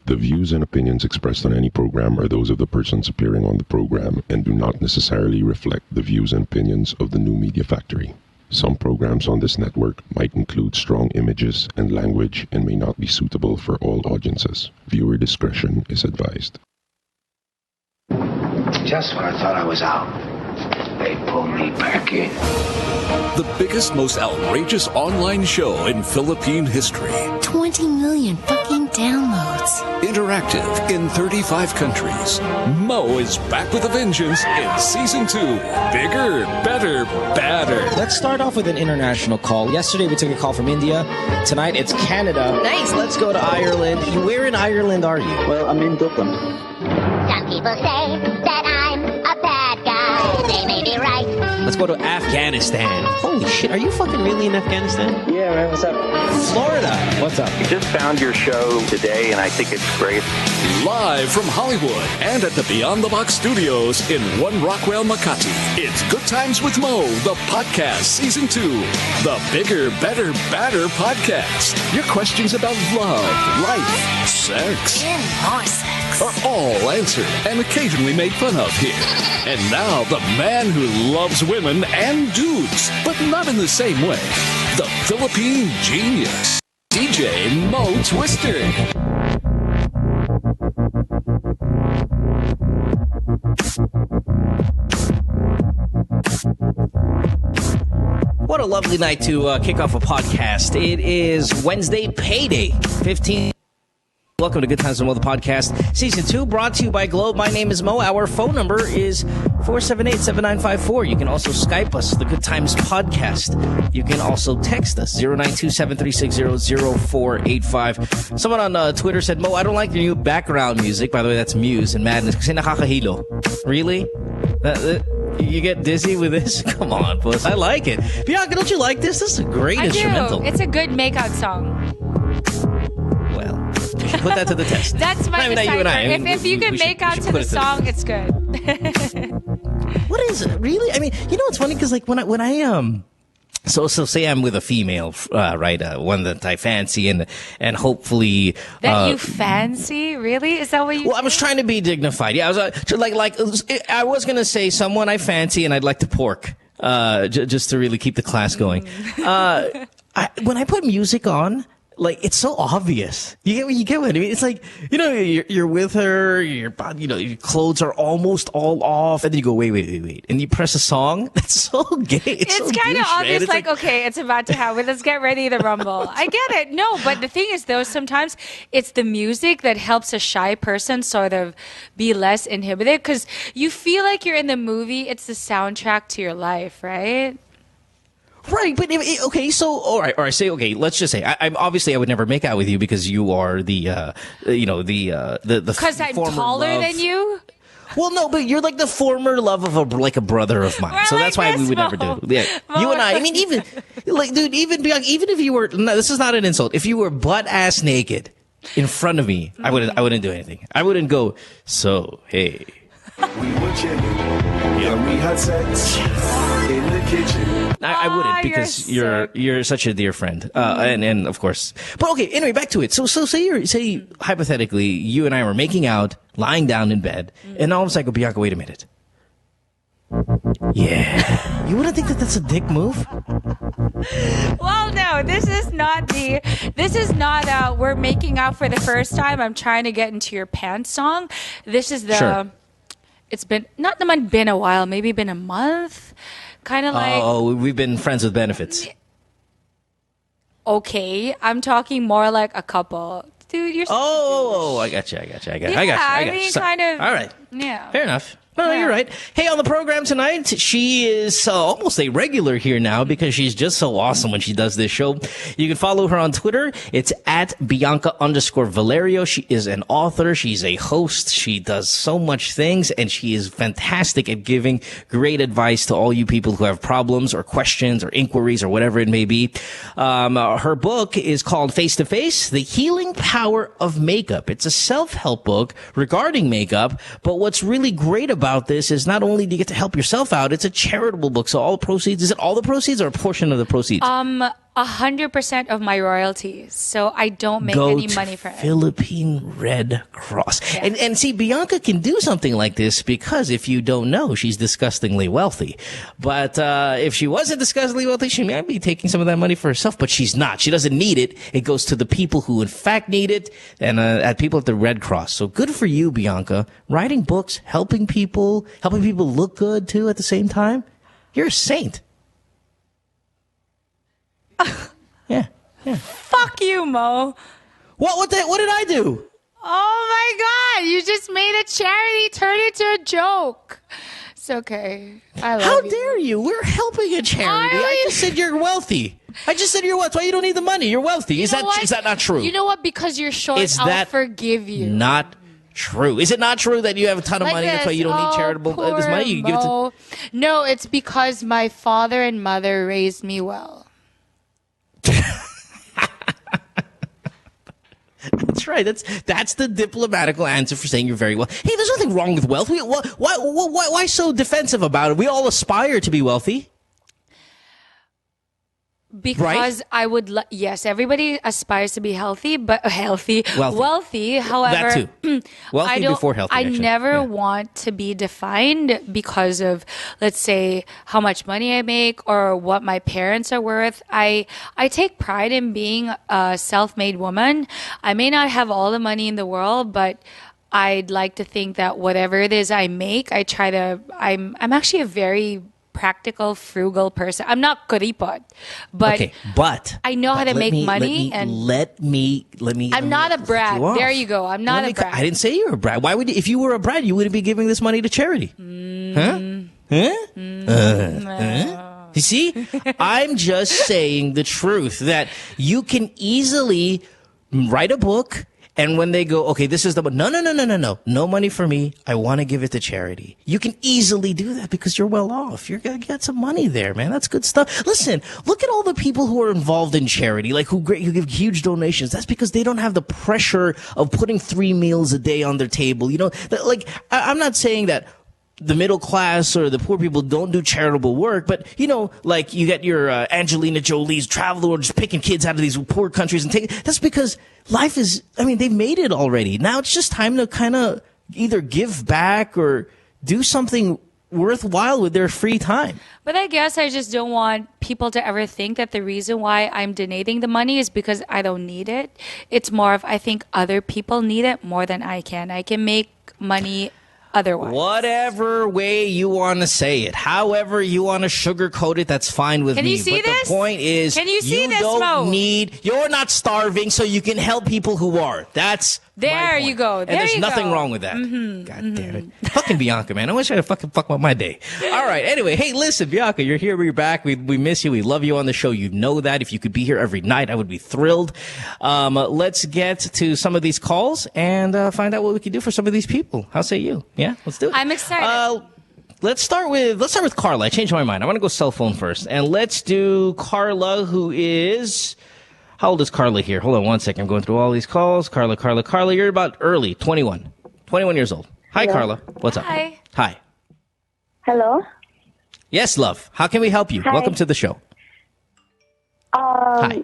The views and opinions expressed on any program are those of the persons appearing on the program and do not necessarily reflect the views and opinions of the New Media Factory. Some programs on this network might include strong images and language and may not be suitable for all audiences. Viewer discretion is advised. Just when I thought I was out, they pulled me back in. The biggest, most outrageous online show in Philippine history. 20 million fucking downloads. Interactive in 35 countries. Mo is back with a vengeance in Season 2. Bigger, better, badder. Let's start off with an international call. Yesterday we took a call from India. Tonight it's Canada. Nice. Let's go to Ireland. Where in Ireland are you? Well, I'm in Dublin. Some people say that I'm a bad guy. They may be right. Let's go to Afghanistan. Holy shit, are you fucking really in Afghanistan? Yeah, man, what's up? Florida. What's up? Just found your show today, and I think it's great. Live from Hollywood and at the Beyond the Box studios in One Rockwell, Makati. It's Good Times with Mo, the podcast, Season 2. The Bigger, Better, Badder podcast. Your questions about love, life, sex, And more sex. are all answered and occasionally made fun of here. And now, the man who loves women and dudes, but not in the same way. The Philippine genius, DJ Mo Twister. What a lovely night to kick off a podcast. It is Wednesday, payday, 15. Welcome to Good Times with Mo, the podcast, Season 2, brought to you by Globe. My name is Mo. Our phone number is 478-7954. You can also Skype us, the Good Times Podcast. You can also text us, 092-736-0485. Someone on Twitter said, Mo, I don't like your new background music. By the way, that's Muse and Madness. Kasi nakakahilo. Really? You get dizzy with this? Come on, puss. I like it. Bianca, don't you like this? This is a great instrumental. It's a good makeout song. Well, put that to the test. That's my not you and I. If you can make out to the song, it's good. What is it? Really? I mean, you know what's funny? Because like when I So say I'm with a female, right? One that I fancy and hopefully that you fancy? Really? Is that what you? Well, I was trying to be dignified. Yeah, I was I was gonna say someone I fancy and I'd like to pork, just to really keep the class going. When I put music on, like, it's so obvious. You get what I mean? It's like, you know, you're with her, your clothes are almost all off, and then you go, wait. And you press a song. That's so gay. It's so kind of douche, obvious, it's like, okay, it's about to happen. Let's get ready to rumble. I get it. No, but the thing is, though, sometimes it's the music that helps a shy person sort of be less inhibited, because you feel like you're in the movie. It's the soundtrack to your life, right? Right, but okay, so all right, say okay. Let's just say I obviously I would never make out with you because you are the because I'm taller than you. Well, no, but you're like the former love of a brother of mine, so that's why we would never do it. Yeah, you and I mean, even like, dude, even if you were, no, this is not an insult. If you were butt ass naked in front of me, I wouldn't do anything. I wouldn't go. So hey, we were chilling, and we had sex in the kitchen. I wouldn't, because you're such a dear friend, and of course. But okay, anyway, back to it. So say hypothetically, you and I were making out, lying down in bed, and all of a sudden I go, Bianca, wait a minute. Yeah, you wouldn't think that that's a dick move? Well, no, this is not we're making out for the first time, I'm trying to get into your pants song. This is the. Sure. It's been not been a while, maybe been a month. Kind of like... Oh, we've been friends with benefits. Okay, I'm talking more like a couple. Dude, you're... I got you. I mean, kind of... All right. Yeah. Fair enough. No, you're right. Hey, on the program tonight, she is almost a regular here now because she's just so awesome when she does this show. You can follow her on Twitter. It's at Bianca_Valerio. She is an author. She's a host. She does so much things, and she is fantastic at giving great advice to all you people who have problems or questions or inquiries or whatever it may be. Her book is called Face to Face, The Healing Power of Makeup. It's a self-help book regarding makeup, but what's really great about this is not only do you get to help yourself out, it's a charitable book. So all the proceeds, is it all the proceeds or a portion of the proceeds? 100% of my royalties. So I don't make Go any to money from it. Philippine Red Cross. Yeah. And see, Bianca can do something like this because if you don't know, she's disgustingly wealthy. But if she wasn't disgustingly wealthy, she might be taking some of that money for herself, but she's not. She doesn't need it. It goes to the people who in fact need it and at people at the Red Cross. So good for you, Bianca. Writing books, helping people look good too at the same time. You're a saint. Yeah. Fuck you, Mo. What did I do? Oh my God. You just made a charity turn into a joke. It's okay. I love How you. dare you? We're helping a charity. I just said you're wealthy. I just said you're wealthy. That's why you don't need the money. You're wealthy. Is that not true? You know what? Because you're short, I'll forgive you. Not true. Is it not true that you have a ton of money? That's why you don't need charitable this money? You give it to... No, it's because my father and mother raised me well. That's right. That's the diplomatical answer for saying you're very well. Hey, there's nothing wrong with wealth. Why so defensive about it? We all aspire to be wealthy. Because I would, yes, everybody aspires to be healthy, but wealthy. However, that too. Wealthy before healthy. I never want to be defined because of, let's say, how much money I make or what my parents are worth. I take pride in being a self-made woman. I may not have all the money in the world, but I'd like to think that whatever it is I make, I'm actually a very practical, frugal person. I'm not kuripot, but I know how to make money. Let me. I'm not a brat. There you go. I'm not a brat. I didn't say you were a brat. Why would if you were a brat, you wouldn't be giving this money to charity? You see, I'm just saying the truth that you can easily write a book. And when they go, okay, this is no money for me. I want to give it to charity. You can easily do that because you're well off. You got some money there, man. That's good stuff. Listen, look at all the people who are involved in charity, like who give huge donations. That's because they don't have the pressure of putting 3 meals a day on their table. You know, like I'm not saying that the middle class or the poor people don't do charitable work, but you know, like you get your Angelina Jolie's travel or just picking kids out of these poor countries and that's because life is, they've made it already. Now it's just time to kind of either give back or do something worthwhile with their free time. But I guess I just don't want people to ever think that the reason why I'm donating the money is because I don't need it. It's more of, I think other people need it more than I can. I can make money otherwise. Whatever way you want to say it, however you want to sugarcoat it, that's fine with me. Can you see this? The point is, can you see this, you're not starving, so you can help people who are. That's there you go. And there's nothing wrong with that. God damn it. Fucking Bianca, man. I wish I had fuck up my day. All right. Anyway, hey, listen, Bianca, you're here. We're back. We miss you. We love you on the show. You know that. If you could be here every night, I would be thrilled. Let's get to some of these calls and find out what we can do for some of these people. How say you? Yeah, let's do it. I'm excited. Let's start with Carla. I changed my mind. I want to go cell phone first. And let's do Carla, who is... How old is Carla here? Hold on one second. I'm going through all these calls. Carla, you're about early, 21. 21 years old. Hi, hello. Carla. What's up? Hi. Hello? Yes, love. How can we help you? Hi. Welcome to the show. Hi.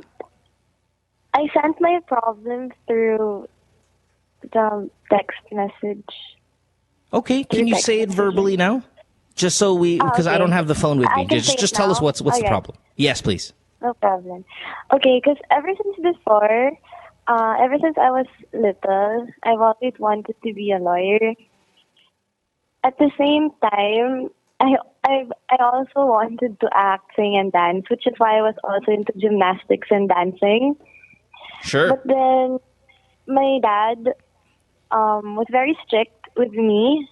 I sent my problem through the text message. Okay. Can you say it verbally now? Just so because I don't have the phone with me. Just tell us what's the problem. Yes, please. No problem. Okay, because ever since I was little, I've always wanted to be a lawyer. At the same time, I also wanted to act, sing, and dance, which is why I was also into gymnastics and dancing. Sure. But then my dad was very strict with me.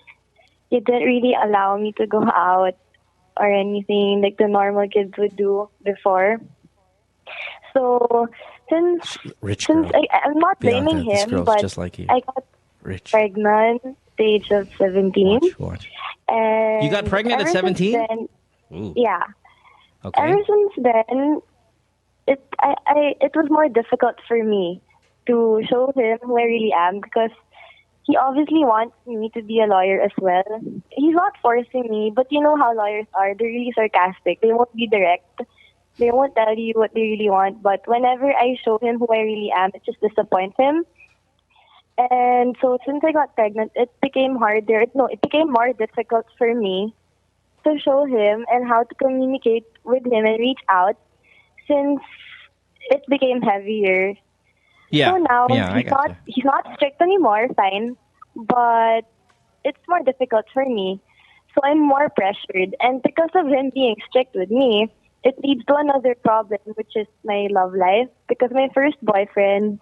He didn't really allow me to go out or anything like the normal kids would do before. So since I'm not blaming him, but just like I got pregnant at the age of 17. Watch. And you got pregnant at 17? Yeah. Okay. Ever since then, it was more difficult for me to show him who I really am because he obviously wants me to be a lawyer as well. He's not forcing me, but you know how lawyers are. They're really sarcastic. They won't be direct. They won't tell you what they really want. But whenever I show him who I really am, it just disappoints him. And so since I got pregnant, it became harder. No, it became more difficult for me to show him and how to communicate with him and reach out since it became heavier. Yeah. So now Yeah, he's not strict anymore, fine, but it's more difficult for me. So I'm more pressured. And because of him being strict with me, it leads to another problem, which is my love life. Because my first boyfriend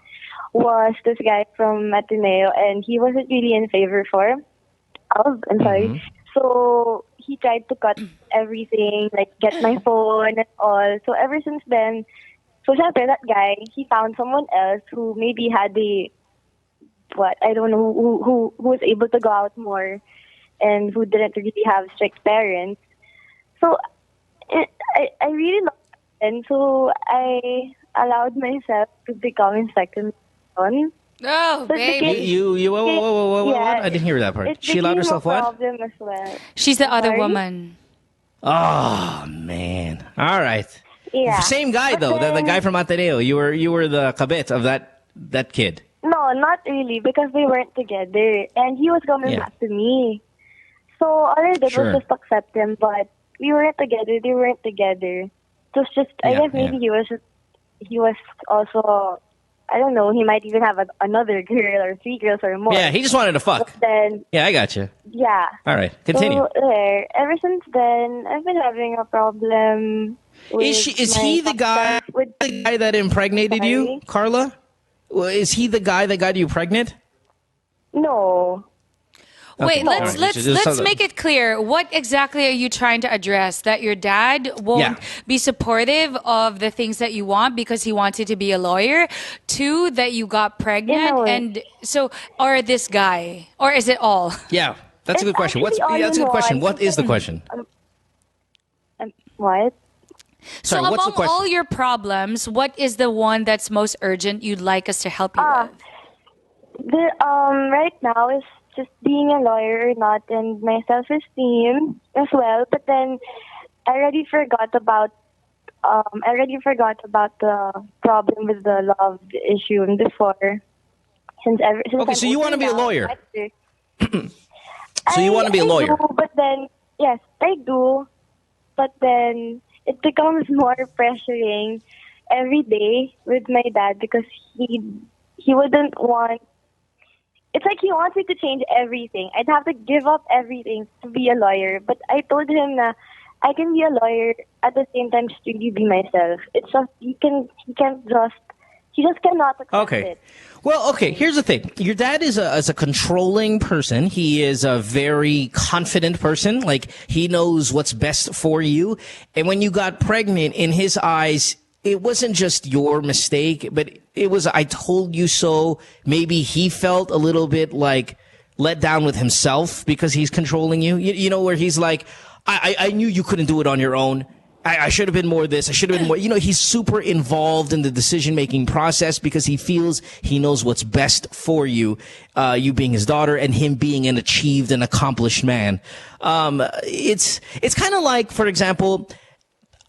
was this guy from Ateneo, and he wasn't really in favor I'm sorry. So he tried to cut everything, like get my phone and all. So ever since then, so syempre, that guy, he found someone else who maybe had I don't know, who was able to go out more and who didn't really have strict parents. So I really loved it, and so I allowed myself to become his second son. Oh, So baby. What? I didn't hear that part. She allowed herself what? Problem as well. She's the other Sorry? woman. Oh, man. All right. Yeah. Same guy, though. The guy from Ateneo. You were the kabit of that kid. No, not really, because they weren't together. And he was coming back to me. So all I did was just accept him, but we weren't together. They weren't together. It was just, I guess maybe he was also, I don't know, he might even have another girl or 3 girls or more. Yeah, he just wanted to fuck. But then, yeah, I got you. Yeah. All right, continue. So ever since then, I've been having a problem. Is he the guy that impregnated you, Carla? Is he the guy that got you pregnant? No. Wait, Okay. let's make it clear. What exactly are you trying to address? That your dad won't be supportive of the things that you want because he wanted to be a lawyer? 2, that you got pregnant, and so, or this guy, or is it all? Yeah, that's a good question. That's a good question. What is the question? What? Sorry, so what's the among question? all your problems, what is the one that's most urgent you'd like us to help you with? Right now is just being a lawyer or not, and my self-esteem as well. But then I already forgot about the problem with the love issue before. Okay, so you want to be a lawyer? So you want to be a lawyer? I do, but then yes, I do. But then it becomes more pressuring every day with my dad because he wouldn't want. It's like he wants me to change everything. I'd have to give up everything to be a lawyer. But I told him that I can be a lawyer at the same time really be myself. It's just he just cannot accept it. Well, okay, here's the thing. Your dad is a controlling person. He is a very confident person. Like, he knows what's best for you. And when you got pregnant, in his eyes, it wasn't just your mistake, but it was, I told you so. Maybe he felt a little bit like let down with himself because he's controlling you. You know, where he's like, I knew you couldn't do it on your own. I should have been more this. I should have been more. You know, he's super involved in the decision-making process because he feels he knows what's best for you, you being his daughter and him being an achieved and accomplished man. It's kind of like, for example,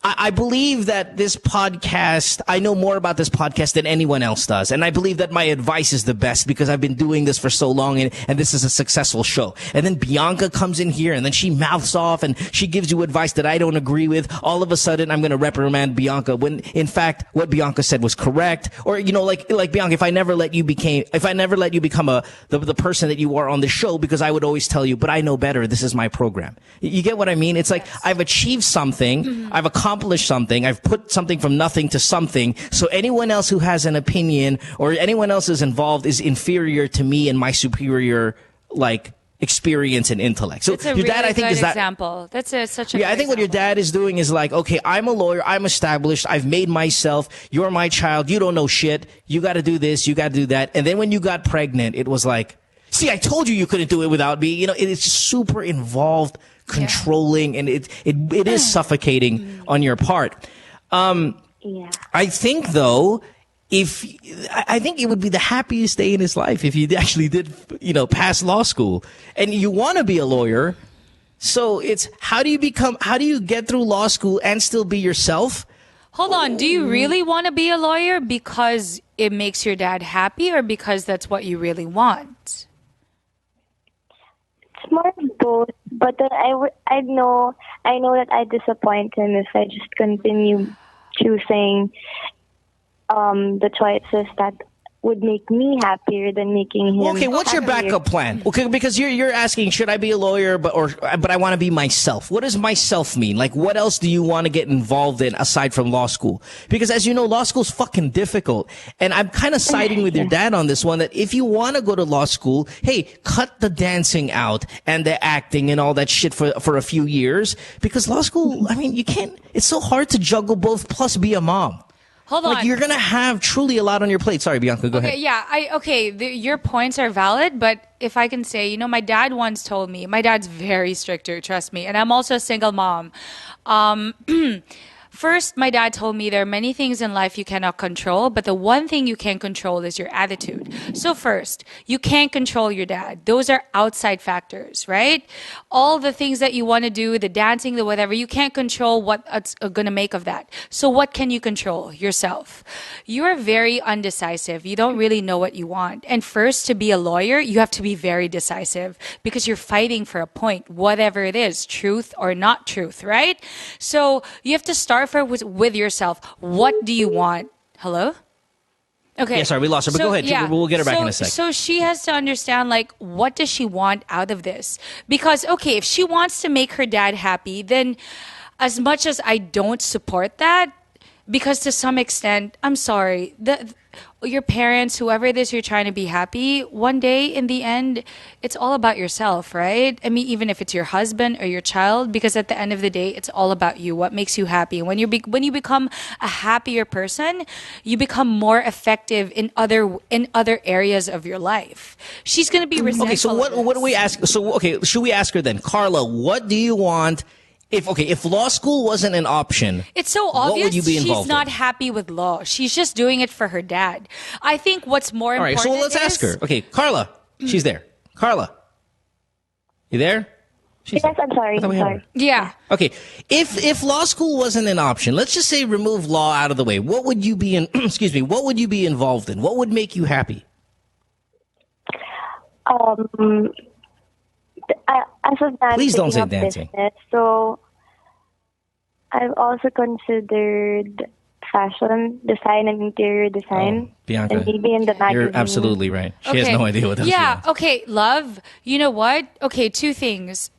I believe that this podcast, I know more about this podcast than anyone else does. And I believe that my advice is the best because I've been doing this for so long and this is a successful show. And then Bianca comes in here and then she mouths off and she gives you advice that I don't agree with. All of a sudden, I'm going to reprimand Bianca when in fact what Bianca said was correct. Or, you know, like Bianca, if I never let you become the person that you are on the show, because I would always tell you, but I know better. This is my program. You get what I mean? It's like I've achieved something. I've accomplished something. I've put something from nothing to something. So anyone else who has an opinion or anyone else is involved is inferior to me and my superior, like, experience and intellect. So your dad, I think, is that example. That's such a I think what your dad is doing is like, okay, I'm a lawyer. I'm established. I've made myself. You're my child. You don't know shit. You got to do this. You got to do that. And then when you got pregnant, it was like, see, I told you couldn't do it without me. You know, it's super involved, controlling, and it is suffocating on your part. I think though, I think it would be the happiest day in his life if you actually did, you know, pass law school and you want to be a lawyer. So it's how do you get through law school and still be yourself? Hold on. Do you really want to be a lawyer because it makes your dad happy, or because that's what you really want? It's more of both, but then I know that I disappoint him if I just continue choosing the choices that would make me happier than making him. Okay, what's your backup plan? Okay, because you're asking, should I be a lawyer, but I want to be myself. What does myself mean? Like, what else do you want to get involved in aside from law school? Because as you know, law school's fucking difficult. And I'm kind of siding with your dad on this one, that if you want to go to law school, hey, cut the dancing out and the acting and all that shit for a few years. Because law school, I mean, you can't, it's so hard to juggle both plus be a mom. Hold on. Like, you're going to have truly a lot on your plate. Sorry, Bianca, go ahead. Yeah, your points are valid, but if I can say, my dad once told me, my dad's very stricter, trust me, and I'm also a single mom. First, my dad told me there are many things in life you cannot control, but the one thing you can control is your attitude. So first, you can't control your dad. Those are outside factors, right? All the things that you want to do, the dancing, the whatever, you can't control what's going to make of that. So what can you control? Yourself. You are very undecisive. You don't really know what you want. And first, to be a lawyer, you have to be very decisive because you're fighting for a point, whatever it is, truth or not truth, right? So you have to start with yourself. What do you want? Hello? Okay. Yeah, sorry, we lost her, but go ahead. Yeah. We'll get her back in a sec. So she has to understand, like, what does she want out of this? Because, okay, if she wants to make her dad happy, then as much as I don't support that, because to some extent, I'm sorry, your parents, whoever it is you're trying to be happy, one day in the end, it's all about yourself, right? I mean, even if it's your husband or your child, because at the end of the day, it's all about you. What makes you happy? When you become a happier person, you become more effective in other areas of your life. She's going to be resentful. Okay, so what do we ask? So okay, should we ask her then, Carla? What do you want? If law school wasn't an option, it's so obvious what would you be involved she's not happy with law. She's just doing it for her dad. I think what's more important. All right, so let's ask her. Okay, Carla, she's there. Carla, you there? Yes, I'm sorry. I'm sorry. Yeah. Okay, if law school wasn't an option, let's just say remove law out of the way. What would you be in? Excuse me. What would you be involved in? What would make you happy? As of now, please don't say dancing. Business, so I've also considered fashion design and interior design. Oh, Bianca, and maybe in the magazine. You're absolutely right. She has no idea what that's. Yeah. Okay, love. You know what? Okay, two things.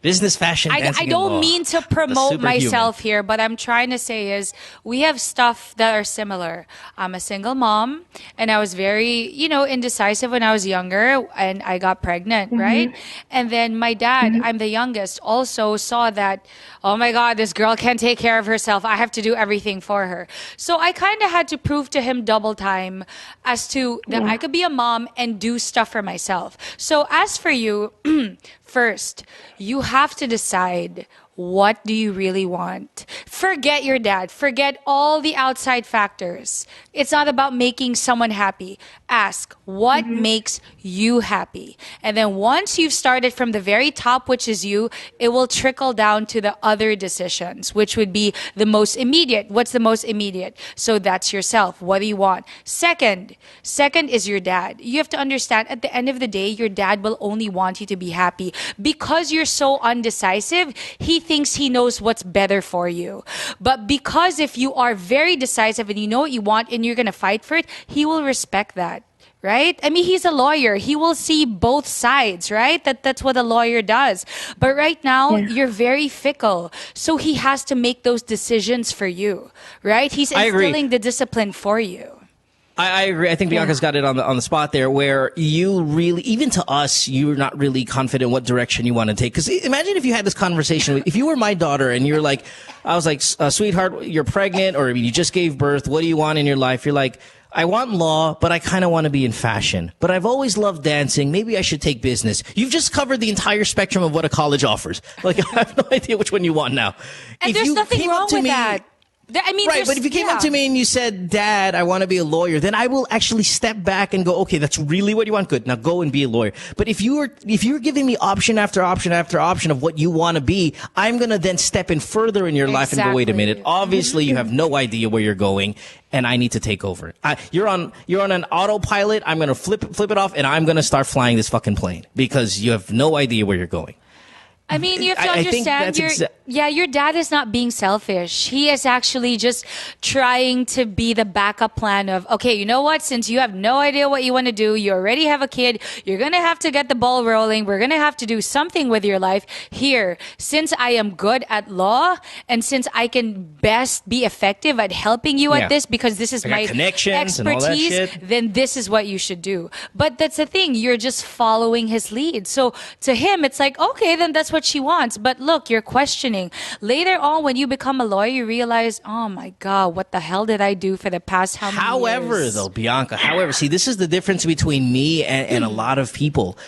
Business, fashion, dancing, I don't and law. mean to promote myself here, but I'm trying to say is we have stuff that are similar. I'm a single mom, and I was very, indecisive when I was younger, and I got pregnant, right? And then my dad, I'm the youngest, also saw that, oh my God, this girl can't take care of herself. I have to do everything for her. So I kind of had to prove to him double time as to that I could be a mom and do stuff for myself. So as for you, first, you have to decide, what do you really want? Forget your dad. Forget all the outside factors. It's not about making someone happy. Ask, what makes you happy? And then once you've started from the very top, which is you, it will trickle down to the other decisions, which would be the most immediate. What's the most immediate? So that's yourself. What do you want? Second is your dad. You have to understand, at the end of the day, your dad will only want you to be happy. Because you're so undecisive, he thinks he knows what's better for you. But because if you are very decisive and you know what you want and you're going to fight for it, he will respect that. Right? I mean, he's a lawyer. He will see both sides, right? That's what a lawyer does. But right now, you're very fickle. So he has to make those decisions for you, right? He's instilling the discipline for you. I agree. I think Bianca's got it on the spot there, where you really, even to us, you're not really confident what direction you want to take. Because imagine if you had this conversation, if you were my daughter and you're like, I was like, sweetheart, you're pregnant, or you just gave birth. What do you want in your life? You're like, I want law, but I kind of want to be in fashion. But I've always loved dancing. Maybe I should take business. You've just covered the entire spectrum of what a college offers. Like, I have no idea which one you want now. And there's nothing wrong with that. I mean, right, but if you came up to me and you said, Dad, I want to be a lawyer, then I will actually step back and go, okay, that's really what you want. Good. Now go and be a lawyer. But if you're giving me option after option after option of what you want to be, I'm going to then step in further in your life and go, wait a minute. Obviously, you have no idea where you're going, and I need to take over. You're on an autopilot. I'm going to flip it off, and I'm going to start flying this fucking plane because you have no idea where you're going. I mean, you have to understand your dad is not being selfish. He is actually just trying to be the backup plan of, okay, you know what? Since you have no idea what you want to do, you already have a kid, you're going to have to get the ball rolling. We're going to have to do something with your life here. Since I am good at law and since I can best be effective at helping you at this because this is my expertise, then this is what you should do. But that's the thing. You're just following his lead. So to him, it's like, okay, then that's what she wants. But look, you're questioning. Later on, when you become a lawyer, you realize, oh my God, what the hell did I do for the past how many years? Though, Bianca, see, this is the difference between me and a lot of people.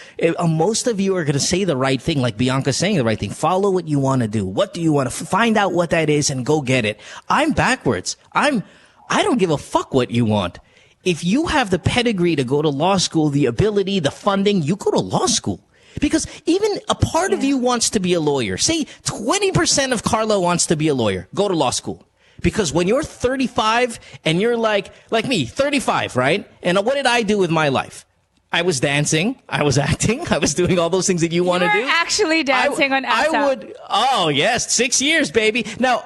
Most of you are going to say the right thing, like Bianca's saying the right thing. Follow what you want to do. What do you want to find out what that is and go get it. I'm backwards. I don't give a fuck what you want. If you have the pedigree to go to law school, the ability, the funding, you go to law school. Because even a part of you wants to be a lawyer. Say 20% of Carla wants to be a lawyer. Go to law school. Because when you're 35 and you're like me, 35, right? And what did I do with my life? I was dancing. I was acting. I was doing all those things that you want to do. You were actually dancing on ASAP. I would. Oh, yes. 6 years, baby. Now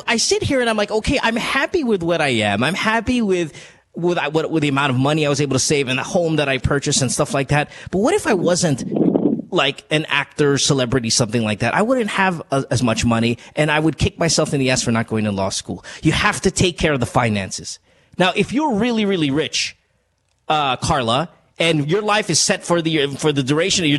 I sit here and I'm like, okay, I'm happy with what I am. I'm happy with the amount of money I was able to save and the home that I purchased and stuff like that. But what if I wasn't like an actor, celebrity, something like that? I wouldn't have as much money, and I would kick myself in the ass for not going to law school. You have to take care of the finances. Now, if you're really, really rich, Carla, and your life is set for the duration, you're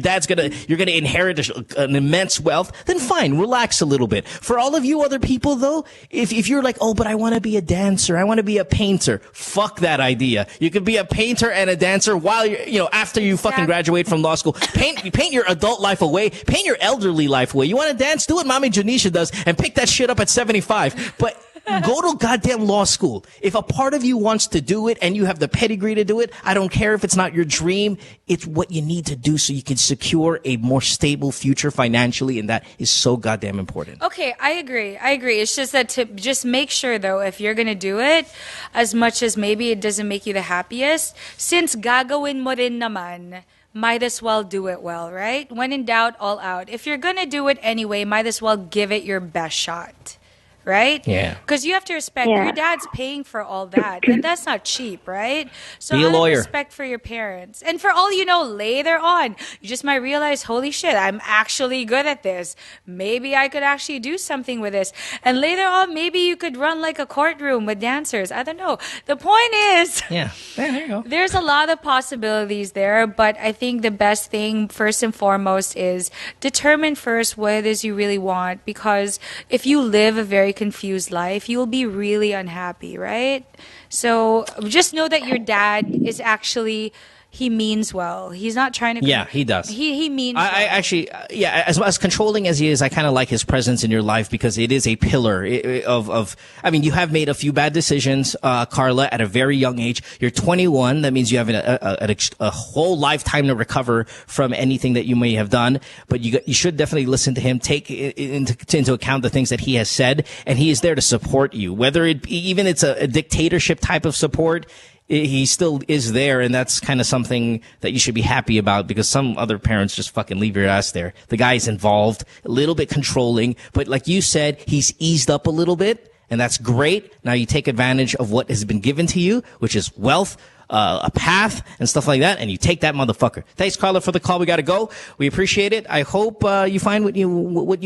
gonna inherit an immense wealth, then fine, relax a little bit. For all of you other people though, if you're like, oh, but I want to be a dancer, I want to be a painter, fuck that idea. You could be a painter and a dancer while after you fucking graduate from law school. Paint your adult life away, paint your elderly life away. You want to dance? Do what Mommy Janisha does and pick that shit up at 75. But go to goddamn law school. If a part of you wants to do it and you have the pedigree to do it, I don't care if it's not your dream. It's what you need to do so you can secure a more stable future financially, and that is so goddamn important. Okay, I agree. It's just that to just make sure, though, if you're going to do it, as much as maybe it doesn't make you the happiest, since gagawin mo rin naman, might as well do it well, right? When in doubt, all out. If you're going to do it anyway, might as well give it your best shot. Right? Yeah. Because you have to respect your dad's paying for all that, and that's not cheap, right? So be a lawyer. Respect for your parents, and for all you know, later on, you just might realize, holy shit, I'm actually good at this. Maybe I could actually do something with this, and later on, maybe you could run like a courtroom with dancers. I don't know. The point is, there you go. There's a lot of possibilities there, but I think the best thing, first and foremost, is determine first what it is you really want. Because if you live a very confused life, you'll be really unhappy, right? So just know that your dad is actually, he means well. He's not trying to... Yeah, he does. He means well. I actually, as controlling as he is, I kind of like his presence in your life because it is a pillar of I mean, you have made a few bad decisions, Carla, at a very young age. You're 21. That means you have a whole lifetime to recover from anything that you may have done. But you should definitely listen to him, take into account the things that he has said, and he is there to support you. Whether it's a dictatorship type of support, he still is there, and that's kind of something that you should be happy about, because some other parents just fucking leave your ass there. The guy's involved, a little bit controlling, but like you said, he's eased up a little bit, and that's great. Now you take advantage of what has been given to you, which is wealth, a path, and stuff like that, and you take that motherfucker. Thanks, Carla, for the call. We got to go. We appreciate it. I hope you find what you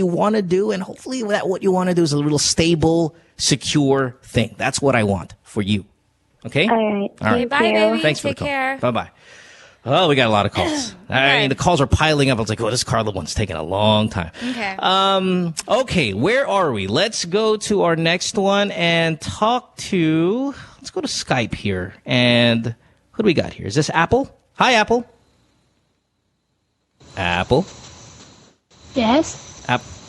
want to do, and hopefully that what you want to do is a little stable, secure thing. That's what I want for you. Okay? All right. Bye, baby. Thanks for the Take call. care. Bye-bye. Oh, we got a lot of calls. I mean, the calls are piling up. I was like, oh, this Carla one's taking a long time. Okay. Okay, where are we? Let's go to our next one and let's go to Skype here. And who do we got here? Is this Apple? Hi, Apple. Apple. Yes.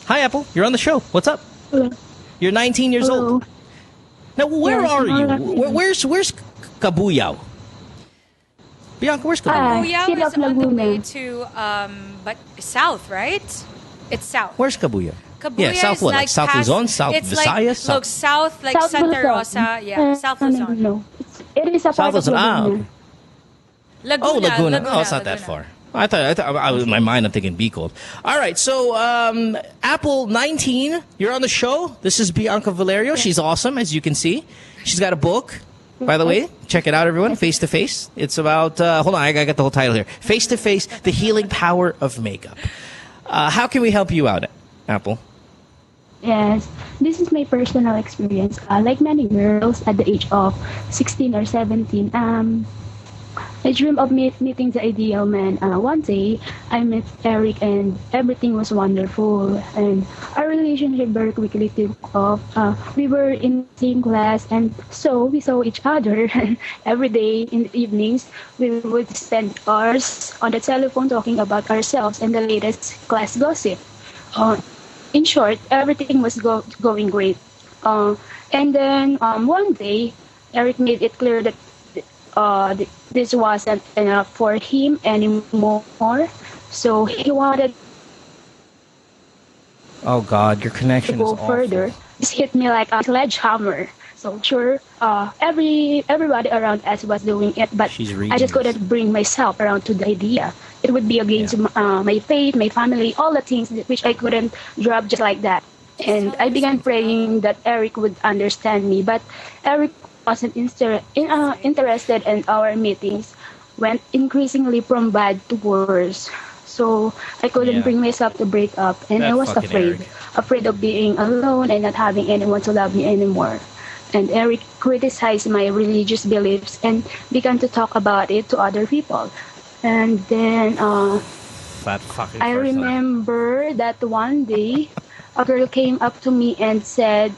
Hi, Apple. You're on the show. What's up? Hello. You're 19 years old. Now, where Yes, are you? Malaki. Where's Cabuyao? Bianca, where's Cabuyao? Cuyao City is of on the Laguna. way to but south, right? It's south. Where's Cabuyao? Cabuyao Yeah, south is what? like Like South past, Luzon, South it's Visayas, like, South look, south, like South Santa Luzon. Rosa. Yeah, South Luzon. No. It is a South part of Luzon. Ah, Laguna. okay. Laguna. Oh, Laguna. Oh, it's not that far. I thought I was in my mind. I'm thinking Bicol. All right, so Apple 19, you're on the show. This is Bianca Valerio. She's awesome, as you can see. She's got a book, by the way. Check it out, everyone. Face to Face. It's about. Hold on, I got the whole title here. Face to Face: The Healing Power of Makeup. How can we help you out, Apple? Yes, this is my personal experience. Like many girls at the age of 16 or 17, I dreamed of meeting the ideal man. One day, I met Eric and everything was wonderful. And our relationship very quickly took off. We were in the same class and so we saw each other. Every day in the evenings, we would spend hours on the telephone talking about ourselves and the latest class gossip. In short, everything was going great. And then one day, Eric made it clear that this wasn't enough for him anymore. So he wanted Oh God, your connection to go is awful. further. This hit me like a sledgehammer. So sure, everybody around us was doing it, but She's I reading just this. couldn't bring myself around to the idea. It would be against my faith, my family, all the things which I couldn't drop just like that. And I began praying that Eric would understand me, but Eric wasn't interested, and our meetings went increasingly from bad to worse. So I couldn't bring myself to break up, and That I was fucking afraid of being alone and not having anyone to love me anymore. And Eric criticized my religious beliefs and began to talk about it to other people. And then That fucking I person. remember that one day a girl came up to me and said,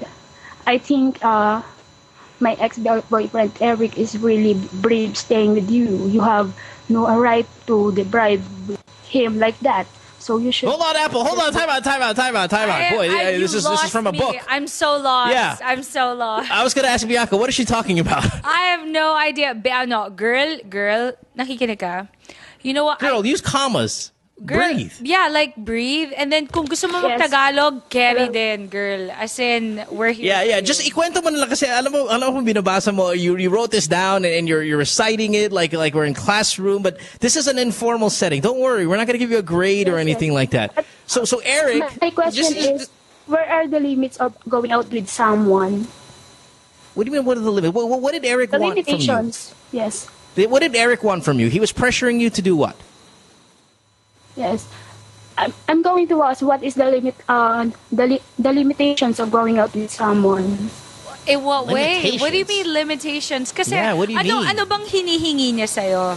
I think my ex-boyfriend Eric is really brave staying with you. You have no right to deprive him like that. So you should... Hold on, Apple. Hold on. Time out. Boy, this is from a book. I'm so lost. Yeah. I'm so lost. I was going to ask Bianca, what is she talking about? I have no idea. No, girl, nakikinig ka. You know what? Girl, use commas. Breathe. Yeah, like breathe. And then kung gusto mo mag-Tagalog, carry din, girl. As in, we're here. Yeah. Just ikwento mo na lang kasi alam mo binabasa mo, you wrote this down and you're reciting it like we're in classroom, but this is an informal setting. Don't worry, we're not going to give you a grade or anything like that. So Eric, My question is, where are the limits of going out with someone? What do you mean, what are the limits? What did Eric The want from you? limitations. Yes. What did Eric want from you? He was pressuring you to do what? Yes. I'm going to ask what is the limit the limitations of going out with someone. In what way? What do you Limitations? mean limitations? Kasi Yeah, what do you mean? ano bang hinihingi niya sa'yo?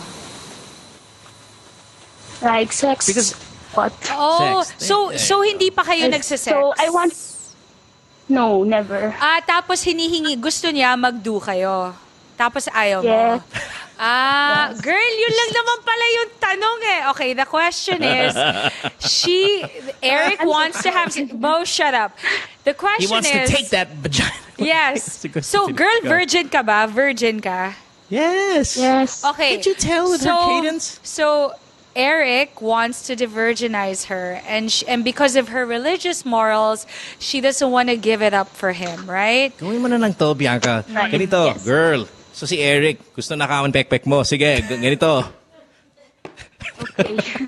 Like sex. Because what? Oh, Sex. so hindi pa kayo Yes. nagsisex? So I want... No, never. Tapos hinihingi, gusto niya mag-do kayo. Tapos ayaw mo. Yes. Girl, yun lang naman pala yung tanong eh. Okay, the question is, Eric wants to have, Mo, shut up. The question he wants is, to take that vagina. yes. So, girl, virgin ka ba? Virgin ka? Yes. Yes. Okay. Can't you tell with her cadence? So, Eric wants to de-virginize her, and because of her religious morals, she doesn't want to give it up for him, right? Gawin mo na lang to, Bianca. Ganito, girl. So si Eric, gusto nakawan pek-pek mo. Sige, ganito. Okay.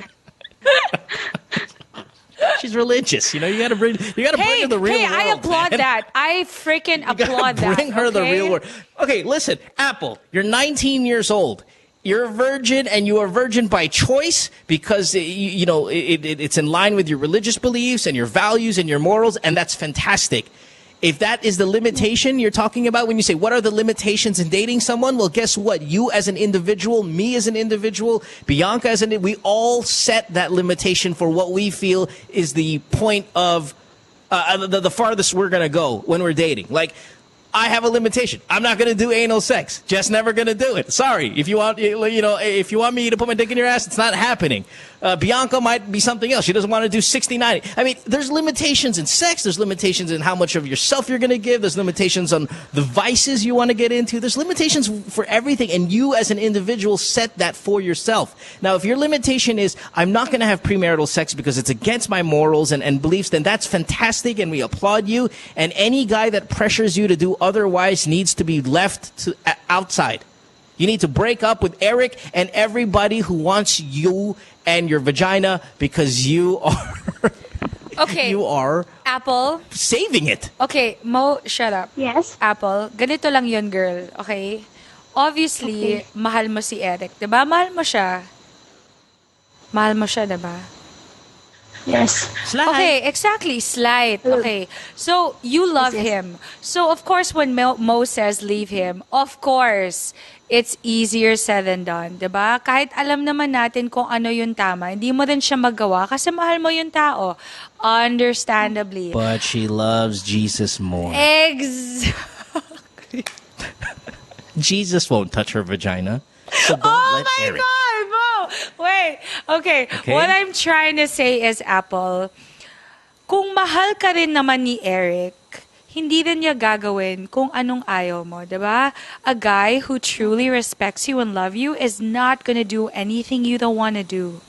She's religious. You know, you gotta bring her the real world. I applaud man. that. I freaking applaud that. Bring her the real world. Okay, listen, Apple, you're 19 years old. You're a virgin, and you are a virgin by choice because it's in line with your religious beliefs and your values and your morals, and that's fantastic. If that is the limitation you're talking about when you say, what are the limitations in dating someone? Well, guess what? You as an individual, me as an individual, Bianca as we all set that limitation for what we feel is the point of the farthest we're going to go when we're dating. Like, I have a limitation. I'm not going to do anal sex. Just never going to do it. Sorry. If you want, if you want me to put my dick in your ass, it's not happening. Bianca might be something else. She doesn't want to do 60-90. I mean, there's limitations in sex. There's limitations in how much of yourself you're going to give. There's limitations on the vices you want to get into. There's limitations for everything. And you as an individual set that for yourself. Now, if your limitation is, I'm not going to have premarital sex because it's against my morals and beliefs, then that's fantastic and we applaud you. And any guy that pressures you to do otherwise needs to be left outside. You need to break up with Eric and everybody who wants you and your vagina because you are okay. You are Apple saving it. Okay, Mo, shut up. Yes. Apple, ganito lang yun, girl. Okay? Obviously, mahal mo si Eric, 'di ba? Mahal mo siya. Mahal mo siya, 'di ba? Yes. Slight. Okay, exactly. Slight. Okay. So, you love him. So, of course, when Mo says leave him, of course, it's easier said than done. Diba? Kahit alam naman natin kung ano yung tama, hindi mo rin siya magawa kasi mahal mo yung tao. Understandably. But she loves Jesus more. Exactly. Jesus won't touch her vagina. So don't let Eric. God, Mo! Wait. Okay. What I'm trying to say is, Apple, kung mahal ka rin naman ni Eric, hindi rin niya gagawin kung anong ayaw mo, diba? A guy who truly respects you and love you is not gonna do anything you don't want to do.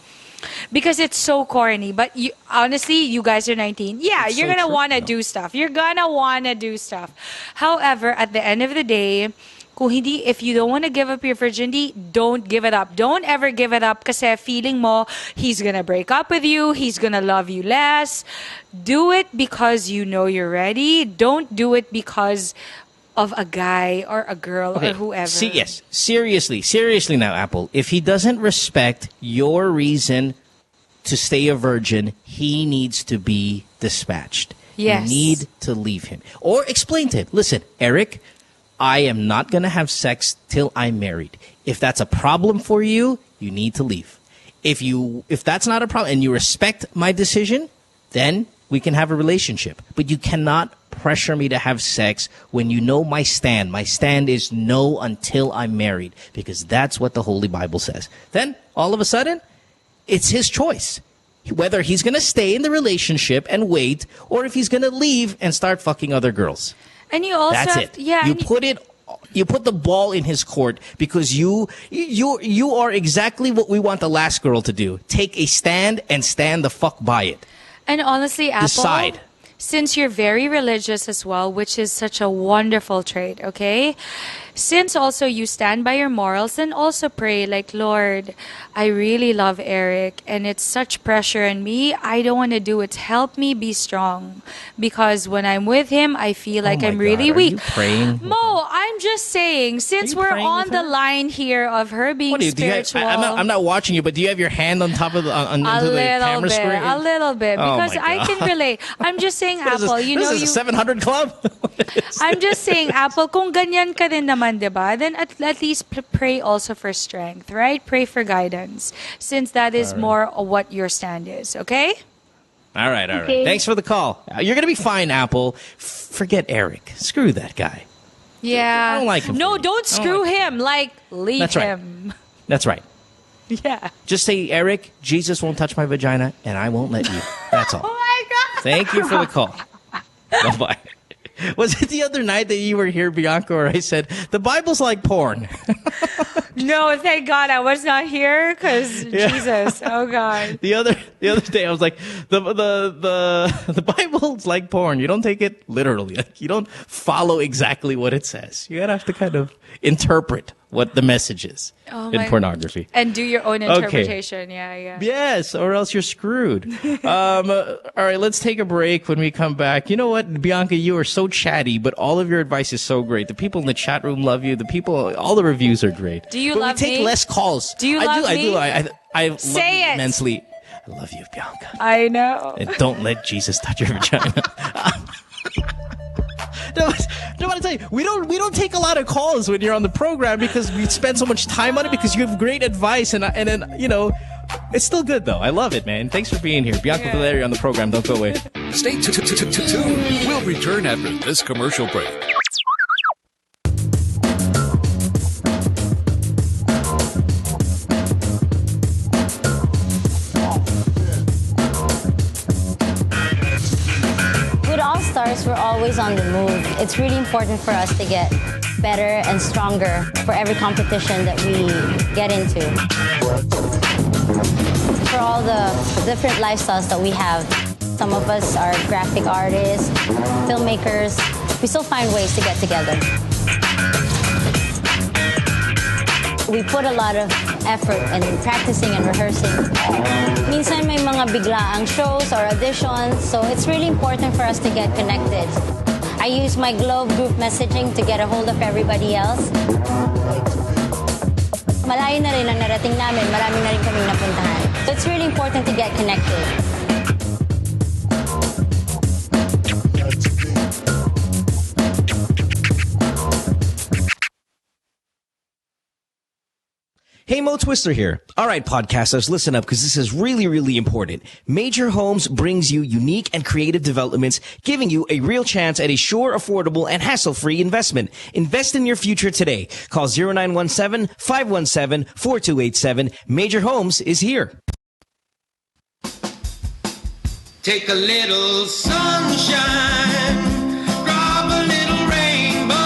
Because it's so corny. But honestly, you guys are 19. Yeah, you're gonna want to do stuff. You're gonna want to do stuff. However, at the end of the day, if you don't want to give up your virginity, don't give it up. Don't ever give it up kasi feeling mo, he's gonna break up with you, he's gonna love you less. Do it because you know you're ready. Don't do it because of a guy or a girl or whoever. Yes, seriously now, Apple. If he doesn't respect your reason to stay a virgin, he needs to be dispatched. Yes. You need to leave him. Or explain to him, listen, Eric, I am not going to have sex till I'm married. If that's a problem for you, you need to leave. If that's not a problem and you respect my decision, then we can have a relationship. But you cannot pressure me to have sex when you know my stand. My stand is no until I'm married because that's what the Holy Bible says. Then, all of a sudden, it's his choice. Whether he's going to stay in the relationship and wait or if he's going to leave and start fucking other girls. And you also that's it. Yeah, you put the ball in his court because you are exactly what we want the last girl to do. Take a stand and stand the fuck by it. And honestly, Apple, decide. Since you're very religious as well, which is such a wonderful trait, okay? Since also you stand by your morals, then also pray like, Lord, I really love Eric and it's such pressure on me. I don't want to do it. Help me be strong. Because when I'm with him, I feel like I'm really weak. Are you praying? Mo, I'm just saying, since we're on the line here of her being spiritual. I'm not watching you, but do you have your hand on top of the camera screen? A little bit. Because I can relate. I'm just saying, Apple, you know, this is a 700 club? I'm just saying, Apple, kung ganyan ka din naman, diba? Then at least pray also for strength, right? Pray for guidance, since that is more of what your stand is, okay? All right. Thanks for the call. You're going to be fine, Apple. Forget Eric. Screw that guy. Yeah. I don't like him. No, don't screw him. Leave him. That's right. Yeah. Just say, Eric, Jesus won't touch my vagina, and I won't let you. That's all. Oh, my God. Thank you for the call. Bye-bye. Was it the other night that you were here, Bianca, where I said, the Bible's like porn? No, thank God I was not here because Jesus. Oh, God. The other day I was like, the Bible's like porn. You don't take it literally. Like, you don't follow exactly what it says. You gotta have to kind of interpret what the message is in pornography. And do your own interpretation. Okay. Yeah. Yes, or else you're screwed. All right, let's take a break. When we come back, you know what, Bianca, you are so chatty, but all of your advice is so great. The people in the chat room love you. All the reviews are great. Do you but love we take me? less calls. Do you love me? I love Say you it. immensely. I love you, Bianca. I know. And don't let Jesus touch your vagina. No, I tell you, we don't take a lot of calls when you're on the program because we spend so much time on it because you have great advice and then you know, it's still good though. I love it, man. Thanks for being here, Bianca Valerio on the program. Don't go away. Stay tuned. We'll return after this commercial break. we're always on the move. It's really important for us to get better and stronger for every competition that we get into. For all the different lifestyles that we have, some of us are graphic artists, filmmakers. We still find ways to get together. We put a lot of effort in practicing and rehearsing. Minsan may mga biglaang shows or auditions, so it's really important for us to get connected. I use my Globe group messaging to get a hold of everybody else. Malayo na rin ang narating namin, marami na rin kaming napuntahan. So it's really important to get connected. Hey, Mo Twister here. All right, podcasters, listen up because this is really, really important. Major Homes brings you unique and creative developments, giving you a real chance at a sure, affordable, and hassle-free investment. Invest in your future today. Call 0917-517-4287. Major Homes is here. Take a little sunshine. Drop a little rainbow.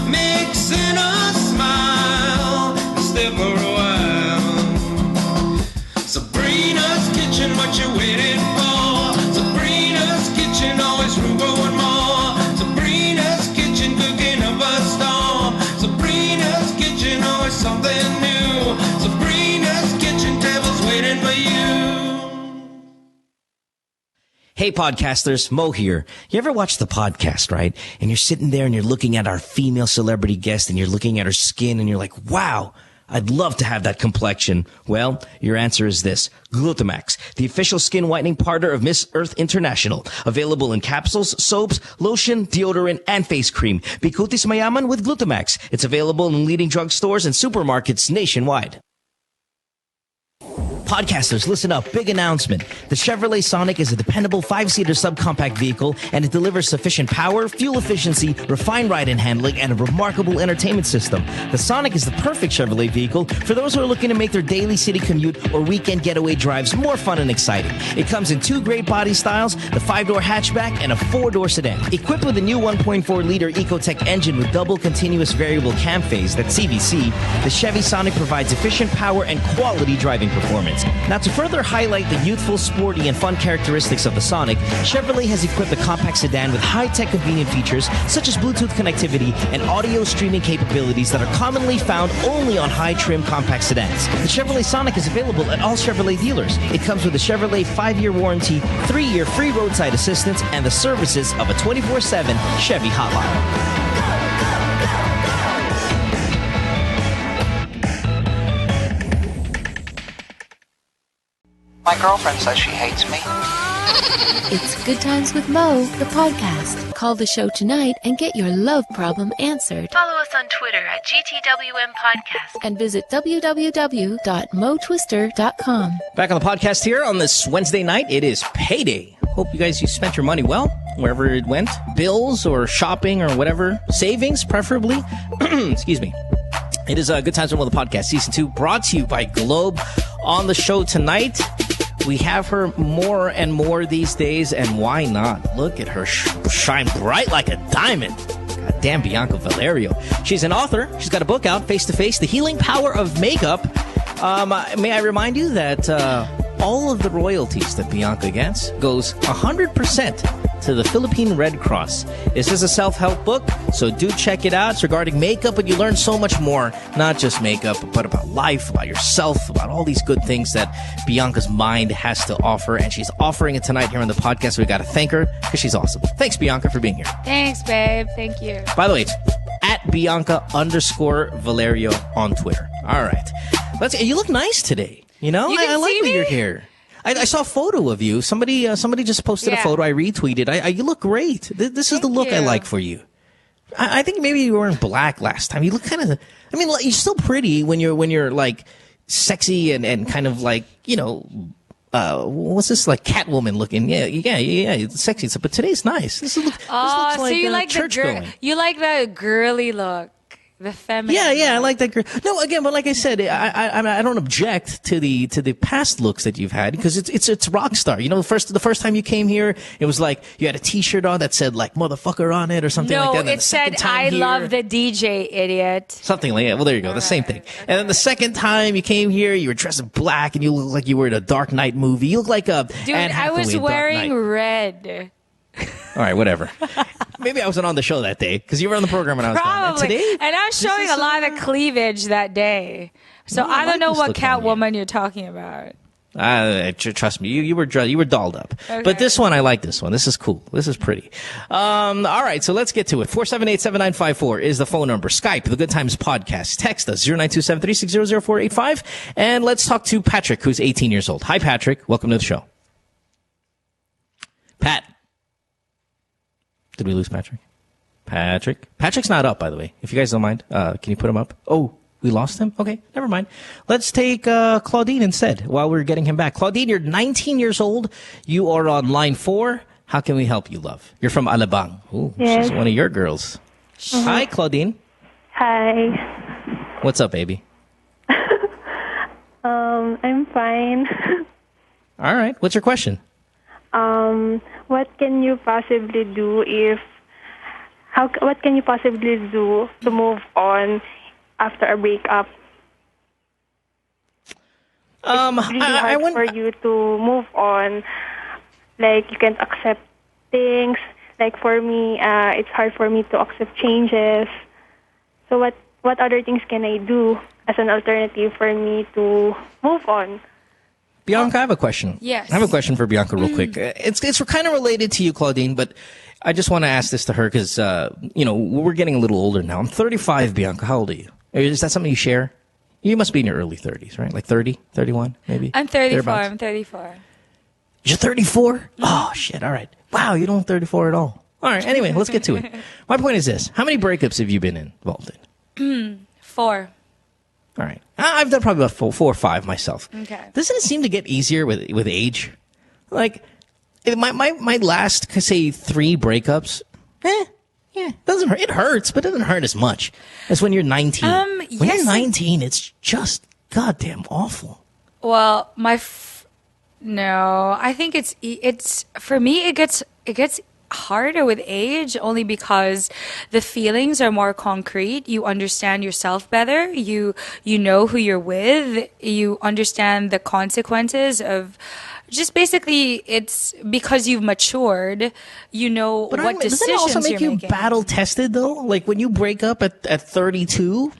Mix in a smile. Stay for a while. Sabrina's kitchen, what you waiting for? Sabrina's kitchen, always room for one more. Sabrina's kitchen, cooking up a storm. Sabrina's kitchen, always something new. Sabrina's kitchen, tables waiting for you. Hey, podcasters, Mo here. You ever watch the podcast, right? And you're sitting there and you're looking at our female celebrity guest and you're looking at her skin and you're like, wow, I'd love to have that complexion. Well, your answer is this. Glutamax, the official skin whitening partner of Miss Earth International. Available in capsules, soaps, lotion, deodorant, and face cream. Bikutis Mayaman with Glutamax. It's available in leading drugstores and supermarkets nationwide. Podcasters, listen up. Big announcement. The Chevrolet Sonic is a dependable 5-seater subcompact vehicle, and it delivers sufficient power, fuel efficiency, refined ride and handling, and a remarkable entertainment system. The Sonic is the perfect Chevrolet vehicle for those who are looking to make their daily city commute or weekend getaway drives more fun and exciting. It comes in 2 great body styles, the 5-door hatchback and a 4-door sedan. Equipped with a new 1.4-liter Ecotec engine with double continuous variable cam phase, that's CVC, the Chevy Sonic provides efficient power and quality driving performance. Now, to further highlight the youthful, sporty, and fun characteristics of the Sonic, Chevrolet has equipped a compact sedan with high-tech convenient features such as Bluetooth connectivity and audio streaming capabilities that are commonly found only on high-trim compact sedans. The Chevrolet Sonic is available at all Chevrolet dealers. It comes with a Chevrolet 5-year warranty, 3-year free roadside assistance, and the services of a 24/7 Chevy hotline. My girlfriend says she hates me. It's Good Times with Mo, the podcast. Call the show tonight and get your love problem answered. Follow us on Twitter at GTWM Podcast and visit www.motwister.com. Back on the podcast here on this Wednesday night. It is payday. Hope you spent your money well, wherever it went. Bills or shopping or whatever. Savings, preferably. Excuse me. It is Good Times with Mo, the podcast, Season 2, brought to you by Globe. On the show tonight, we have her more and more these days, and why not? Look at her shine bright like a diamond. Goddamn, Bianca Valerio. She's an author. She's got a book out, Face to Face, The Healing Power of Makeup. May I remind you that all of the royalties that Bianca gets goes 100% to the Philippine Red Cross. This is a self-help book, so do check it out. It's regarding makeup, but you learn so much more, not just makeup, but about life, about yourself, about all these good things that Bianca's mind has to offer, and she's offering it tonight here on the podcast, so we got to thank her because she's awesome. Thanks, Bianca, for being here. Thanks, babe. Thank you. By the way, it's at Bianca_Valerio on Twitter. All right. You look nice today. You know, I like that you're here. I saw a photo of you. Somebody just posted a photo. I retweeted. You look great. This is the look I like for you. I think maybe you were in black last time. You look kind of. I mean, you're still pretty when you're like sexy and kind of like, you know, what's this, like Catwoman looking? Yeah. It's sexy. But today's nice. This looks so like you like church the going. You like the girly look. The feminine. Yeah, I like that girl. No, again, but like I said, I don't object to the past looks that you've had because it's rock star. You know, the first time you came here, it was like you had a T-shirt on that said like motherfucker on it or something like that. No, it said I love the DJ, idiot. Something like that. Well, there you go. The same thing. Okay. And then the second time you came here, you were dressed in black and you looked like you were in a Dark Knight movie. You look like a dude. I was wearing red. All right, whatever. Maybe I wasn't on the show that day because you were on the program when I was Probably. Today, and I was showing a lot of cleavage that day. So I don't know what Catwoman you're talking about. Trust me, you were dolled up. Okay. But this one, I like this one. This is cool. This is pretty. All right, so let's get to it. 478-7954 is the phone number. Skype, the Good Times Podcast. Text us, 0927-360-0485. And let's talk to Patrick, who's 18 years old. Hi, Patrick. Welcome to the show. Pat. Did we lose Patrick? Patrick's not up, by the way. If you guys don't mind, can you put him up? Oh, we lost him? Okay, never mind. Let's take Claudine instead while we're getting him back. Claudine, you're 19 years old. You are on line 4. How can we help you, love? You're from Alabang. Ooh, yes. She's one of your girls. Mm-hmm. Hi, Claudine. Hi. What's up, baby? I'm fine. All right. What's your question? What can you possibly do what can you possibly do to move on after a breakup? It's really hard for you to move on. Like, you can't accept things. Like, for me, it's hard for me to accept changes. So what other things can I do as an alternative for me to move on? Bianca, I have a question. Yes. I have a question for Bianca real quick. It's kind of related to you, Claudine, but I just want to ask this to her because, we're getting a little older now. I'm 35, Bianca. How old are you? Is that something you share? You must be in your early 30s, right? Like 30, 31, maybe? I'm 34. I'm 34. You're 34? Oh, shit. All right. Wow, you don't look 34 at all. All right. Anyway, let's get to it. My point is this. How many breakups have you been involved in? 4. All right. I've done probably about 4 or 5 myself. Okay. Doesn't it seem to get easier with age? Like, my last, say, 3 breakups, doesn't hurt. It hurts, but it doesn't hurt as much as when you're 19. When you're 19, it's just goddamn awful. Well, no, I think it's for me. It gets harder with age only because the feelings are more concrete. You understand yourself better. You know who you're with. You understand the consequences of just basically it's because you've matured. You know what decisions doesn't it also make you're you making. battle tested though? Like when you break up at 32, all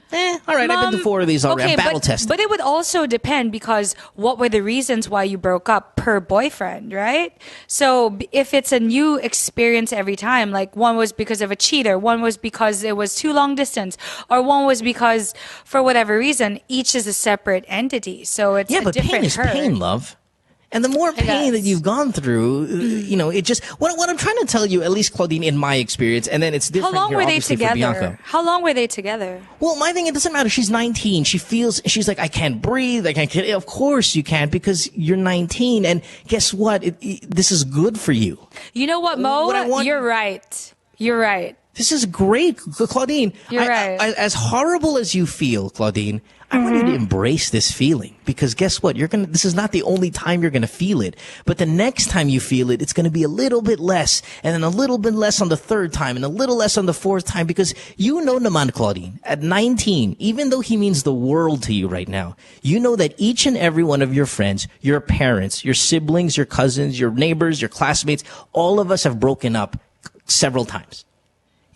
right, I've been to 4 of these already. Okay, I'm battle tested. But it would also depend because what were the reasons why you broke up per boyfriend, right? So if it's a new experience every time, like one was because of a cheater, one was because it was too long distance, or one was because for whatever reason, each is a separate entity. So it's a but different pain is hurt. pain, love. And the more pain that you've gone through, it just, what I'm trying to tell you, at least Claudine, in my experience, and then it's different How long here, were they obviously, for together? Bianca. How long were they together? Well, my thing, it doesn't matter. She's 19. She's like, I can't breathe. I can't. Of course you can't because you're 19. And guess what? This is good for you. You know what, Mo? You're right. You're right. This is great, Claudine. You're right. As horrible as you feel, Claudine, I want you to embrace this feeling because guess what? This is not the only time you're going to feel it, but the next time you feel it, it's going to be a little bit less and then a little bit less on the 3rd time and a little less on the 4th time because you know naman, Claudine, at 19, even though he means the world to you right now, you know that each and every one of your friends, your parents, your siblings, your cousins, your neighbors, your classmates, all of us have broken up several times.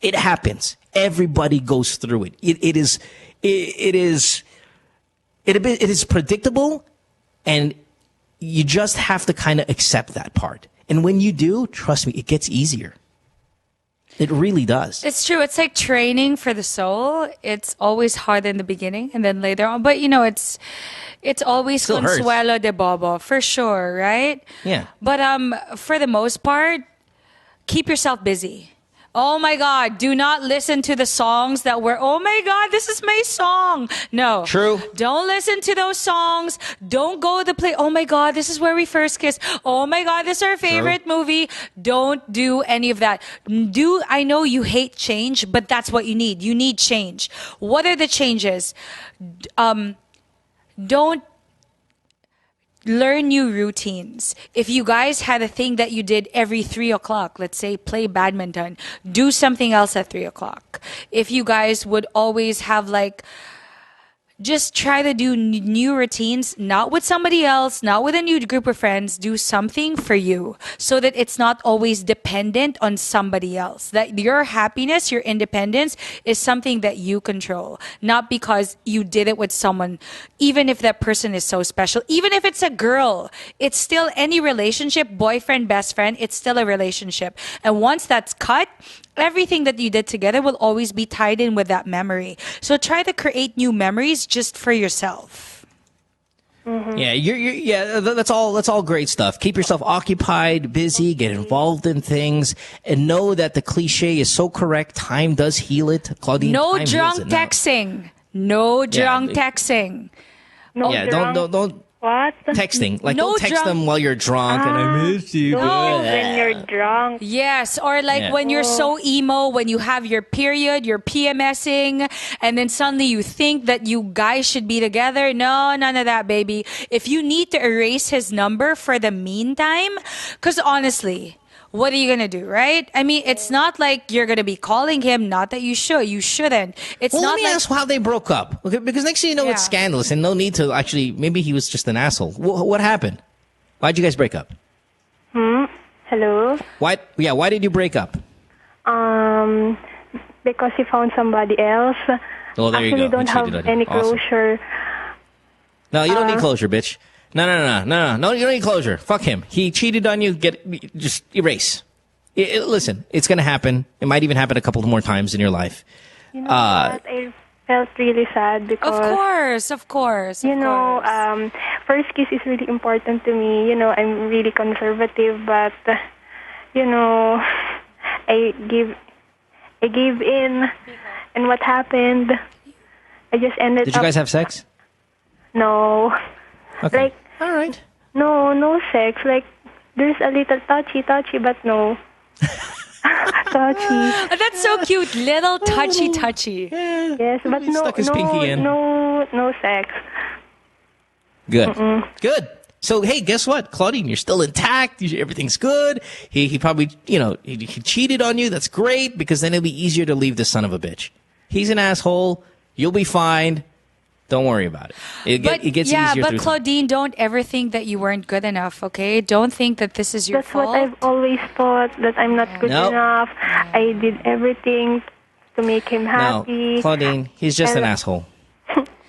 It happens. Everybody goes through it. It is predictable, and you just have to kind of accept that part. And when you do, trust me, it gets easier. It really does. It's true. It's like training for the soul. It's always hard in the beginning and then later on. But, it's always Still consuelo hurts. de bobo, for sure, right? Yeah. But for the most part, keep yourself busy. Oh my God, do not listen to the songs that were, oh my God, this is my song. No. True. Don't listen to those songs. Don't go to play, oh my God, this is where we first kissed. Oh my God, this is our favorite movie. Don't do any of that. I know you hate change, but that's what you need. You need change. What are the changes? Don't learn new routines. If you guys had a thing that you did every 3 o'clock, let's say play badminton, do something else at 3 o'clock. If you guys would always have like, just try to do new routines, not with somebody else, not with a new group of friends. Do something for you so that it's not always dependent on somebody else. That your happiness, your independence is something that you control, not because you did it with someone, even if that person is so special. Even if it's a girl, it's still any relationship, boyfriend, best friend, it's still a relationship. And once that's cut, everything that you did together will always be tied in with that memory. So try to create new memories just for yourself. Mm-hmm. Yeah, that's all great stuff. Keep yourself occupied, busy, get involved in things, and know that the cliche is so correct. Time does heal it. Claudine, no time drunk heals it. texting. No drunk texting. No don't. What? Texting. Like, don't text them while you're drunk and I miss you. No, when you're drunk. Yes, or like when you're so emo, when you have your period, you're PMSing, and then suddenly you think that you guys should be together. No, none of that, baby. If you need to erase his number for the meantime, because honestly, what are you going to do, right? I mean, it's not like you're going to be calling him. Not that you should. You shouldn't. It's not let me like... ask how they broke up. Okay, because next thing you know, it's scandalous and no need to actually... Maybe he was just an asshole. What happened? Why'd you guys break up? Hello? Why did you break up? Because he found somebody else. Oh, there you go. Actually, don't have any closure. No, you don't need closure, bitch. No, you don't need closure. Fuck him. He cheated on you. Just erase. Listen, it's going to happen. It might even happen a couple more times in your life. You know what? I felt really sad because... Of course. You know, first kiss is really important to me. You know, I'm really conservative, but, you know, I gave in. And what happened? I just ended up... Did you guys have sex? No. Okay. Like, all right. No sex. Like, there's a little touchy, but no. Touchy. That's so cute. Little touchy. Yes, but no sex. Good. Good. So, hey, guess what? Claudine, you're still intact. Everything's good. He probably, he cheated on you. That's great, because then it'll be easier to leave this son of a bitch. He's an asshole. You'll be fine. Don't worry about it. It gets easier. But Claudine, don't ever think that you weren't good enough, okay? Don't think that this is your fault. That's what I've always thought, that I'm not good enough. I did everything to make him happy. No, Claudine, he's just an asshole.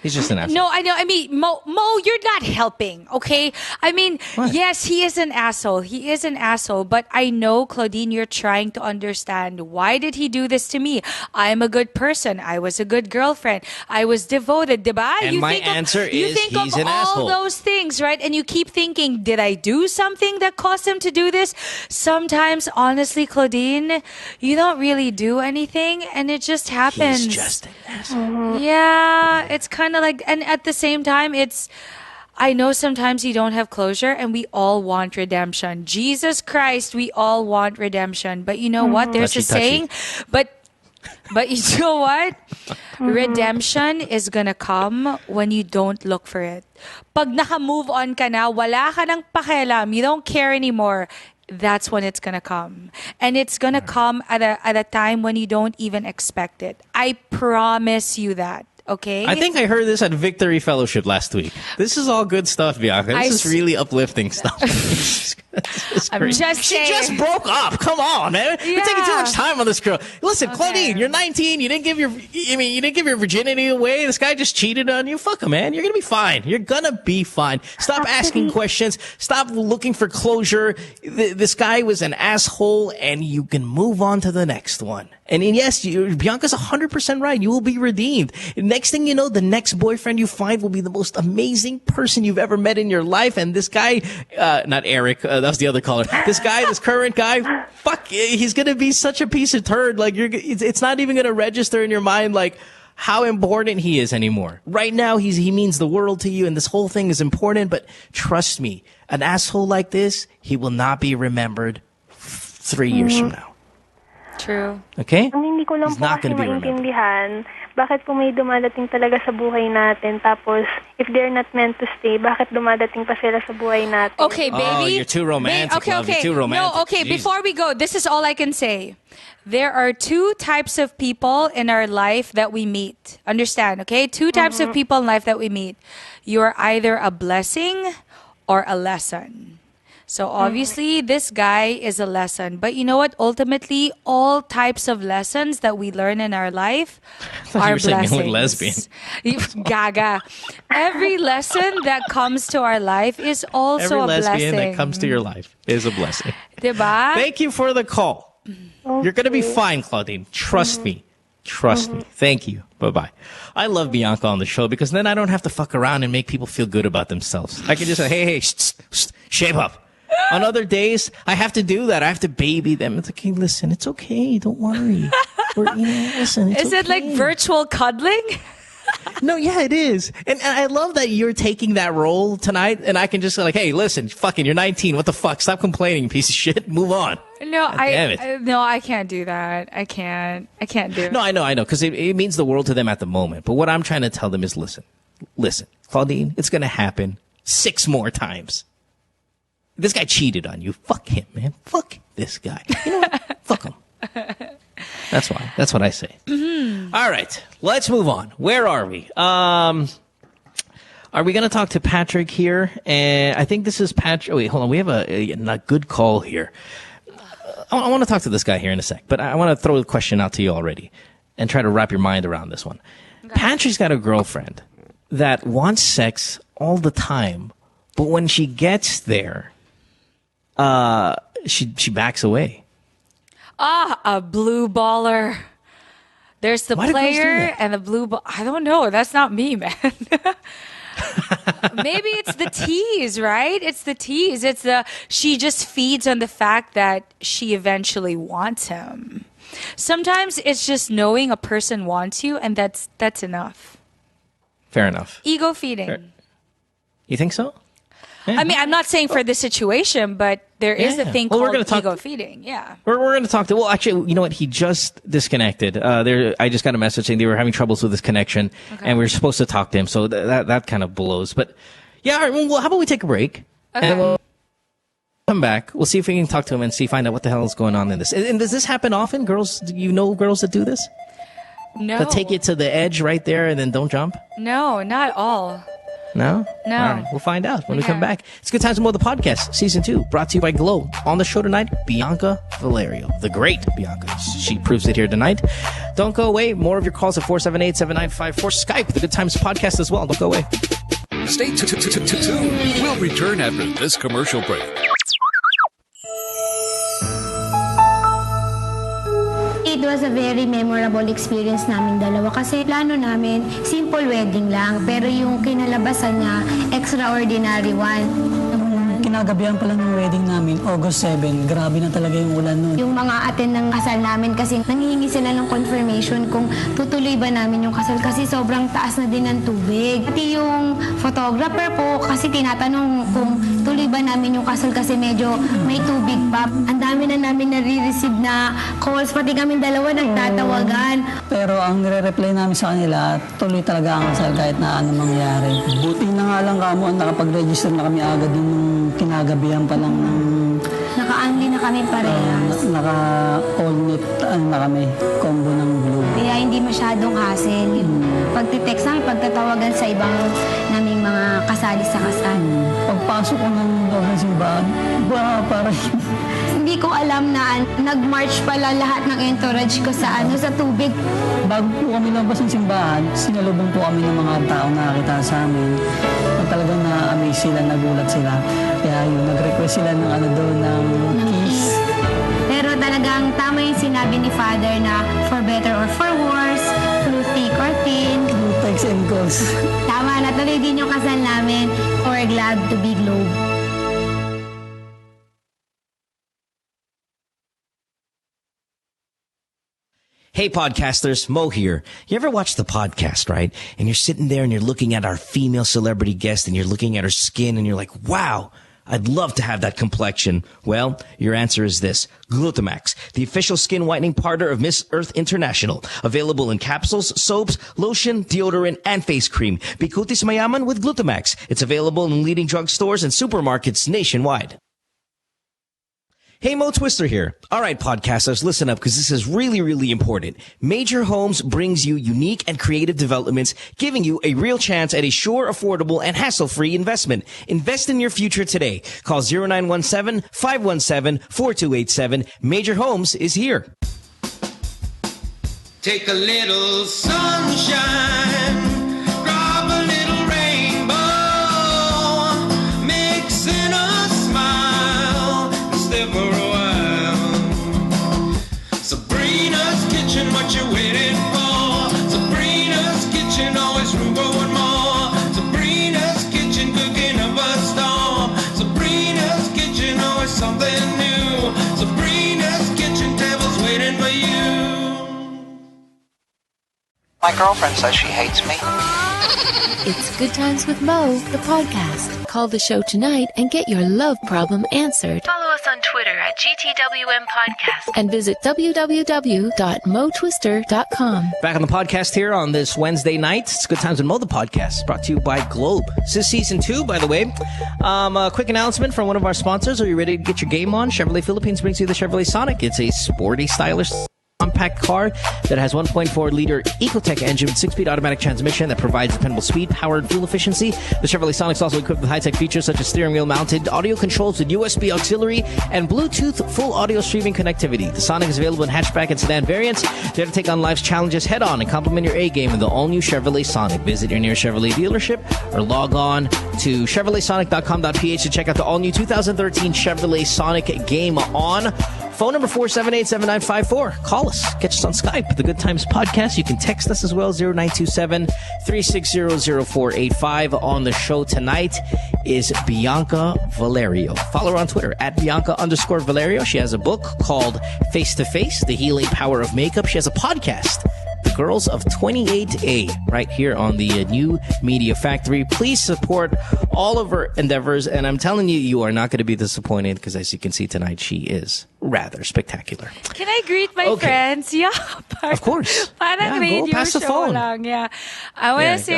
He's just an asshole. No, I know. I mean, Mo, you're not helping, okay? I mean, yes, he is an asshole. He is an asshole. But I know, Claudine, you're trying to understand, why did he do this to me? I'm a good person. I was a good girlfriend. I was devoted, diba? And my answer is he's an asshole. All those things, right? And you keep thinking, did I do something that caused him to do this? Sometimes, honestly, Claudine, you don't really do anything, and it just happens. He's just an asshole. Yeah, it's kind of like, and at the same time, I know sometimes you don't have closure, and we all want redemption. Jesus Christ, we all want redemption. But you know what? There's a saying, but you know what? Redemption is gonna come when you don't look for it. Pag naka-move on ka na, wala ka ng pakialam, you don't care anymore, that's when it's gonna come. And it's gonna come at a time when you don't even expect it. I promise you that. Okay. I think I heard this at Victory Fellowship last week. This is all good stuff, Bianca. This is really uplifting stuff. I'm just saying. She just broke up. Come on, man. We're taking too much time on this girl. Listen, Claudine, you're 19. You didn't give your virginity away. This guy just cheated on you. Fuck him, man. You're gonna be fine. You're gonna be fine. Stop asking questions. Stop looking for closure. This guy was an asshole, and you can move on to the next one. And yes, Bianca's 100% right. You will be redeemed. Next thing you know, the next boyfriend you find will be the most amazing person you've ever met in your life. And this guy, not Eric, that that was the other caller. This current guy, fuck, he's gonna be such a piece of turd. Like it's not even gonna register in your mind like how important he is anymore. Right now, he means the world to you, and this whole thing is important. But trust me, an asshole like this, he will not be remembered 3 years from now. True. Okay? Ang hindi ko lang He's po not kasi gonna be remembered. maintindihan, bakit po may dumadating talaga sa buhay natin, tapos if they're not meant to stay, bakit dumadating pa sila sa buhay natin? Okay, baby. Oh, you're too romantic, okay, love. okay. You're too romantic. No, okay, Jesus. before we go, this is all I can say. There are two types of people in our life that we meet. Understand, okay? Two types of people in life that we meet. You're either a blessing or a lesson. So obviously, this guy is a lesson. But you know what? Ultimately, all types of lessons that we learn in our life are blessings. Lesbian. Gaga. Every lesson that comes to our life is also Every a lesbian blessing. that comes to your life is a blessing. Diba? Thank you for the call. You're going to be fine, Claudine. Trust me. Trust me. Thank you. Bye-bye. I love Bianca on the show because then I don't have to fuck around and make people feel good about themselves. I can just say, hey, shape up. On other days, I have to do that. I have to baby them. It's okay, listen, it's okay. Don't worry. Listen, it's Is it like virtual cuddling? No, yeah, it is. And I love that you're taking that role tonight, and I can just say, like, hey, listen, fucking, you're 19. What the fuck? Stop complaining, you piece of shit. Move on. No, damn it. no, I can't do that. I can't do it. No, I know, because it means the world to them at the moment. But what I'm trying to tell them is, listen, Claudine, it's going to happen 6 more times. This guy cheated on you. Fuck him, man. Fuck this guy. You know what? Fuck him. That's why. That's what I say. All right. Let's move on. Where are we? Are we going to talk to Patrick here? And I think this is Patrick. Oh, wait, hold on. We have a good call here. I want to talk to this guy here in a sec, but I want to throw the question out to you already and try to wrap your mind around this one. Okay. Patrick's got a girlfriend that wants sex all the time, but when she gets there, she backs away. A blue baller. There's the player and the blue ball. I don't know. That's not me, man. Maybe it's the tease, right? It's the tease. She just feeds on the fact that she eventually wants him. Sometimes it's just knowing a person wants you, and that's enough. Fair enough. Ego feeding. You think so? Yeah. I mean, I'm not saying for this situation, but there is a thing called ego feeding. Yeah. We're going to talk to, well, actually, you know what? He just disconnected. I just got a message saying they were having troubles with his connection, and we were supposed to talk to him. So that kind of blows. But yeah, all right, well, how about we take a break? Okay. And we'll come back. We'll see if we can talk to him and find out what the hell is going on in this. And does this happen often? Girls, do you know girls that do this? No. That take it to the edge right there and then don't jump? No, not all. No? No. All right, we'll find out when we come back. It's Good Times with Mo, the podcast, Season 2, brought to you by Glow. On the show tonight, Bianca Valerio, the great Bianca. She proves it here tonight. Don't go away. More of your calls at 478-7954. Skype, the Good Times podcast as well. Don't go away. Stay tuned. We'll return after this commercial break. It was a very memorable experience namin dalawa kasi plano namin, simple wedding lang. Pero yung kinalabasan niya, extraordinary one. Kinagabihan pa lang ng wedding namin, August 7. Grabe na talaga yung ulan nun. Yung mga attend ng kasal namin kasi nanghihingi sila ng confirmation kung tutuloy ba namin yung kasal kasi sobrang taas na din ng tubig. Pati yung photographer po kasi tinatanong kung tuloy ba namin yung kasal kasi medyo may tubig pa. Ang dami na namin nare-receive na calls, pati kami dalawa nagtatawagan. Pero ang nire-reply namin sa kanila, tuloy talaga ang kasal kahit na ano mangyari. Buti na nga lang kamo, nakapag-register na kami agad yung kinagabihan pa lang ng... Naka-only na kami parehas. Naka-all-knit na kami, combo ng blue. Kaya hindi masyadong hassle. Pagtitext namin, pagtatawagan sa ibang naming mga kasali sa kasal. Pagpasok ko ng simbahan, parang... Hindi ko alam na nag-march pala lahat ng entourage ko sa tubig. Bago po kami labas ng simbahan, sinalubong po kami ng mga tao na nakita sa amin. Talagang na-amaze sila, nagulat sila. Kaya yun, nag-request sila ng kiss. Pero talagang tama yung sinabi ni Father na for better or for worse, through thick or thin. Through texts and calls. Tama, natuloy din yung kasal namin. We're glad to be Globe. Hey, podcasters, Mo here. You ever watch The Podcast, right? And you're sitting there and you're looking at our female celebrity guest and you're looking at her skin and you're like, wow, I'd love to have that complexion. Well, your answer is this. Glutamax, the official skin whitening partner of Miss Earth International. Available in capsules, soaps, lotion, deodorant, and face cream. Bikutis Mayaman with Glutamax. It's available in leading drugstores and supermarkets nationwide. Hey, Mo Twister here. All right, podcasters, listen up because this is really, really important. Major Homes brings you unique and creative developments, giving you a real chance at a sure, affordable, and hassle-free investment. Invest in your future today. Call 0917-517-4287. Major Homes is here. Take a little sunshine, drop a little rainbow, mix in a smile, and stay for a while. Sabrina's Kitchen, what you waiting for? Sabrina's Kitchen, always room for one more. Sabrina's Kitchen, cooking up a storm. Sabrina's Kitchen, always something new. Sabrina's Kitchen, tables waiting for you. My girlfriend says she hates me. It's Good Times with Mo, the podcast. Call the show tonight and get your love problem answered. Follow us on Twitter at GTWM Podcast and visit www.motwister.com. Back on the podcast here on this Wednesday night. It's Good Times with Mo, the podcast, brought to you by Globe. This is season 2, by the way. A quick announcement from one of our sponsors. Are you ready to get your game on? Chevrolet Philippines brings you the Chevrolet Sonic. It's a sporty, stylish, compact car that has 1.4-liter Ecotech engine with 6-speed automatic transmission that provides dependable speed, power, and fuel efficiency. The Chevrolet Sonic is also equipped with high-tech features such as steering wheel-mounted audio controls with USB auxiliary and Bluetooth full audio streaming connectivity. The Sonic is available in hatchback and sedan variants. Dare to take on life's challenges head-on and complement your A-game in the all-new Chevrolet Sonic. Visit your nearest Chevrolet dealership or log on to ChevroletSonic.com.ph to check out the all-new 2013 Chevrolet Sonic Game On. Phone number 478-7954. Call us. Catch us on Skype, The Good Times Podcast. You can text us as well, 0927-360-0485. On the show tonight is Bianca Valerio. Follow her on Twitter, at Bianca_Valerio. She has a book called Face to Face, The Healing Power of Makeup. She has a podcast, The Girls of 28A, right here on the New Media Factory. Please support all of her endeavors, and I'm telling you, you are not going to be disappointed because as you can see tonight, she is rather spectacular. Can I greet my friends? Yeah, of course. Parang radio pass the show phone. lang. Yeah, I want to say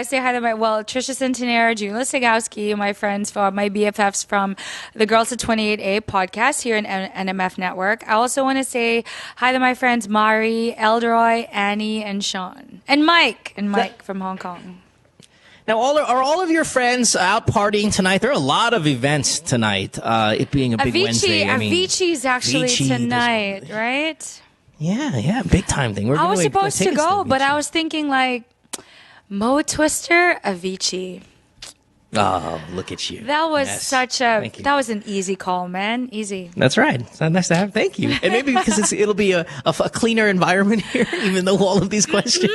say hi to Trisha Centenaire, Julia Segowski, my friends from my BFFs from the Girls of 28A podcast here in NMF Network. I also want to say hi to my friends Mari, Eldroy, Annie, and Sean, and Mike from Hong Kong. Now, are all of your friends out partying tonight? There are a lot of events tonight, it being a big Wednesday. Avicii's actually tonight, right? Yeah, big time thing. I was supposed to go, but I was thinking like, Mo Twister, Avicii. Oh, look at you. That was that was an easy call, man. Easy. That's right. It's nice to have. Thank you. And maybe because it'll be a cleaner environment here, even though all of these questions.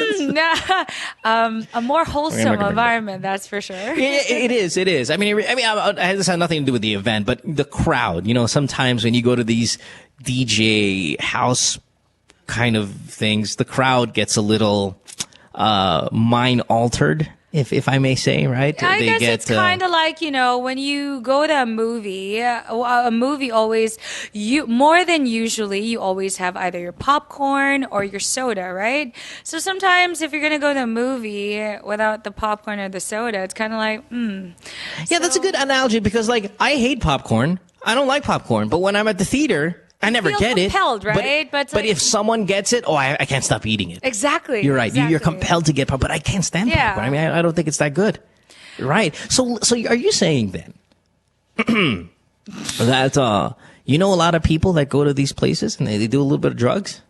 A more wholesome environment, that's for sure. Yeah, it is. I mean, this has nothing to do with the event, but the crowd. You know, sometimes when you go to these DJ house kind of things, the crowd gets a little mind altered. If I may say, right? I guess it's kind of like, you know, when you go to a movie always, more than usually, you always have either your popcorn or your soda, right? So sometimes if you're going to go to a movie without the popcorn or the soda, it's kind of like, Yeah, that's a good analogy because, like, I hate popcorn. I don't like popcorn. But when I'm at the theater, I never get compelled, it. Right? But if someone gets it, I can't stop eating it. Exactly. You're right. Exactly. You're compelled to get popcorn, but I can't stand popcorn. I mean, I don't think it's that good. Right. So are you saying then that you know a lot of people that go to these places and they do a little bit of drugs?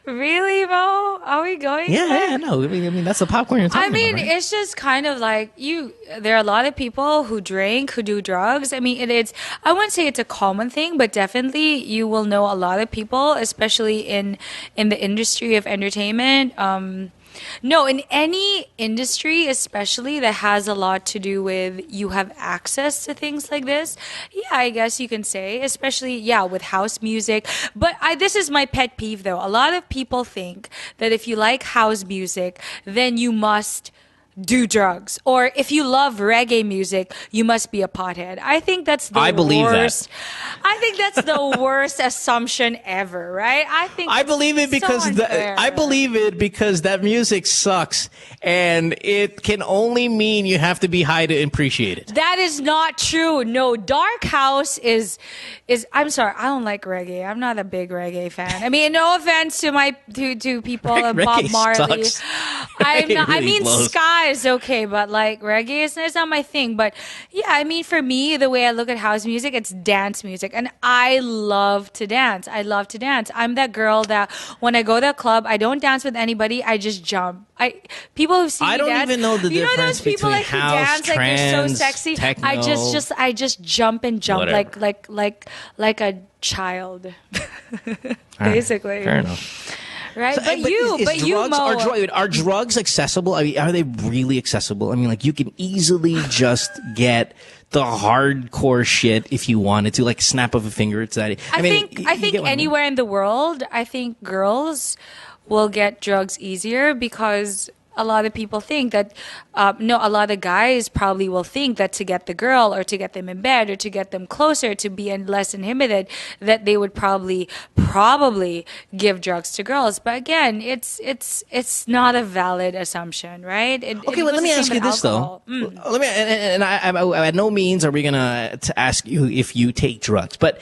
Really, Mo? Are we going there? Yeah, no. I mean, that's the popcorn you're talking about, right? It's just kind of like there are a lot of people who drink, who do drugs. I mean, I wouldn't say it's a common thing, but definitely you will know a lot of people, especially in the industry of entertainment, No, in any industry, especially that has a lot to do with you have access to things like this. Yeah, I guess you can say, especially, yeah, with house music. But this is my pet peeve though. A lot of people think that if you like house music, then you must do drugs. Or if you love reggae music, you must be a pothead. I think that's the worst. I think that's the worst assumption ever, right? I believe it because that music sucks, and it can only mean you have to be high to appreciate it. That is not true. No, dark house is I'm sorry, I don't like reggae. I'm not a big reggae fan. I mean, no offense to people of Bob Marley. Sucks. I mean, ska is okay, but like reggae is not my thing. But yeah, I mean, for me, the way I look at house music, it's dance music, and I love to dance. I'm that girl that when I go to a club, I don't dance with anybody. I just jump. People who see me dance, I don't even know the difference those people between like house, who dance trance, like they're so sexy. techno. I just jump and jump like a child, basically. Fair enough. Right, Mo, are drugs accessible? I mean, are they really accessible? I mean, like you can easily just get the hardcore shit if you wanted to, like snap of a finger. It's that. I think anywhere in the world, I think girls will get drugs easier because a lot of people think that, a lot of guys probably will think that to get the girl or to get them in bed or to get them closer, to be less inhibited, that they would probably give drugs to girls. But again, it's not a valid assumption, right? Let me ask you this though. At no means are we gonna to ask you if you take drugs, but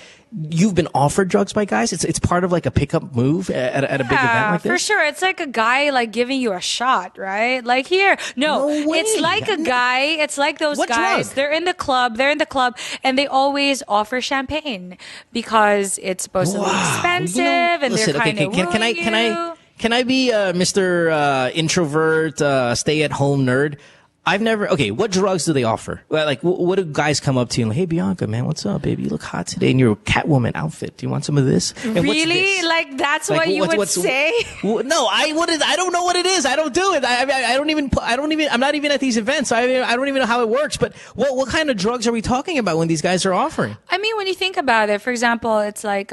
you've been offered drugs by guys. It's part of like a pickup move at a big event like this. For sure. It's like a guy like giving you a shot, right? Like here, it's like a guy. It's like those guys. Drug? They're in the club, and they always offer champagne because it's supposed to be expensive, and they're kind of Can I be Mr. Introvert, stay-at-home nerd? What drugs do they offer? Like, what do guys come up to you and like, hey, Bianca, man, what's up, baby? You look hot today in your Catwoman outfit. Do you want some of this? And really? Like, that's like, what you would say? No, I don't know what it is. I don't do it. I'm not even at these events. I don't even know how it works. But what kind of drugs are we talking about when these guys are offering? I mean, when you think about it, for example, it's like,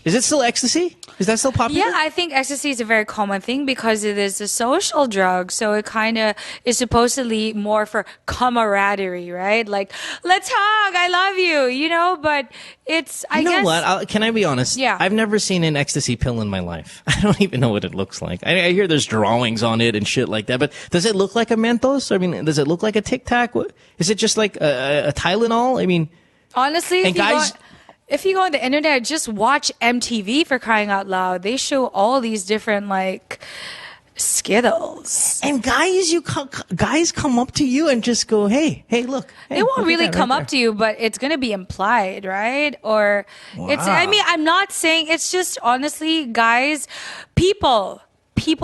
is it still ecstasy? Is that still popular? Yeah, I think ecstasy is a very common thing because it is a social drug. So it kind of is supposedly more for camaraderie, right? Like, let's hug, I love you, but it's, I guess. You know what? Can I be honest? Yeah. I've never seen an ecstasy pill in my life. I don't even know what it looks like. I hear there's drawings on it and shit like that, but does it look like a Mentos? I mean, does it look like a Tic Tac? Is it just like a Tylenol? I mean. Honestly, if you go on the internet, just watch MTV, for crying out loud. They show all these different like Skittles. And guys come up to you and just go, hey, look. Hey, they won't really come up to you, but it's going to be implied, right? Or I'm not saying, it's just honestly, guys, people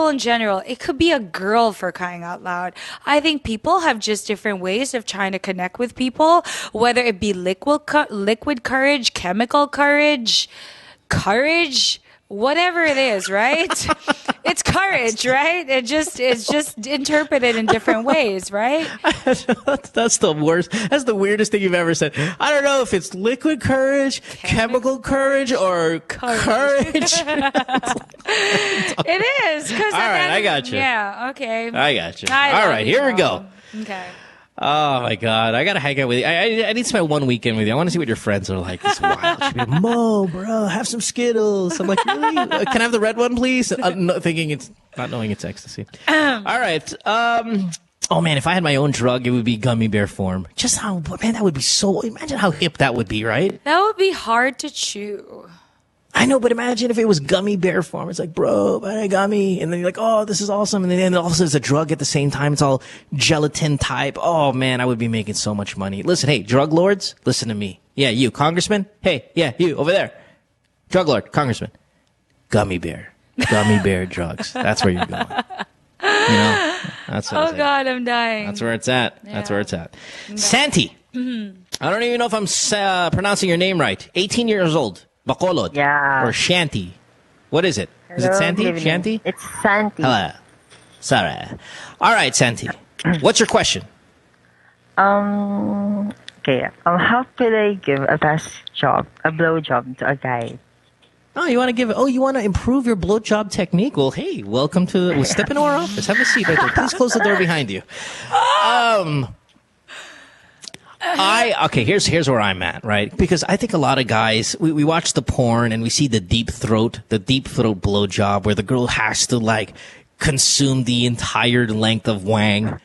in general. It could be a girl, for crying out loud. I think people have just different ways of trying to connect with people, whether it be liquid courage, chemical courage, whatever it is, right? It's courage, right? It's just interpreted in different ways, right? That's the worst. That's the weirdest thing you've ever said. I don't know if it's liquid courage, chemical courage, or courage. It is. All right, I got you. Yeah, okay. I got you. All right, here we go. Okay. Oh my God, I gotta hang out with you. I need to spend one weekend with you. I want to see what your friends are like. It's wild. She'll be like, Mo, bro, have some Skittles. I'm like, really? Can I have the red one, please? Not knowing it's ecstasy. All right. Oh man, if I had my own drug, it would be gummy bear form. That would be so. Imagine how hip that would be, right? That would be hard to chew. I know, but imagine if it was gummy bear form. It's like, bro, buy a gummy. And then you're like, oh, this is awesome. And then also it's a drug at the same time. It's all gelatin type. Oh, man, I would be making so much money. Listen, hey, drug lords, listen to me. Yeah, you, congressman. Hey, yeah, you, over there. Drug lord, congressman. Gummy bear drugs. That's where you're going. That's what God, I'm dying. That's where it's at. Yeah. That's where it's at. Santi. Mm-hmm. I don't even know if I'm pronouncing your name right. 18 years old. Bacolod. Yeah. Or Shanty. What is it? Is it Hello, Santi? good evening. Shanty? It's Santi. Hello. Sorry. All right, Santi. What's your question? Okay. How could I give a blow job to a guy? Oh, you want to you want to improve your blowjob technique? Well, hey, welcome to, step into our office. Have a seat right there. Please close the door behind you. Here's where I'm at, right? Because I think a lot of guys, we watch the porn and we see the deep throat blowjob where the girl has to like consume the entire length of wang. Yeah.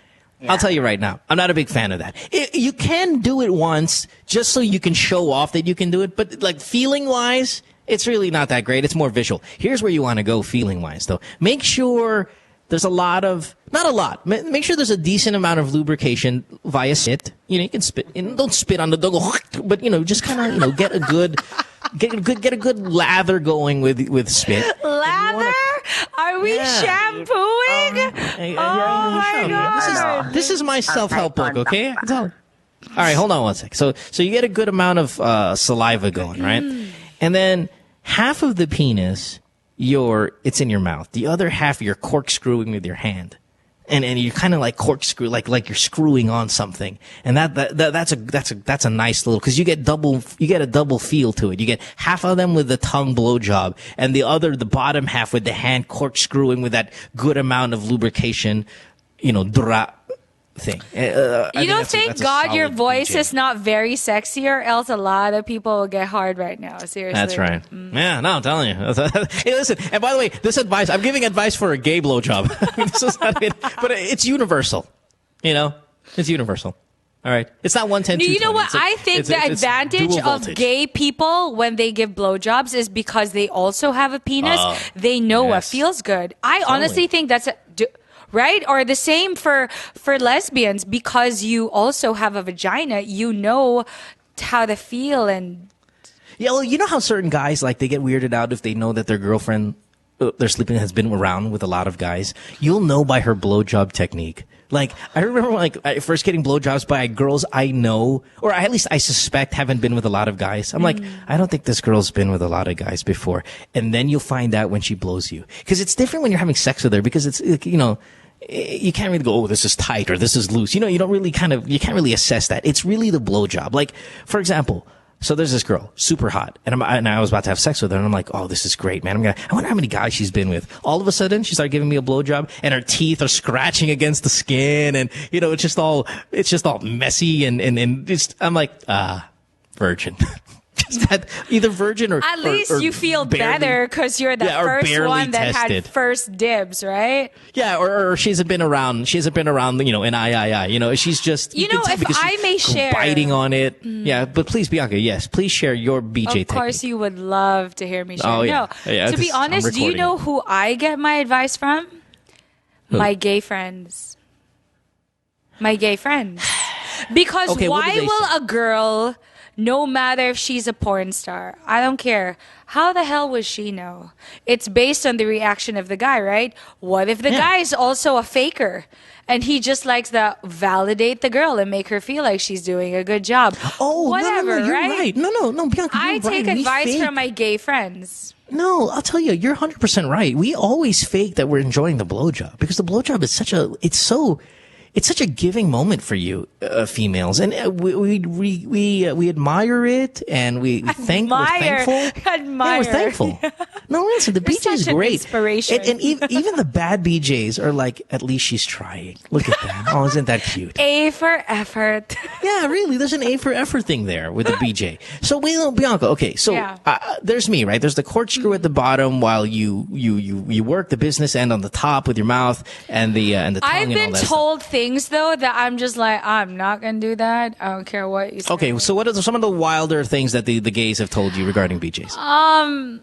I'll tell you right now, I'm not a big fan of that. You can do it once just so you can show off that you can do it, but like feeling wise, it's really not that great. It's more visual. Here's where you want to go feeling wise though. Make sure there's not a lot. Make sure there's a decent amount of lubrication via spit. You can spit. Don't spit on the dog, but just kind of get a good lather going with spit. Lather? Are we shampooing? Oh my God! This is my self-help book. Okay. All right, hold on one sec. So you get a good amount of saliva going, right? And then half of the penis, it's in your mouth. The other half you're corkscrewing with your hand. And you kind of like corkscrew, like you're screwing on something. And that's a nice little, cause you get a double feel to it. You get half of them with the tongue blowjob and the bottom half with the hand corkscrewing with that good amount of lubrication, thing. Thank God your voice is not very sexy, or else a lot of people will get hard right now. Seriously. That's right. Yeah, no, I'm telling you. Hey, listen, and by the way, this advice, I'm giving advice for a gay blowjob. This is not it, but it's universal. It's universal. All right. It's not 110, You know what? I think the advantage of gay people when they give blowjobs is because they also have a penis. They know what feels good. I honestly think that's right? Or the same for lesbians, because you also have a vagina, you know how to feel. And yeah, well, you know how certain guys, like, they get weirded out if they know that their girlfriend they're sleeping has been around with a lot of guys. You'll know by her blowjob technique. Like, I remember first getting blowjobs by girls I know, or at least I suspect haven't been with a lot of guys. I'm like, I don't think this girl's been with a lot of guys before. And then you'll find out when she blows you. Because it's different when you're having sex with her, because it's, you can't really go, oh, this is tight or this is loose. You don't really you can't really assess that. It's really the blowjob. Like, for example, so there's this girl, super hot, and I was about to have sex with her, and I'm like, oh, this is great, man. I wonder how many guys she's been with. All of a sudden, she started giving me a blowjob, and her teeth are scratching against the skin, and it's just all messy, and just, I'm like, virgin. Either virgin or at least you feel better because you're the first one that had first dibs, right? Yeah, or she hasn't been around, an I. She's just, if I may share, biting on it. Yeah, but please, Bianca, yes, please share your BJ technique. Of course, you would love to hear me share. Oh, yeah. No, yeah, to be honest, do you know who I get my advice from? Who? My gay friends. My gay friends. Because why will a girl, no matter if she's a porn star, I don't care, how the hell would she know? It's based on the reaction of the guy, right? What if the guy is also a faker and he just likes to validate the girl and make her feel like she's doing a good job? Oh, whatever, no, you're right? No, Bianca, I take advice from my gay friends. No, I'll tell you, you're 100% right. We always fake that we're enjoying the blowjob because the blowjob is it's such a giving moment for you, females, and we admire it, and we're thankful. Admire. Yeah, we're thankful. No, listen, the BJ is great. Inspiration. And even the bad BJs are like, at least she's trying. Look at that. Oh, isn't that cute? A for effort. Yeah, really. There's an A for effort thing there with the BJ. So Bianca. Okay, so there's me, right? There's the corkscrew at the bottom while you work the business end on the top with your mouth and the tongue. I've been told things though that I'm just like, I'm not gonna do that. I don't care what you say. Okay, so what are some of the wilder things that the gays have told you regarding BJs?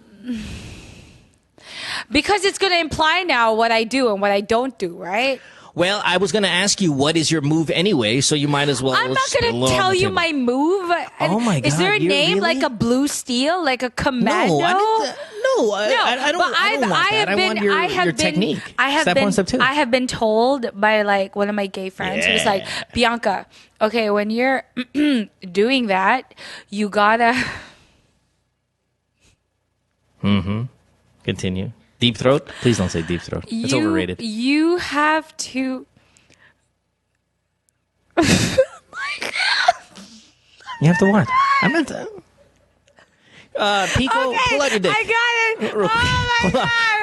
Because it's gonna imply now what I do and what I don't do, right? Well, I was going to ask you, what is your move anyway? So you might as well. I'm not going to tell you my move. Oh my God! Is there a name like a blue steel, like a commando? No, I don't want that. I want your technique. I have been told by like one of my gay friends who's like, Bianca, okay, when you're doing that, you gotta. Continue. Deep throat? Please don't say deep throat. It's overrated. You have to. You have to what? I'm not. Pico, Okay, pull out your dick. I got it. Oh my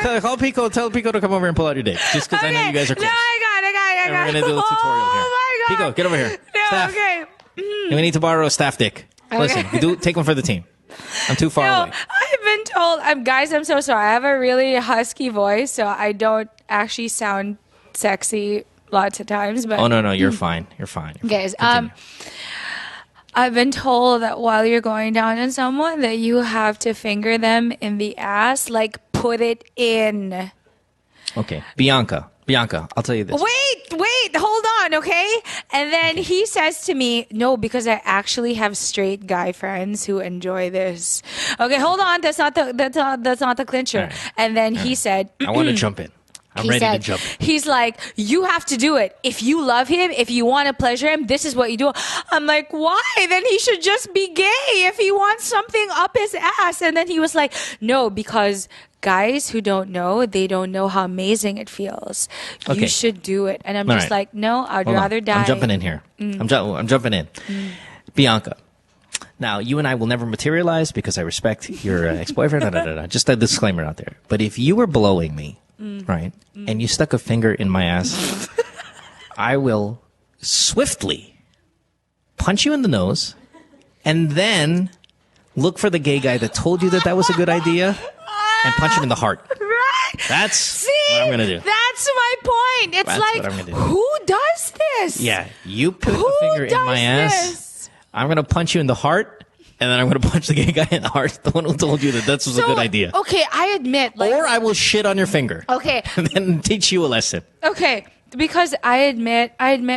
god! Call Pico. Tell Pico to come over and pull out your dick. Just because I know you guys are close. No, I got it. And we're gonna do a tutorial here. Oh my god! Pico, get over here. No, Staff. okay. And we need to borrow a staff dick. Okay. Listen, take one for the team. I'm too far away. I've been told, guys, I'm so sorry. I have a really husky voice, so I don't actually sound sexy lots of times. But Oh no, you're fine. You're fine. guys, I've been told that while you're going down on someone, that you have to finger them in the ass, like put it in. Okay, Bianca, I'll tell you this. Wait, hold on, okay? And then he says to me, no, because I actually have straight guy friends who enjoy this. Okay, hold on, that's not the clincher. Right. And then he said, I want to jump in. I'm ready to jump in. He's like, you have to do it. If you love him, if you want to pleasure him, this is what you do. I'm like, why? Then he should just be gay if he wants something up his ass. And then he was like, no, because guys who don't know, they don't know how amazing it feels. Okay. You should do it. And I'm All just right. like, no, I'd Hold on. rather die. I'm jumping in here. I'm jumping in. Bianca. Now, you and I will never materialize because I respect your ex-boyfriend. Just a disclaimer out there. But if you were blowing me, right, and you stuck a finger in my ass, I will swiftly punch you in the nose and then look for the gay guy that told you that was a good idea and punch him in the heart. Right? That's what I'm going to do. That's my point. It's That's like, what I'm gonna do. who does this? Yeah, you put a finger in my ass. This? I'm going to punch you in the heart, and then I'm going to punch the gay guy in the heart, the one who told you that was a good idea. Okay, I admit. Or I will shit on your finger. Okay. And then teach you a lesson. Okay, because I admit,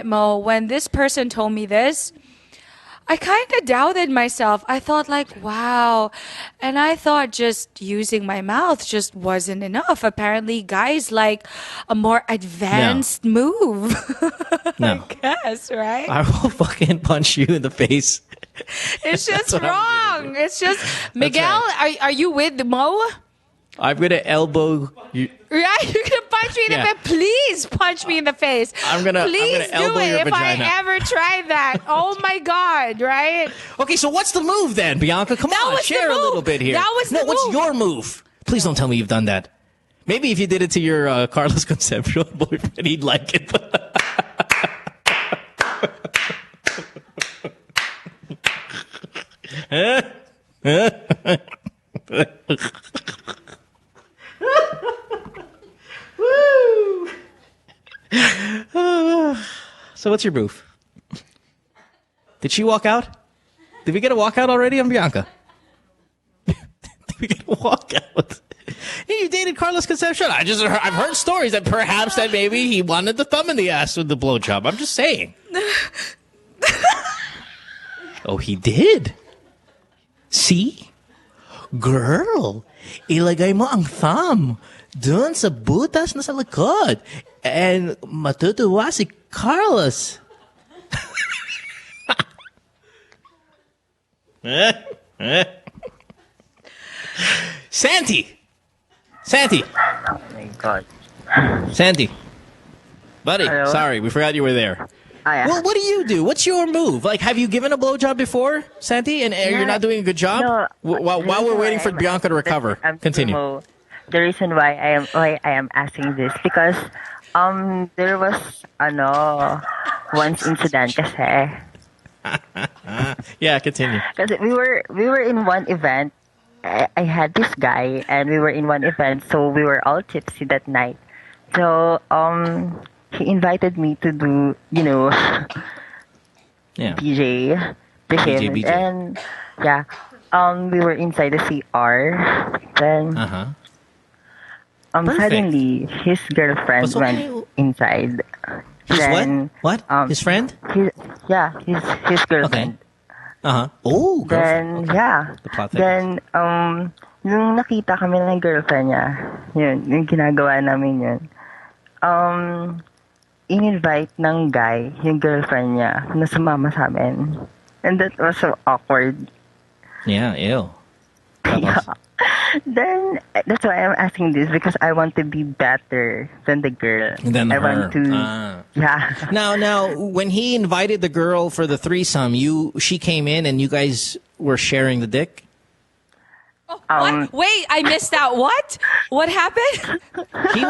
Mo, when this person told me this, I kind of doubted myself. I thought like, wow. And I thought just using my mouth just wasn't enough. Apparently, guys like a more advanced move. No. I guess, right? I will fucking punch you in the face. It's just what I'm wrong. It's just, Miguel, are you with Mo? I'm going to elbow you. Yeah, you're gonna punch me in the face. Please punch me in the face. I'm gonna Please elbow do it your if vagina. I ever try that. Oh my god, right? Okay, so what's the move then, Bianca? Come on, share a little bit here. That was the what's move. your move? Please don't tell me you've done that. Maybe if you did it to your Carlos Concepcion boyfriend, he'd like it. Woo! So what's your move? Did she walk out? Did we get a walkout already on Bianca? Did we get a walkout? Hey, you dated Carlos Concepcion. I've heard stories that perhaps that maybe he wanted the thumb in the ass with the blowjob. I'm just saying. Oh, he did. See? Girl, ilagay mo ang thumb dun sa butas na sa likod. And matutuwa si Carlos. Santi. Oh my god. Santi. Buddy, Hello? sorry, we forgot you were there. Well, what do you do? What's your move? Like, have you given a blowjob before, Santi, and you're not doing a good job? No, while we're waiting for Bianca to recover, continue. The reason why I am asking this because there was once incident kasi. Yeah, continue. Kasi we were in one event. I had this guy and we were in one event, so we were all tipsy that night. So he invited me to do, DJ to him. BJ. And yeah, we were inside the CR. Then suddenly his girlfriend went inside. His then, what? His friend? His girlfriend. Okay. Oh, girlfriend. Then, yeah. The plot Then, nung nakita kami ng girlfriend niya, yun, yung ginagawa namin yun, in-invite ng guy, yung girlfriend niya, na sumama sa amin. And that was so awkward. Yeah, ew. Yeah. Then that's why I'm asking this, because I want to be better than the girl. Than I her. want to, yeah. Now, when he invited the girl for the threesome, she came in and you guys were sharing the dick? What? Wait, I missed that. What? What happened? He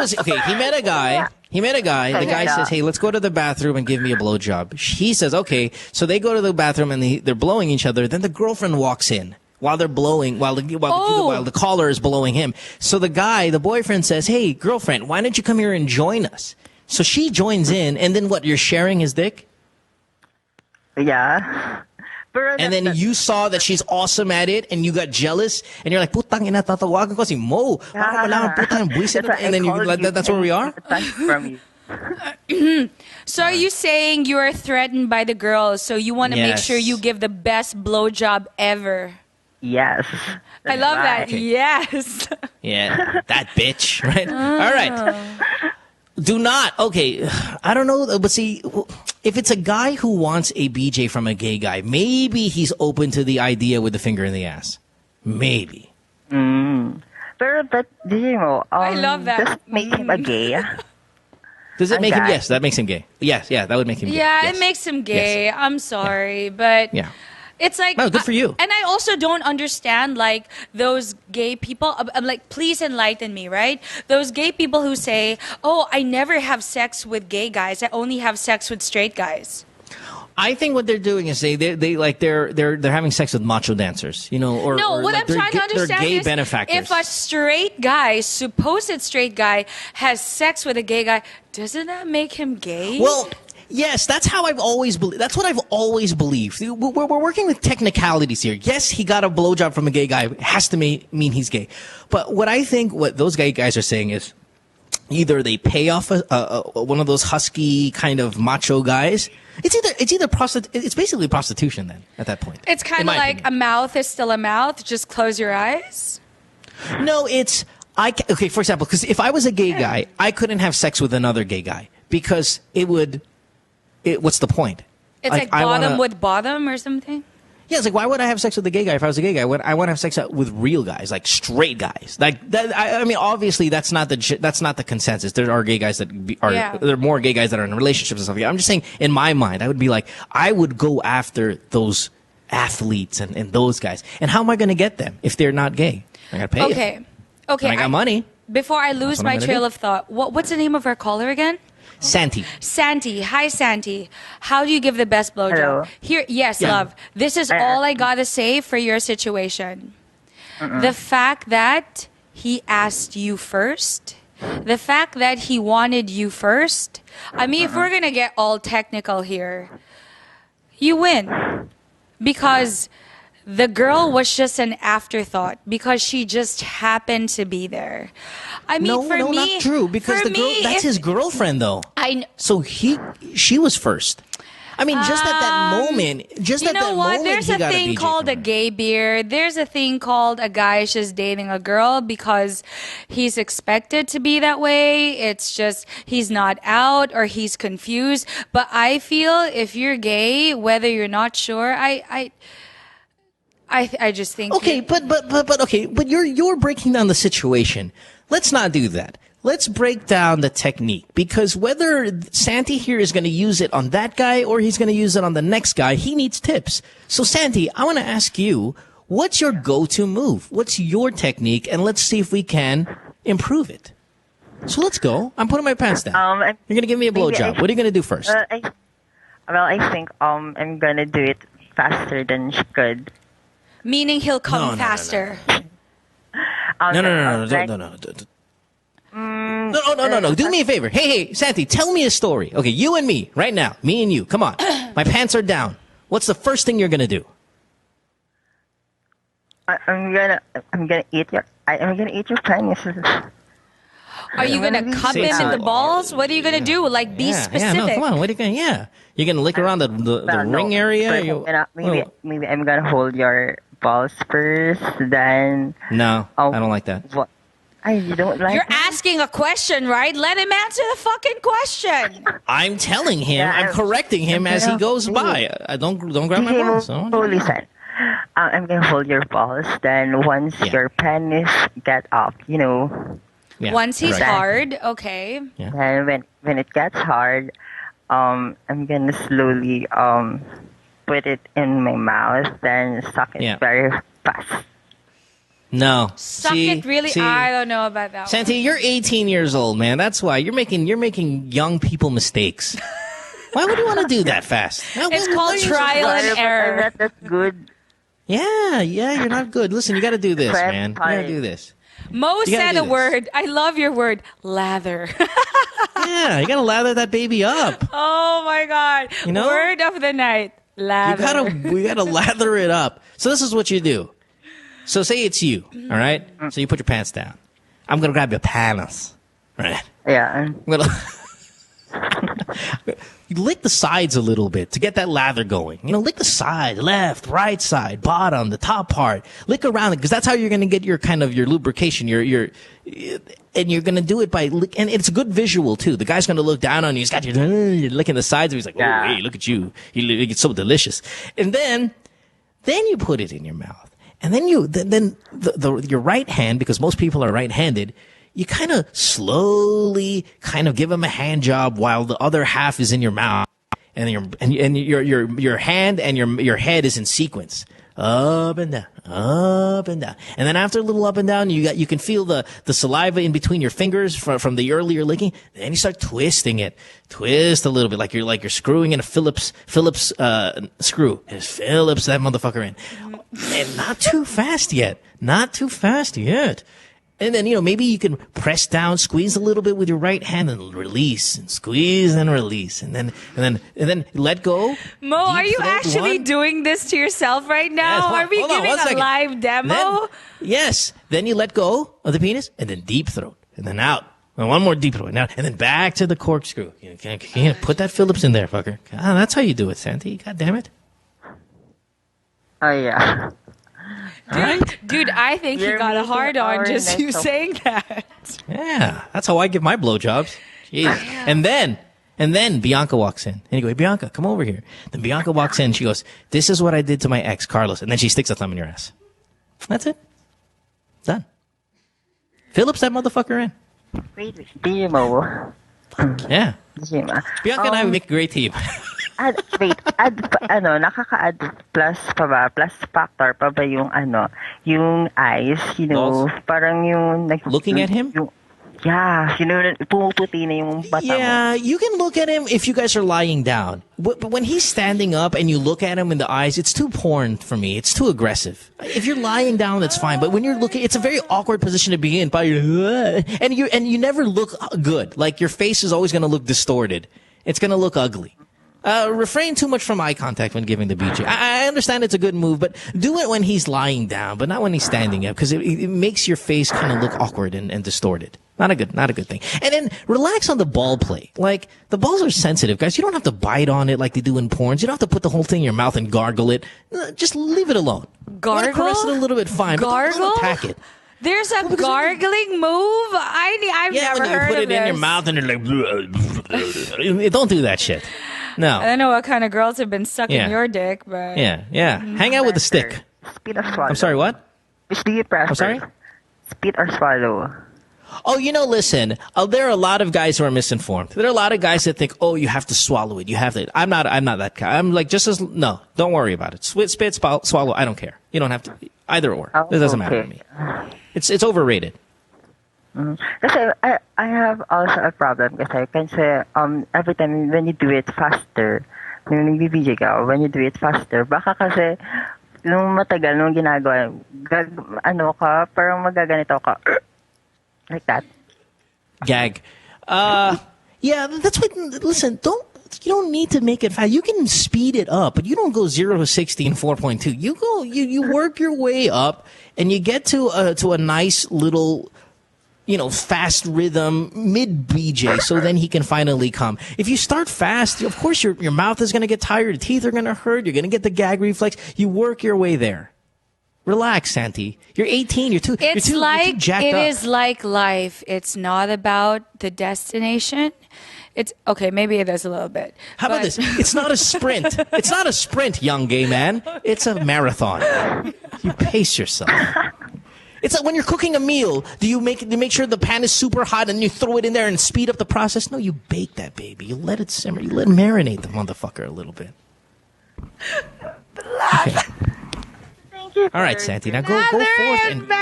met a guy. He met a guy. The guy says, "Hey, let's go to the bathroom and give me a blowjob." He says, "Okay." So they go to the bathroom and they're blowing each other. Then the girlfriend walks in while they're blowing, while the caller is blowing him. So the boyfriend says, "Hey, girlfriend, why don't you come here and join us?" So she joins in, and then what? You're sharing his dick? Yeah. And then you saw that she's awesome at it, and you got jealous, and you're like, "Putang ina, tatawagan ko si Mo." And then that's where we are? From you. So are you saying you are threatened by the girls, so you want to make sure you give the best blowjob ever? Yes. I love that. Okay. Yes. Yeah, that bitch, right? All right. Do not. Okay, I don't know, but see, if it's a guy who wants a BJ from a gay guy, maybe he's open to the idea with the finger in the ass. Maybe. But do you know? I love that. Does it make him a gay? Does it make him? Yes, that makes him gay. Yes, that would make him gay. Yeah, yes. It makes him gay. Yes. I'm sorry, but yeah. It's like, no, good for you. And I also don't understand, like, those gay people. I'm like, please enlighten me, right? Those gay people who say, "Oh, I never have sex with gay guys. I only have sex with straight guys." I think what they're doing is they're having sex with macho dancers, you know, or what like I'm trying to understand gay is benefactors. If a straight guy, supposed straight guy, has sex with a gay guy, doesn't that make him gay? Well, yes, that's how I've always believed. That's what I've always believed. We're working with technicalities here. Yes, he got a blowjob from a gay guy. It has to mean he's gay. But what I think what those gay guys are saying is either they pay off one of those husky kind of macho guys. It's basically prostitution then at that point. It's kind of like a mouth is still a mouth. Just close your eyes. No, okay, for example, because if I was a gay guy, I couldn't have sex with another gay guy because what's the point? It's like bottom with bottom or something? Yeah, it's like, why would I have sex with a gay guy if I was a gay guy? I want to have sex with real guys, like straight guys. Like that, I mean, obviously that's not the consensus. There are gay guys there are more gay guys that are in relationships and stuff. I'm just saying, in my mind, I would be like, I would go after those athletes and those guys. And how am I going to get them if they're not gay? I got to pay them. Okay. And I got money. Before I lose my trail of thought, what's the name of our caller again? Santi. Hi, Santi. How do you give the best blowjob? Here, yes, love. This is all I gotta say for your situation. The fact that he asked you first, the fact that he wanted you first. I mean, if we're gonna get all technical here, you win because the girl was just an afterthought because she just happened to be there. I mean, for me, not true because that's his girlfriend though. So she was first. I mean, just at that moment, you know what? There's a thing called a gay beer. There's a thing called a guy is just dating a girl because he's expected to be that way. It's just he's not out or he's confused. But I feel if you're gay, whether you're not sure, I just think but you're breaking down the situation. Let's not do that. Let's break down the technique because whether Santi here is going to use it on that guy or he's going to use it on the next guy, he needs tips. So Santi, I want to ask you, what's your go-to move? What's your technique? And let's see if we can improve it. So let's go. I'm putting my pants down. You're going to give me a blowjob. What are you going to do first? I think I'm going to do it faster than she could. Meaning he'll come faster. No. Do me a favor. Hey, Santi, tell me a story. Okay, you and me, right now. Me and you. Come on. My pants are down. What's the first thing you're gonna do? I'm gonna eat your penis. Are you gonna cup him in the balls? What are you gonna do? Like, be specific. Yeah, no, come on. What are you gonna? Yeah, you're gonna lick around the ring area. Maybe I'm gonna hold your balls first. Then no, I don't like that. What? You don't like? You're asking a question, right? Let him answer the fucking question. I'm telling him. I'm correcting him as he goes by. Don't grab my balls. Listen. I'm gonna hold your balls. Then once your penis get up, Once he's hard, okay. and when it gets hard, I'm gonna slowly put it in my mouth, then suck it very fast. No. Suck it really. I don't know about that. Santi, you're 18 years old, man. That's why you're making young people mistakes. Why would you want to do that fast? It's called trial and error. I'm not that good. Yeah, you're not good. Listen, you got to do this, man. You got to do this. Mo said a word. I love your word, lather. Yeah, you got to lather that baby up. Oh my God. Word of the night, lather. We got to lather it up. So this is what you do. So say it's you, all right? So you put your pants down. I'm going to grab your pants, right? Yeah. I'm going to... You lick the sides a little bit to get that lather going. Lick the side, left, right side, bottom, the top part. Lick around it because that's how you're going to get your lubrication. And you're going to do it by and it's a good visual too. The guy's going to look down on you. He's got you licking the sides. He's like, "Oh, hey, look at you! It's so delicious." And then you put it in your mouth. And then your right hand, because most people are right-handed, you kind of slowly give him a hand job while the other half is in your mouth, and your hand and your head is in sequence, up and down, and then after a little up and down, you can feel the saliva in between your fingers from the earlier licking. Then you start twisting it, twist a little bit like you're screwing in a Phillips screw. Just Phillips that motherfucker in, and not too fast yet. And then, maybe you can press down, squeeze a little bit with your right hand and release and squeeze and release. And then let go. Mo, are you actually doing this to yourself right now? Yes, are we giving a live demo? Yes. Then you let go of the penis and then deep throat and then out. And one more deep throat now. And then back to the corkscrew. Can you put that Phillips in there, fucker? God, that's how you do it, Santi. God damn it. Oh, yeah. Dude, I think he got a hard on just you saying that. Yeah, that's how I give my blowjobs. Jeez. And then Bianca walks in. And you go, "Hey, Bianca, come over here." Then Bianca walks in and she goes, "This is what I did to my ex, Carlos." And then she sticks a thumb in your ass. That's it. Done. Phillips that motherfucker in. Wait, Dimo. Yeah. Bianca and I would make a great team. Nakaka-add plus factor pa ba yung eyes, parang yung looking at him? pumuputi na yung bata mo. Yeah, you can look at him if you guys are lying down. But when he's standing up and you look at him in the eyes, it's too porn for me. It's too aggressive. If you're lying down, that's fine. But when you're looking, it's a very awkward position to be in. And you never look good. Like your face is always going to look distorted. It's going to look ugly. Refrain too much from eye contact when giving the BJ. I understand it's a good move, but do it when he's lying down, but not when he's standing up, because it makes your face kind of look awkward and distorted. Not a good thing. And then relax on the ball play. Like, the balls are sensitive, guys. You don't have to bite on it like they do in porns. You don't have to put the whole thing in your mouth and gargle it. Just leave it alone. Gargle? Caress it a little bit, fine. Gargle? But don't attack it. There's a gargling move? I've never heard of this. You put it in your mouth and you're like, don't do that shit. No. I don't know what kind of girls have been sucking your dick, but... Yeah. Hang out with the stick. Spit or swallow? I'm sorry, what? Which do you prefer? I'm sorry? Spit or swallow? Oh, listen, there are a lot of guys who are misinformed. There are a lot of guys that think, oh, you have to swallow it. You have to. I'm not that guy. I'm like, no, don't worry about it. Spit, swallow, I don't care. You don't have to. Either or. It doesn't matter to me. It's overrated. Kasi I have also a problem kasi every time when you do it faster, when nagbibigay ka, when you do it faster, baka kasi nung matagal nung ginagawa, parang magaganito ka, like that. Gag. Yeah, that's what, listen, you don't need to make it fast. You can speed it up, but you don't go 0 to 60 in 4.2. You work your way up and you get to a nice little, fast rhythm mid BJ, so then he can finally come. If you start fast, of course your mouth is going to get tired, your teeth are going to hurt, you're going to get the gag reflex. You work your way there. Relax, Santi. You're 18. You're too jacked up. It is like life. It's not about the destination. It's okay. Maybe it is a little bit. How about this? It's not a sprint. It's not a sprint, young gay man. It's a marathon. You pace yourself. It's like when you're cooking a meal. Do you make sure the pan is super hot and you throw it in there and speed up the process? No, you bake that baby. You let it simmer. You let it marinate the motherfucker a little bit. Okay. Thank you. All right, Santi. Now go forth and do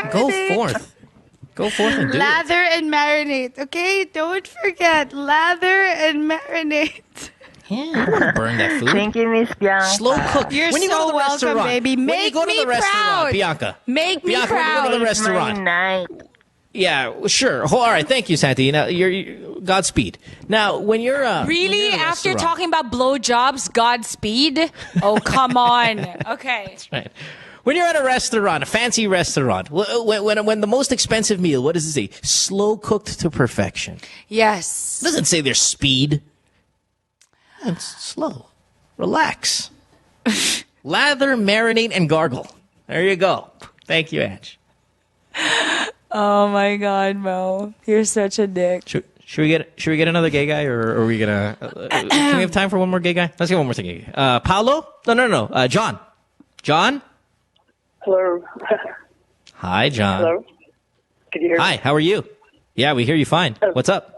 it. Lather and marinate. Okay, don't forget lather and marinate. Yeah, you don't want to burn that food. Thank you, Miss Bianca. Slow cook. You're when you so go to the welcome, restaurant, baby. When you Make go to me the restaurant, proud. Bianca. Make me Bianca, proud. when you go to the restaurant. Yeah, well, sure. All right, thank you, Santi. Now, you're Godspeed. Now, when you're really after talking about blowjobs, Godspeed. Oh, come on. Okay. That's right. When you're at a restaurant, a fancy restaurant, when the most expensive meal, what does it say? Slow cooked to perfection. Yes. It doesn't say there's speed. It's slow. Relax. Lather, marinate, and gargle. There you go. Thank you, Ange. Oh my God, Mo, you're such a dick. Should we get another gay guy, or are we gonna? Can we have time for one more gay guy? Let's get one more gay guy. Paolo? No. John. John. Hello. Hi, John. Hello. Can you hear me? Hi. How are you? Yeah, we hear you fine. What's up?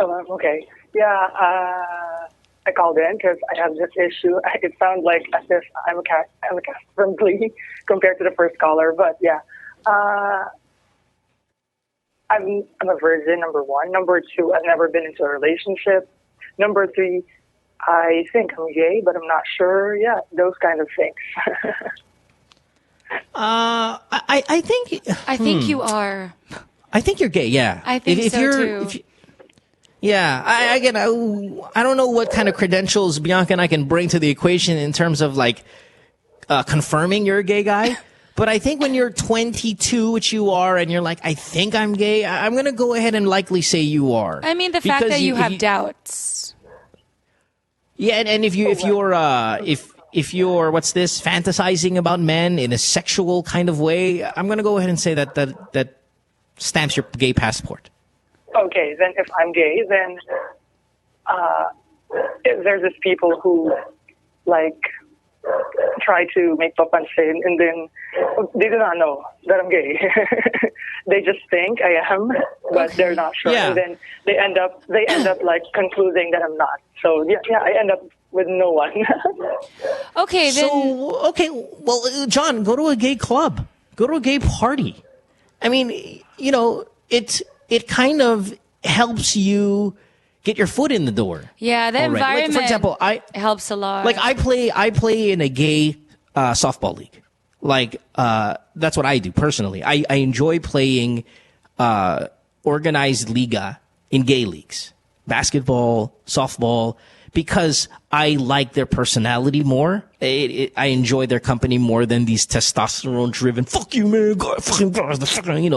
Oh, okay. Yeah. I called in because I have this issue. It sounds like as if I'm a cast from Glee compared to the first caller, but yeah. I'm a virgin, number one. Number two, I've never been into a relationship. Number three, I think I'm gay, but I'm not sure. Yeah, those kind of things. I think you are. I think you're gay. Yeah, I think so too. Yeah, I don't know what kind of credentials Bianca and I can bring to the equation in terms of like confirming you're a gay guy. But I think when you're 22, which you are, and you're like, I think I'm gay, I'm going to go ahead and likely say you are. I mean, the fact that you have doubts. Yeah, and if you're what's this, fantasizing about men in a sexual kind of way, I'm going to go ahead and say that stamps your gay passport. Okay, then if I'm gay, then there's this people who like try to make papansin, and then they do not know that I'm gay. They just think I am, but they're not sure. Yeah. And then they end up like concluding that I'm not. So yeah, I end up with no one. Okay, then. So, well, John, go to a gay club. Go to a gay party. I mean, it kind of helps you get your foot in the door. Yeah, the already. environment, like, for example, helps a lot. Like I play in a gay softball league. Like that's what I do personally. I enjoy playing organized liga in gay leagues, basketball, softball, because I like their personality more. I enjoy their company more than these testosterone-driven, fuck you, man, God, fucking,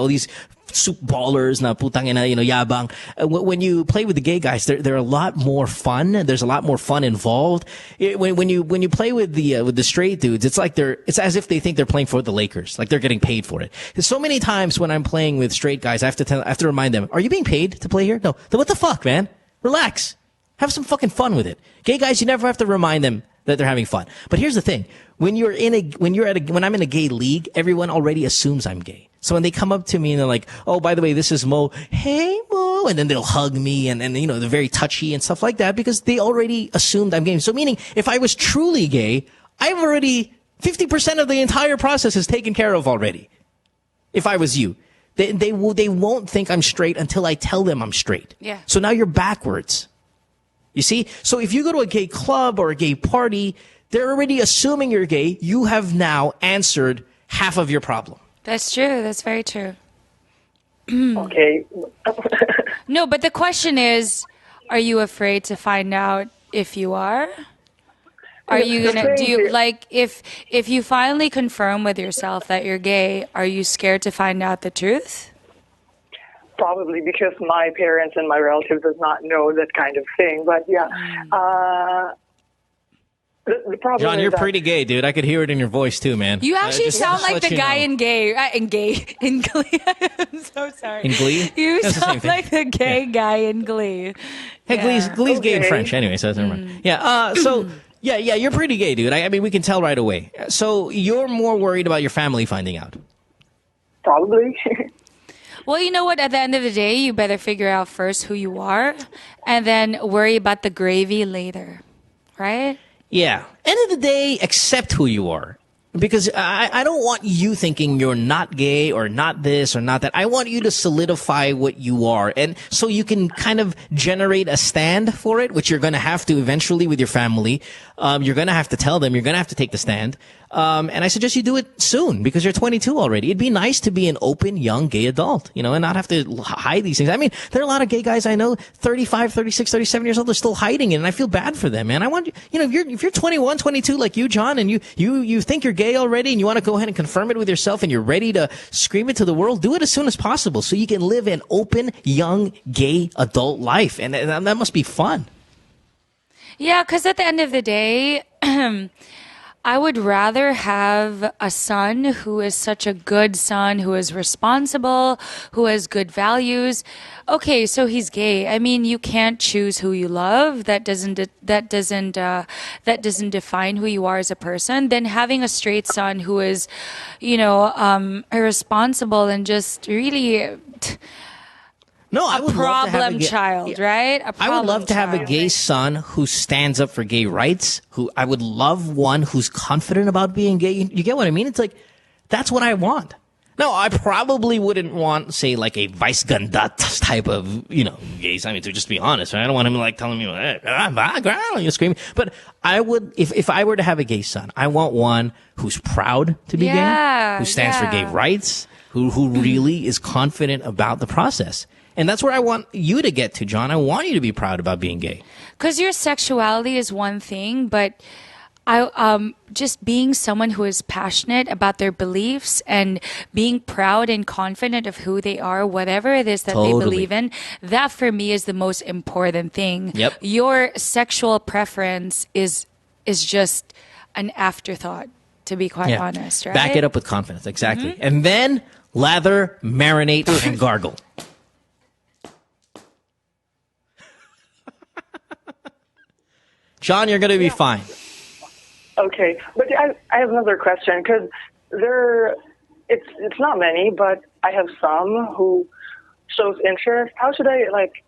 these soup ballers na putang ina, yabang. When you play with the gay guys, they're a lot more fun. There's a lot more fun involved. When you play with the straight dudes, it's as if they think they're playing for the Lakers, like they're getting paid for it. So many times when I'm playing with straight guys, I have to remind them, are you being paid to play here? No. Then what the fuck, man? Relax. Have some fucking fun with it. Gay guys, you never have to remind them that they're having fun. But here's the thing. When I'm in a gay league, everyone already assumes I'm gay. So when they come up to me and they're like, oh, by the way, this is Mo. Hey, Mo. And then they'll hug me and they're very touchy and stuff like that because they already assumed I'm gay. So meaning if I was truly gay, I've already 50% of the entire process is taken care of already. If I was you. They won't think I'm straight until I tell them I'm straight. Yeah. So now you're backwards. You see? So if you go to a gay club or a gay party, they're already assuming you're gay. You have now answered half of your problem. That's true. That's very true. Okay. No, but the question is, are you afraid to find out if you are? Are you gonna if you finally confirm with yourself that you're gay, are you scared to find out the truth? Probably because my parents and my relatives does not know that kind of thing. But yeah, the problem John, is you're that pretty gay, dude. I could hear it in your voice too, man. You actually sound like the guy in Glee. I'm so sorry. In Glee? You That's the same sound thing. like the gay guy in Glee. Hey, Glee's gay in French anyway, so never mind. Yeah, yeah, you're pretty gay, dude. I mean, we can tell right away. So you're more worried about your family finding out? Probably. Well, you know what? At the end of the day, you better figure out first who you are and then worry about the gravy later. Right? Yeah. End of the day, accept who you are. Because I don't want you thinking you're not gay or not this or not that. I want you to solidify what you are. And so you can kind of generate a stand for it, which you're going to have to eventually with your family. You're going to have to tell them. You're going to have to take the stand. And I suggest you do it soon because you're 22 already. It'd be nice to be an open, young, gay adult, you know, and not have to hide these things. I mean, there are a lot of gay guys I know, 35, 36, 37 years old, they're still hiding it. And I feel bad for them, man. I want you know, if you're 21, 22 like you, John, and you think you're gay already and you want to go ahead and confirm it with yourself and you're ready to scream it to the world, do it as soon as possible so you can live an open, young, gay adult life. And that must be fun. Yeah, because at the end of the day, I would rather have a son who is such a good son, who is responsible, who has good values. Okay, so he's gay. I mean, you can't choose who you love. That doesn't define who you are as a person. Then having a straight son who is, you know, irresponsible and just really. No, I would love to have a child, right? I would love to have a gay son who stands up for gay rights. I would love one who's confident about being gay. You get what I mean? It's like, that's what I want. No, I probably wouldn't want, say, like a vice ganda type of, you know, gays. I mean, to just be honest, right? I don't want him like telling me, hey, you're screaming. But I would, if I were to have a gay son, I want one who's proud to be gay, who stands for gay rights, who really is confident about the process. And that's where I want you to get to, John. I want you to be proud about being gay. Because your sexuality is one thing, but just being someone who is passionate about their beliefs and being proud and confident of who they are, whatever it is that they believe in, that for me is the most important thing. Yep. Your sexual preference is just an afterthought, to be quite honest, right? Back it up with confidence, exactly. Mm-hmm. And then lather, marinate, and gargle. John, you're going to be fine. Okay, but I have another question because it's not many, but I have some who shows interest. How should I like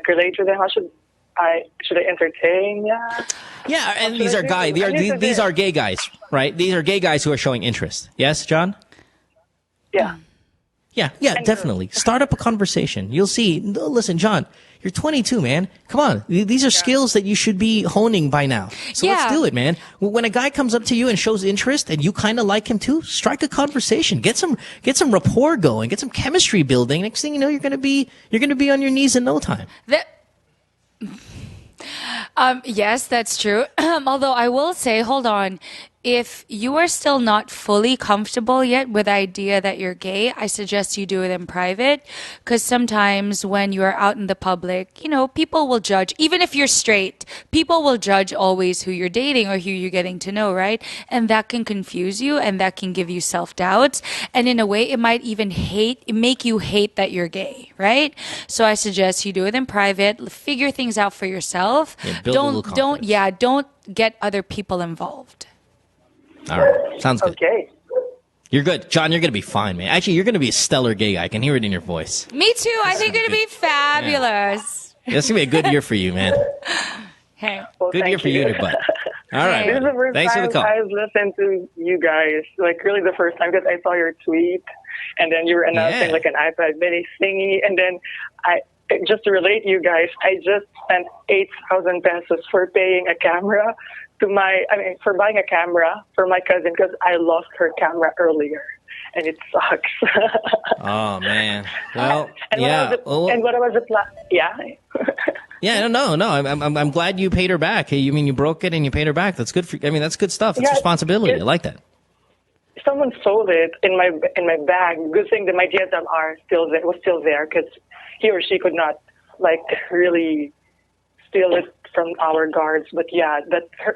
relate to them? How should I entertain? Yeah, and these are guys. These are gay guys, right? These are gay guys who are showing interest. Yes, John? Yeah. Yeah, definitely. Start up a conversation. You'll see. Listen, John, you're 22, man. Come on. These are skills that you should be honing by now. So let's do it, man. When a guy comes up to you and shows interest and you kind of like him too, strike a conversation. Get some rapport going. Get some chemistry building. Next thing you know, you're going to be on your knees in no time. Yes, that's true. Although I will say, hold on. If you are still not fully comfortable yet with the idea that you're gay, I suggest you do it in private. Because sometimes when you are out in the public, you know, people will judge. Even if you're straight, people will judge always who you're dating or who you're getting to know, right? And that can confuse you and that can give you self-doubts. And in a way, it might even make you hate that you're gay, right? So I suggest you do it in private. Figure things out for yourself. Yeah, build a little confidence. Don't get other people involved. All right. Sounds good. Okay. You're good. John, you're going to be fine, man. Actually, you're going to be a stellar gay guy. I can hear it in your voice. Me too. I think you're going to be fabulous. Yeah. This is going to be a good year for you, man. Hey. Well, good year for you, Bud. All right. This is the first Thanks time for the call. I've listened to you guys. Like, really the first time because I saw your tweet and then you were announcing like an iPad mini thingy. And then just to relate you guys, I just spent 8,000 pesos for paying a camera for buying a camera for my cousin because I lost her camera earlier, and it sucks. Oh man. Well, and what I was No. I'm glad you paid her back. Hey, you mean you broke it and you paid her back? That's good for. I mean, that's good stuff. It's responsibility. I like that. Someone sold it in my bag. Good thing that my DSLR was still there because he or she could not really steal it from our guards. But yeah,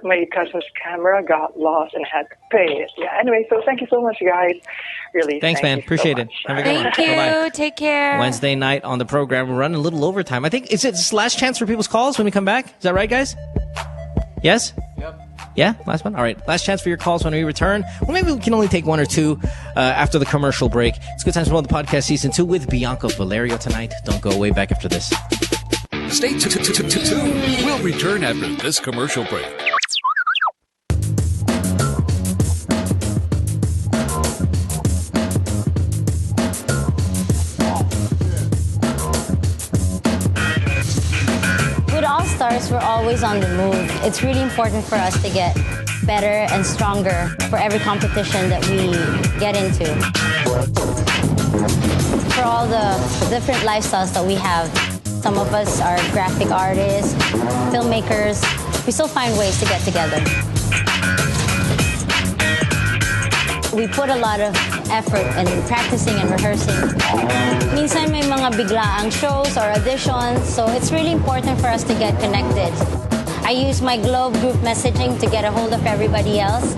my cousin's camera got lost and had to pay it. Yeah. Anyway, so thank you so much, guys. Really. Thanks, man. Appreciate it. Have a good one. Thank you. Bye-bye. Take care. Wednesday night on the program. We're running a little overtime. I think, is it last chance for people's calls when we come back? Is that right, guys? Yes? Yep. Yeah? Last one? All right. Last chance for your calls when we return. Well, maybe we can only take one or two after the commercial break. It's Good Times with Mo, the podcast season 2 with Bianca Valerio tonight. Don't go away. Back after this. Stay tuned. We'll return after this commercial break. With All Stars, we're always on the move. It's really important for us to get better and stronger for every competition that we get into. For all the different lifestyles that we have, some of us are graphic artists, filmmakers. We still find ways to get together. We put a lot of effort in practicing and rehearsing. Minsan may mga biglaang shows or auditions, so it's really important for us to get connected. I use my Globe group messaging to get a hold of everybody else.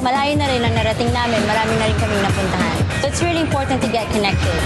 Malayo na rin ang narating namin, marami na rin kaming napuntahan. So it's really important to get connected.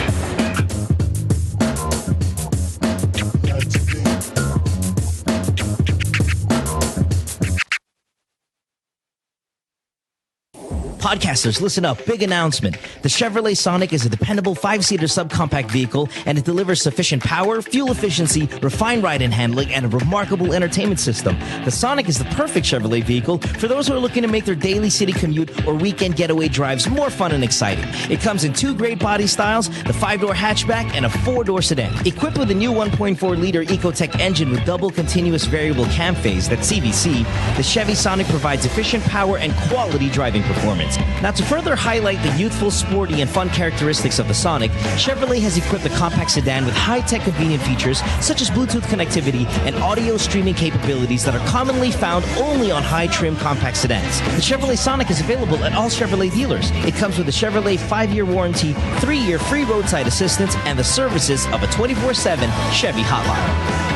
Podcasters, listen up. Big announcement. The Chevrolet Sonic is a dependable 5-seater subcompact vehicle, and it delivers sufficient power, fuel efficiency, refined ride and handling, and a remarkable entertainment system. The Sonic is the perfect Chevrolet vehicle for those who are looking to make their daily city commute or weekend getaway drives more fun and exciting. It comes in 2 great body styles, the 5-door hatchback and a 4-door sedan. Equipped with a new 1.4-liter Ecotec engine with double continuous variable cam phase, that's CVC, the Chevy Sonic provides efficient power and quality driving performance. Now, to further highlight the youthful, sporty, and fun characteristics of the Sonic, Chevrolet has equipped the compact sedan with high-tech convenient features such as Bluetooth connectivity and audio streaming capabilities that are commonly found only on high-trim compact sedans. The Chevrolet Sonic is available at all Chevrolet dealers. It comes with a Chevrolet 5-year warranty, 3-year free roadside assistance, and the services of a 24/7 Chevy hotline.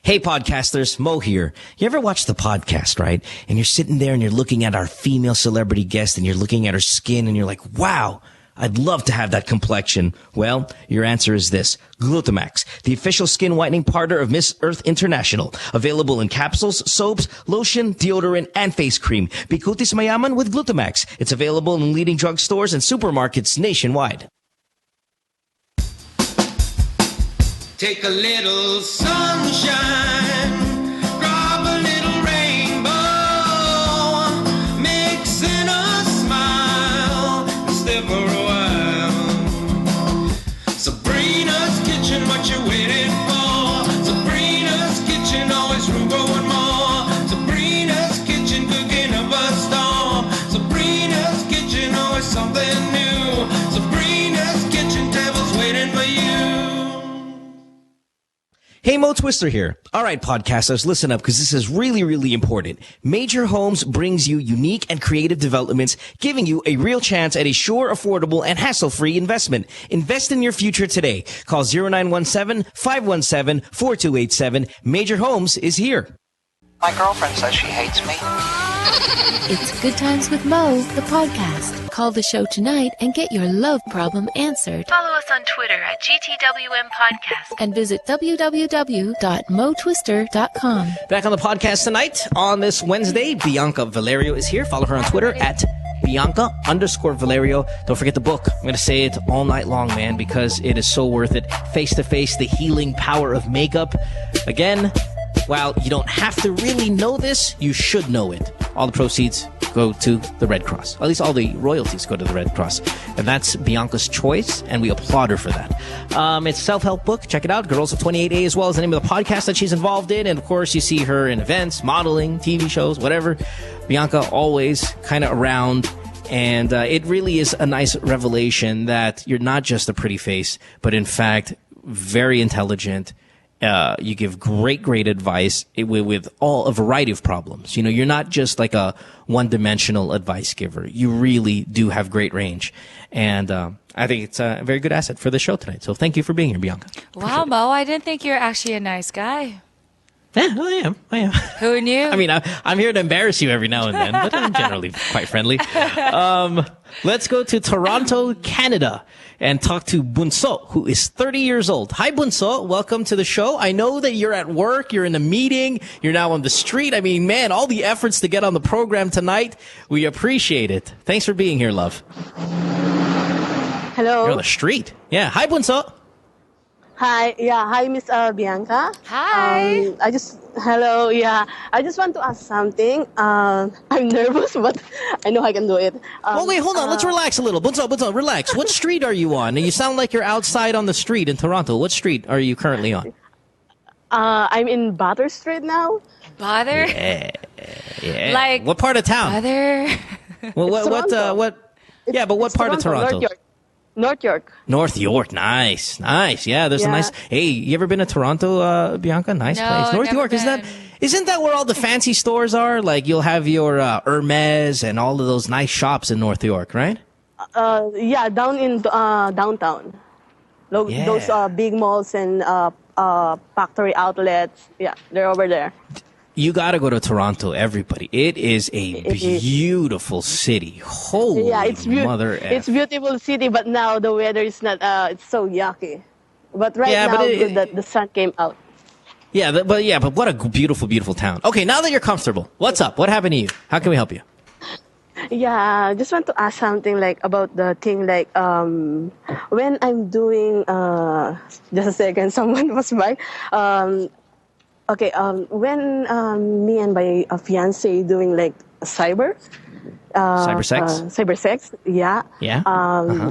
Hey, podcasters, Mo here. You ever watch the podcast, right? And you're sitting there and you're looking at our female celebrity guest and you're looking at her skin and you're like, wow, I'd love to have that complexion. Well, your answer is this. Glutamax, the official skin whitening partner of Miss Earth International. Available in capsules, soaps, lotion, deodorant, and face cream. Bikutis Mayaman with Glutamax. It's available in leading drugstores and supermarkets nationwide. Take a little sunshine, drop a little rainbow, mix in a smile, and stay for a while. Sabrina's Kitchen, what you waiting for? Sabrina's Kitchen, always room for one more. Sabrina's Kitchen, cooking up a storm. Sabrina's Kitchen, always something new. Sabrina's Kitchen, tables waiting for you. Hey, Mo Twister here. All right, podcasters, listen up because this is really, really important. Major Homes brings you unique and creative developments, giving you a real chance at a sure, affordable, and hassle-free investment. Invest in your future today. Call 0917-517-4287. Major Homes is here. My girlfriend says she hates me. It's Good Times with Mo, the podcast. Call the show tonight and get your love problem answered. Follow us on Twitter at GTWM Podcast and visit www.motwister.com. Back on the podcast tonight on this Wednesday, Bianca Valerio is here. Follow her on Twitter at Bianca_Valerio. Don't forget the book. I'm going to say it all night long, man, because it is so worth it. Face to Face, the healing power of makeup. Again, while you don't have to really know this, you should know it. All the proceeds go to the Red Cross. At least all the royalties go to the Red Cross. And that's Bianca's choice, and we applaud her for that. It's a self-help book. Check it out. Girls of 28A as well as the name of the podcast that she's involved in. And, of course, you see her in events, modeling, TV shows, whatever. Bianca always kind of around. And it really is a nice revelation that you're not just a pretty face, but, in fact, very intelligent You give great advice with a variety of problems. You know, you're not just like a one-dimensional advice giver. You really do have great range. And I think it's a very good asset for the show tonight. So thank you for being here, Bianca. Wow, Mo, I didn't think you're actually a nice guy. Yeah, well, I am. Who knew? I mean, I'm here to embarrass you every now and then, but I'm generally quite friendly. Let's go to Toronto, Canada, and talk to Bunso, who is 30 years old. Hi, Bunso. Welcome to the show. I know that you're at work, you're in a meeting, you're now on the street. I mean, man, all the efforts to get on the program tonight, we appreciate it. Thanks for being here, love. Hello. You're on the street. Yeah. Hi, Bunso. Hi. Yeah. Hi, Miss Bianca. Hi. I just want to ask something. I'm nervous, but I know I can do it. Well, wait, hold on. Let's relax a little. Bunso, relax. What street are you on? You sound like you're outside on the street in Toronto. What street are you currently on? I'm in Butter Street now. Butter? Yeah. Like what part of town? Butter? Well, what? Yeah, but what part of Toronto? North York. North York, nice. Yeah, there's a nice. Hey, you ever been to Toronto, Bianca? Nice place. North York, isn't that where all the fancy stores are? Like you'll have your Hermes and all of those nice shops in North York, right? Yeah, down in downtown. Those big malls and factory outlets. Yeah, they're over there. You got to go to Toronto, everybody. It is a beautiful city. Holy mother F. It's beautiful city, but now the weather is not, it's so yucky. But the sun came out. Yeah, but what a beautiful, beautiful town. Okay, now that you're comfortable, what's up? What happened to you? How can we help you? Yeah, just want to ask something like about the thing like when I'm doing, just a second, someone was by. Okay, when me and my fiance doing like cyber sex, yeah,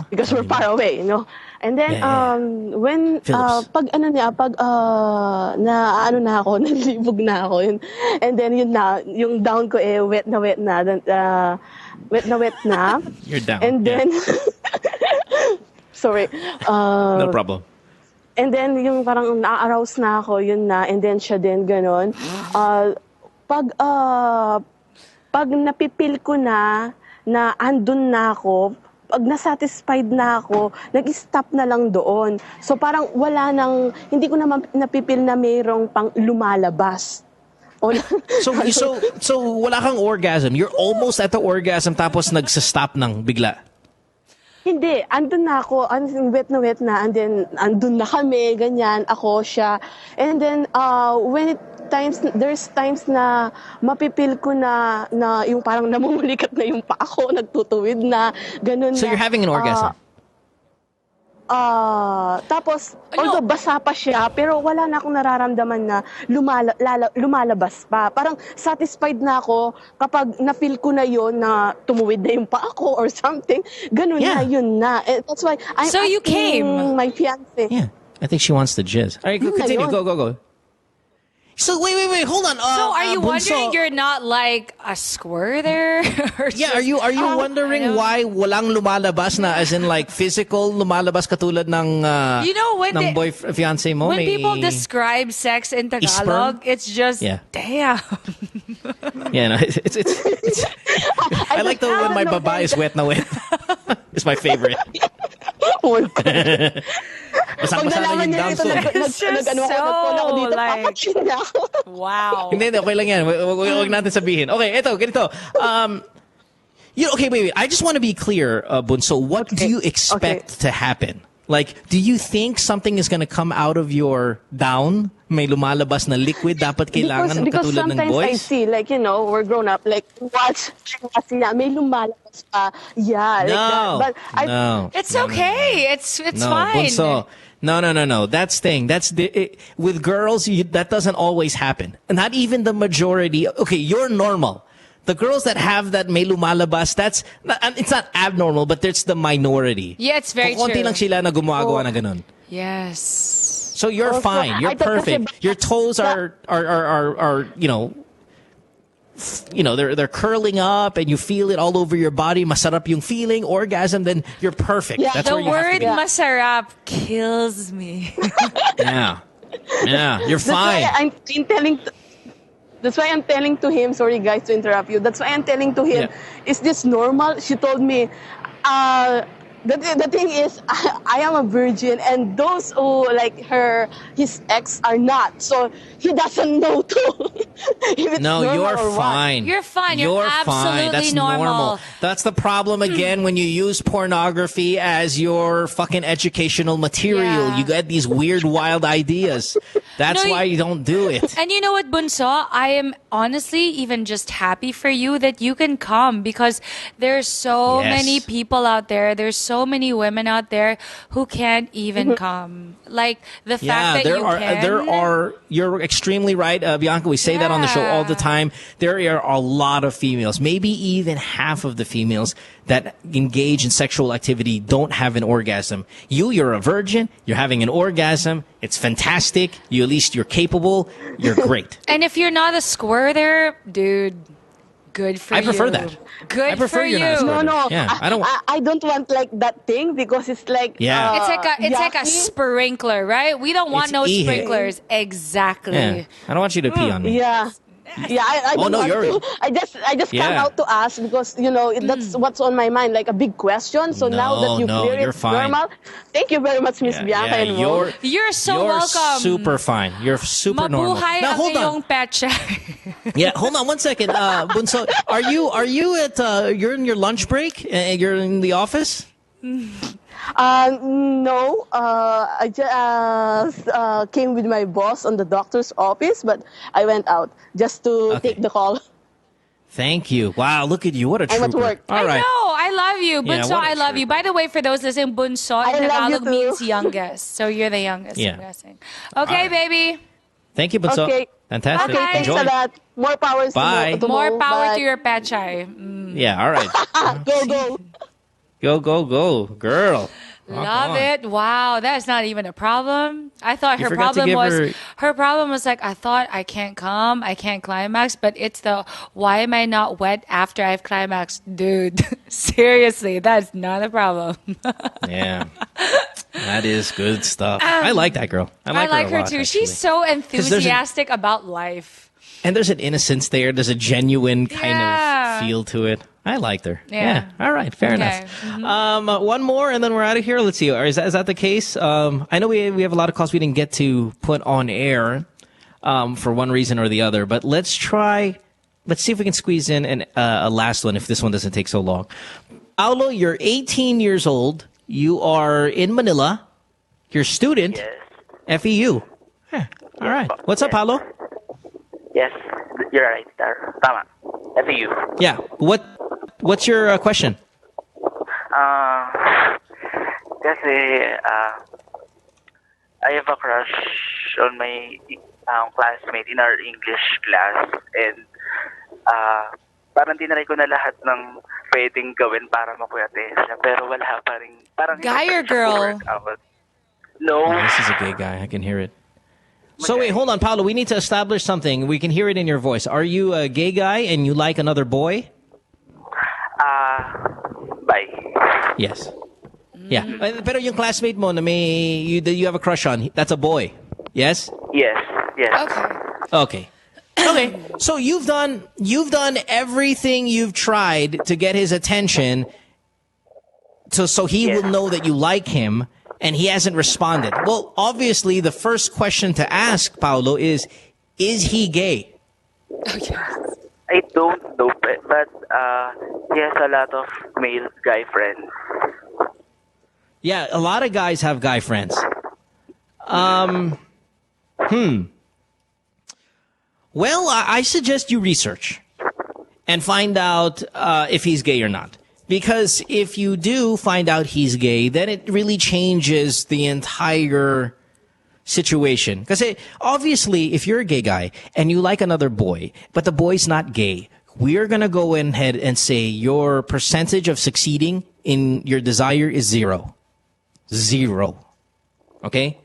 because we're far away, you know. And then when Phillips. pag na ako, nalibog na ako yun. And then yung down ko wet na. You're down. And then sorry. No problem. And then, yung parang na-arouse na ako, yun na. And then, siya din, ganon. Pag napipil ko na andun na ako, pag nasatisfied na ako, nag-stop na lang doon. So, parang hindi ko naman napipil na mayroong pang lumalabas. So wala kang orgasm. You're almost at the orgasm tapos nagsa-stop nang bigla. Hindi, andun na ako, wet na, and then andun na kami, ganyan, ako, siya. And then, there's times na mapipil ko na yung parang namumulikat na yung paa ko, nagtutuwid na, ganun na. So you're having an orgasm? Tapos, although basa pa siya, pero wala na akong nararamdaman na lumalabas pa. Parang satisfied na ako kapag na-feel ko na yon na tumuwid na yung paa ko or something. Ganun na, yun na. That's why I'm asking my fiancé. Yeah, I think she wants the jizz. All right, continue. Go. So wait, hold on. So are you wondering you're not like a squirrel there? Are you wondering why walang lumalabas na, as in like physical lumalabas katulad ng ng fiancé mo? When people describe sex in Tagalog, it's just damn. Yeah, no, it's I like the when my baba is wet na wet. It's my favorite. Oh my God. Basa-basa na yung dance ko. Wow. Hindi, okay lang yan. Huwag natin sabihin. Okay, ganito. Wait. I just want to be clear, Bunso. What do you expect to happen? Like, do you think something is going to come out of your down? May lumalabas na liquid dapat kailangan because katulad ng boys? Because sometimes I see, like, we're grown up, like, watch, kasi na, may lumalabas pa. Yeah, like that. But it's okay. It's fine. Bunso, no. That's with girls, that doesn't always happen. Not even the majority. Okay, you're normal. The girls that have that may lumalabas, it's not abnormal, but it's the minority. Yeah, it's very true. Konti lang sila na gumagawa na ganun. Yes. So you're fine. You're perfect. Your toes are they're curling up and you feel it all over your body. Masarap yung feeling, orgasm, then you're perfect. Yeah, that's the where you word have to be. masarap kills me. Yeah. Yeah, you're fine. That's why I'm telling to him, sorry guys to interrupt you. That's why I'm telling to him, is this normal? She told me, the thing is, I am a virgin, and those who like his ex are not. So he doesn't know too. If it's No, normal you're or what. fine. You're fine. You're absolutely fine. That's normal. That's the problem again when you use pornography as your fucking educational material. Yeah. You get these weird, wild ideas. That's why you don't do it. And you know what, Bunso? I am honestly even just happy for you that you can come, because there's so many people out there. There's so many women out there who can't even come. Like the fact that you can. You're extremely right, Bianca. We say that on the show all the time. There are a lot of females, maybe even half of the females that engage in sexual activity don't have an orgasm. You're a virgin. You're having an orgasm. It's fantastic. At least you're capable. You're great. And if you're not a squirter, dude, good for you. I prefer that. Good I prefer for you're you. not a squirter. No, Yeah, I don't want like that thing, because it's like it's like a sprinkler, right? We don't want It's no ihe. sprinklers. Exactly. Yeah. I don't want you to pee on me. Yeah. Yeah, I don't want to. I just come out to ask because, that's what's on my mind, like a big question. So now that you clear you're it fine. normal, thank you very much, Miss Bianca. and Mo. You're so welcome. Super fine. You're super normal. Mabuhay Now, ang hold on. iyong petsa. Yeah, hold on one second. Bunso, are you at you're in your lunch break? You're in the office? No, I just came with my boss on the doctor's office, but I went out just to take the call. Thank you. Wow, look at you. What a trooper. I'm at work. All right. I know. I love you. Yeah, Bunso, what a I love you. By the way, for those listening, Bunso in I love you Tagalog too. means youngest. So you're the youngest, Yeah. I'm guessing. Okay, baby. Thank you, Bunso. Okay. Fantastic. Okay, thanks Enjoy. a lot. More power Bye. to Mo. More power Bye. to your petchay. Mm. Yeah, all right. Go. Go, girl. Rock Love on. it. Wow, that's not even a problem. I thought You her forgot to problem give was her- her problem was like, I thought I can't come, I can't climax, but it's the why am I not wet after I've climaxed? Dude, seriously, that's not a problem. Yeah. That is good stuff. I like that girl. I like her, a lot, too. actually. She's so 'Cause there's enthusiastic about life. And there's an innocence there. There's a genuine kind of feel to it. I liked her. Yeah. All right. Fair Okay. enough. One more, and then we're out of here. Let's see. Is that the case? I know we have a lot of calls we didn't get to put on air for one reason or the other, but let's see if we can squeeze in a last one if this one doesn't take so long. Paulo, you're 18 years old. You are in Manila. You're a student. Yes. FEU. Yeah. All right. What's up, Paulo? Yes, you're right. Tama. FEU. Yeah. What's your question? Kasi I have a crush on my classmate in our English class, and parang tinry ko na lahat ng pwedeng gawin para makuyate siya, pero wala pa rin. Parang Guy or girl? No. Oh, this is a gay guy. I can hear it. So wait, hold on, Paulo. We need to establish something. We can hear it in your voice. Are you a gay guy and you like another boy? Bye. Yes. Yeah. Pero yung classmate mo na you have a crush on, that's a boy. Yes? Yes. Okay. So you've done everything you've tried to get his attention so he will know that you like him, and he hasn't responded. Well, obviously the first question to ask, Paulo, is he gay? I don't know, but he has a lot of male guy friends. Yeah, a lot of guys have guy friends. Well, I suggest you research and find out if he's gay or not. Because if you do find out he's gay, then it really changes the entire situation. Because obviously, if you're a gay guy and you like another boy, but the boy's not gay, we're going to go ahead and say your percentage of succeeding in your desire is 0. 0. Okay?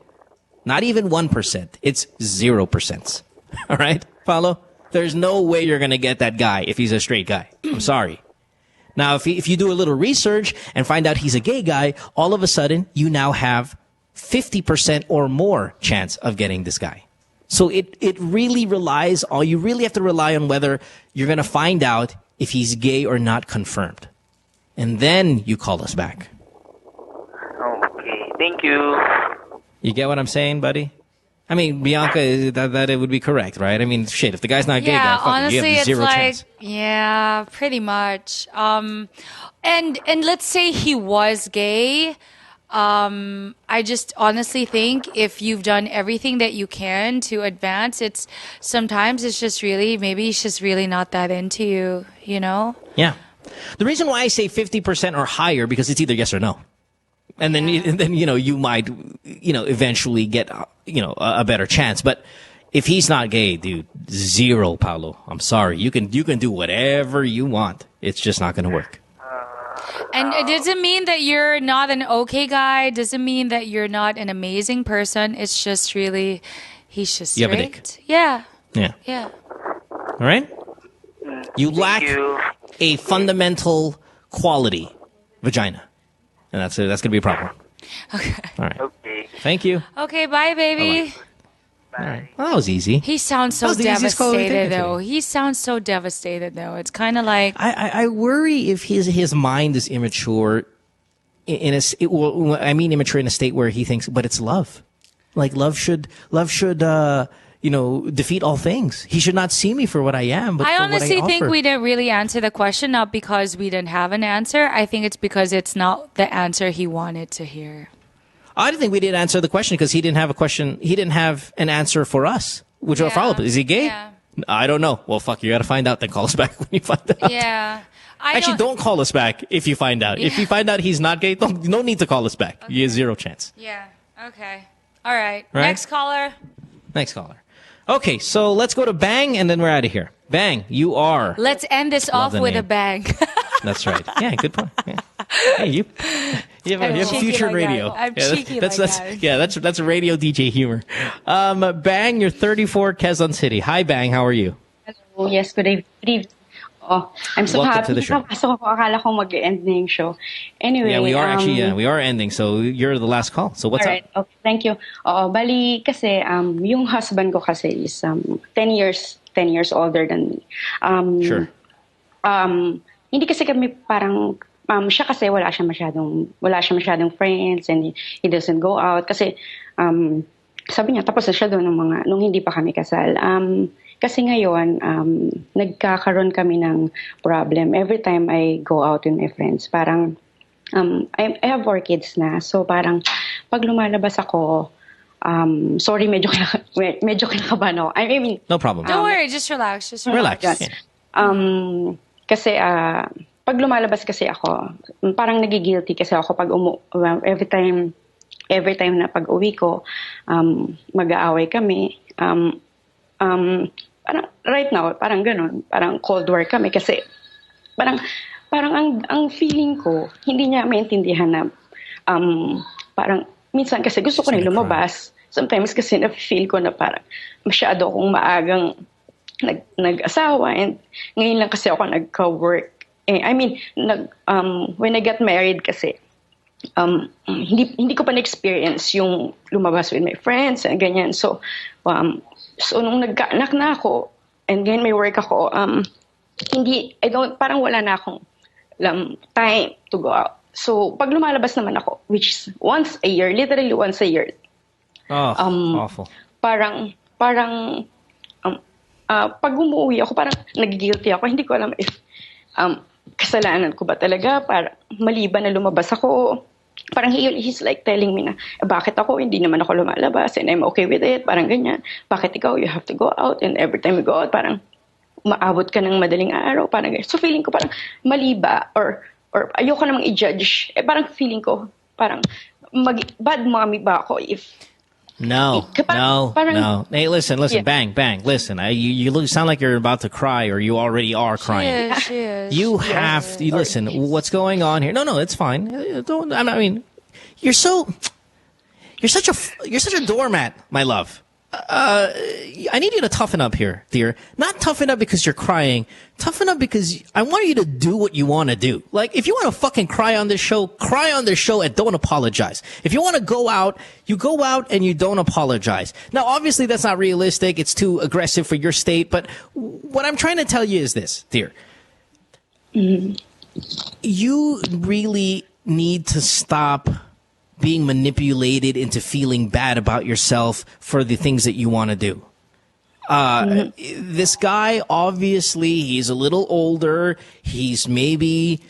Not even 1%. It's 0%. All right? Follow? There's no way you're going to get that guy if he's a straight guy. I'm sorry. Now, if you do a little research and find out he's a gay guy, all of a sudden, you now have 50% or more chance of getting this guy. So it really relies on, you really have to rely on whether you're going to find out if he's gay or not confirmed. And then you call us back. Okay, thank you. You get what I'm saying, buddy? I mean, Bianca, that it would be correct, right? I mean, shit, if the guy's not gay, Yeah, then honestly, you have zero it's like, chance. yeah, pretty much. And let's say he was gay. I just honestly think if you've done everything that you can to advance, sometimes it's just really, maybe he's just really not that into you, you know? Yeah. The reason why I say 50% or higher, because it's either yes or no. And then, you might, eventually get, a better chance. But if he's not gay, dude, zero, Paolo. I'm sorry. You can do whatever you want. It's just not going to work. And it doesn't mean that you're not an okay guy. It doesn't mean that you're not an amazing person. It's just really, he's just You have a straight. dick. Yeah. Yeah. Yeah. All right? You lack a fundamental quality, vagina. And that's going to be a problem. Okay. All right. Okay. Thank you. Okay, bye, baby. All right. Well, that was easy. He sounds so That was the easiest call we've devastated, taken though. today. He sounds so devastated, though. It's kind of like... I worry if his mind is immature immature in a state where he thinks, but it's love. Like love should defeat all things. He should not see me for what I am, but I for honestly what I think offer. we didn't really answer the question, not because we didn't have an answer. I think it's because it's not the answer he wanted to hear. I didn't think we did answer the question because he didn't have a question. He didn't have an answer for us. Which our follow-up is he gay? Yeah. I don't know. Well, fuck, you got to find out. Then call us back when you find out. Yeah. Actually, don't call us back if you find out. If you find out he's not gay, no need to call us back. You have zero chance. Yeah. Okay. All right. Right? Next caller. Next caller. Okay, so let's go to Bang, and then we're out of here. Bang, you are. Let's end this Love off the with a name. bang. That's right. Yeah, good point. Yeah. Hey, you have I'm a cheeky future like radio. that. I'm Yeah, cheeky that's, like that's, that. Yeah, that's radio DJ humor. Bang, you're 34, Quezon City. Hi, Bang. How are you? Hello, yes, good evening. Oh, I'm so Welcome happy. to the show. Nakapasok ako, akala ko mag-end na yung show. Anyway, Yeah, we are actually. Yeah, we are ending. So you're the last call. So what's alright, okay, thank you. Bali kasi yung husband ko kasi is 10 years older than me. Sure. Hindi kasi kami parang siya kasi wala siya masyadong friends and he doesn't go out kasi sabi niya tapos na siya doon nung hindi pa kami kasal. Kasi ngayon nagkakaroon kami ng problem every time I go out with my friends. Parang I have 4 kids na. So parang pag lumalabas ako sorry, medyo kinakabahan ako. I mean, no problem. Don't worry, just relax. Just Relax. relax. Yeah. Kasi pag lumalabas kasi ako, parang nagigilty kasi ako pag every time na pag uwi ko, mag-aaway kami. Parang right now, parang ganun, parang cold war kami kasi parang ang feeling ko, hindi niya maintindihan na parang minsan kasi gusto ko na lumabas. Sometimes kasi na-feel ko na parang masyado akong maagang nag-asawa and ngayon lang kasi ako nagka-work. I mean, when I got married kasi, hindi ko pa na-experience yung lumabas with my friends and ganyan. So nung nagkaanak na ako and then may work ako, parang wala na akong time to go out. So pag lumalabas naman ako, which is once a year, literally once a year. Awful. Parang pag umuwi ako, parang nagigilty ako. Hindi ko alam if kasalanan ko ba talaga. Parang mali ba na lumabas ako. Parang he's like telling me na, bakit ako? Hindi naman ako lumalabas and I'm okay with it. Parang ganyan. Bakit ikaw? You have to go out and every time you go out, parang umaabot ka ng madaling araw. Parang ganyan. So feeling ko parang mali ba? Or ayoko namang i-judge. Parang feeling ko, parang bad mommy ba ako if No. Hey, listen, yeah. Bang. Listen, you sound like you're about to cry or you already are crying. She is. You have to listen. What's going on here? No, it's fine. I mean, you're such a doormat, my love. I need you to toughen up here, dear. Not toughen up because you're crying. Toughen up because I want you to do what you want to do. Like, if you want to fucking cry on this show and don't apologize. If you want to go out, you go out and you don't apologize. Now, obviously, that's not realistic. It's too aggressive for your state. But what I'm trying to tell you is this, dear. You really need to stop being manipulated into feeling bad about yourself for the things that you want to do. This guy, obviously, he's a little older. He's maybe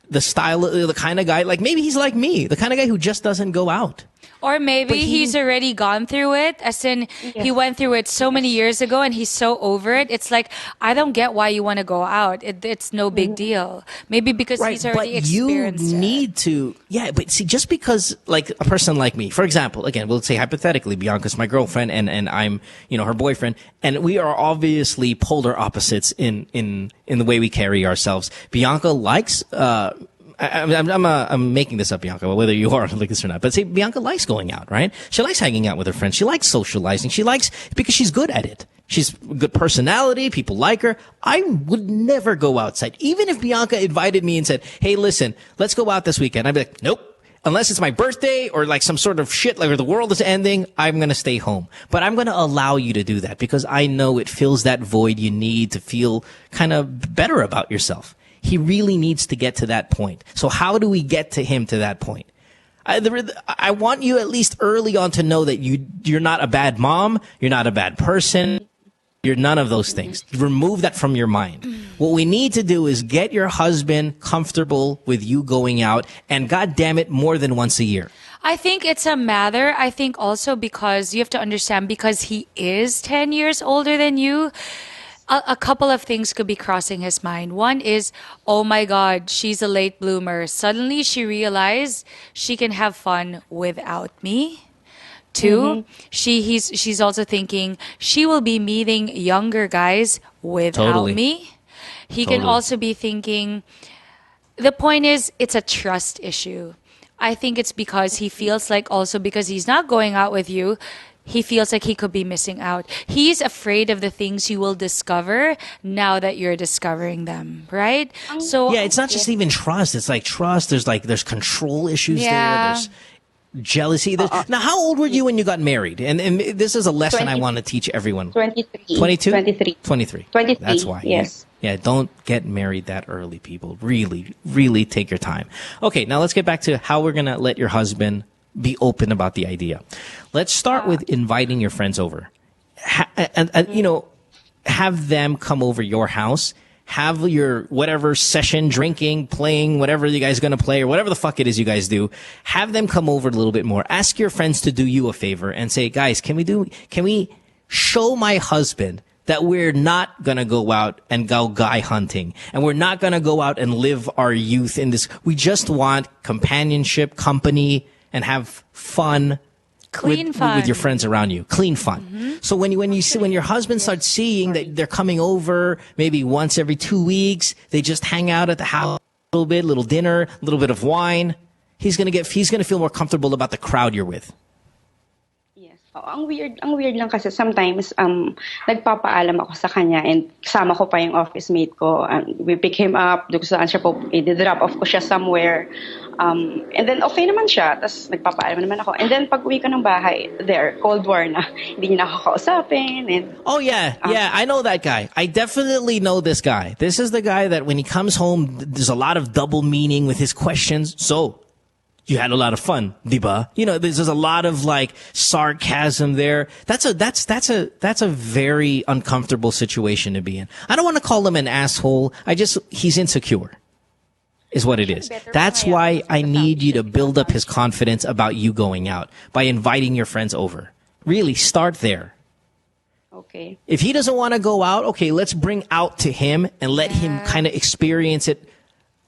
the kind of guy, like maybe he's like me, the kind of guy who just doesn't go out. Or maybe he's already gone through it, as in he went through it so many years ago and he's so over it. It's like, I don't get why you want to go out. It's no big deal. Maybe because he's already experienced it. You need to, but see, just because like a person like me, for example, again, we'll say hypothetically, Bianca's my girlfriend and I'm, her boyfriend, and we are obviously polar opposites in the way we carry ourselves. Bianca likes, I'm making this up, Bianca, whether you are like this or not. But say Bianca likes going out, right? She likes hanging out with her friends. She likes socializing. Because she's good at it. She's a good personality. People like her. I would never go outside. Even if Bianca invited me and said, hey, listen, let's go out this weekend. I'd be like, nope. Unless it's my birthday or like some sort of shit, like or the world is ending, I'm going to stay home. But I'm going to allow you to do that because I know it fills that void you need to feel kind of better about yourself. He really needs to get to that point. So how do we get to him to that point? I want you at least early on to know that you're not a bad mom. You're not a bad person. You're none of those things. Remove that from your mind. What we need to do is get your husband comfortable with you going out, and God damn it, more than once a year. I think it's a matter. I think also because you have to understand, because he is 10 years older than you, a couple of things could be crossing his mind. One is, oh my God, she's a late bloomer. Suddenly she realized she can have fun without me. Two, she's also thinking she will be meeting younger guys without me. He can also be thinking, the point is, it's a trust issue. I think it's because he feels like also because he's not going out with you, he feels like he could be missing out. He's afraid of the things you will discover now that you're discovering them, right? So yeah, it's not just even trust. It's like trust. There's control issues there. There's jealousy. Now, how old were you when you got married? And this is a lesson I want to teach everyone. 23. 22? 23. 23. 23. That's why. Yes. Yeah, don't get married that early, people. Really, really take your time. Okay, now let's get back to how we're going to let your husband be open about the idea. Let's start with inviting your friends over. Have them come over your house. Have your whatever session, drinking, playing, whatever you guys are going to play or whatever the fuck it is you guys do. Have them come over a little bit more. Ask your friends to do you a favor and say, guys, can we show my husband that we're not going to go out and go guy hunting, and we're not going to go out and live our youth in this. We just want companionship, company, and have fun. Clean fun with your friends around you. Clean fun. So when your husband starts seeing that they're coming over maybe once every 2 weeks, they just hang out at the house a little bit, little dinner, a little bit of wine, he's gonna feel more comfortable about the crowd you're with. Ang weird lang kasi sometimes nagpapaalam ako sa kanya and kasama ko pa yung office mate ko, and we pick him up, doon saan siya po, i-drop off ko siya somewhere, and then okay naman siya, tapos nagpapaalam naman ako, and then pag uwi ko ng bahay, Cold War na, hindi niya na ako kausapin, and I know that guy. I definitely know this guy. This is the guy that when he comes home, there's a lot of double meaning with his questions. So you had a lot of fun, diba? There's a lot of like sarcasm there. That's a very uncomfortable situation to be in. I don't want to call him an asshole. He's insecure, is what it is. That's why I need you to build up his confidence about you going out by inviting your friends over. Really, start there. Okay. If he doesn't want to go out, okay, let's bring out to him and let him kind of experience it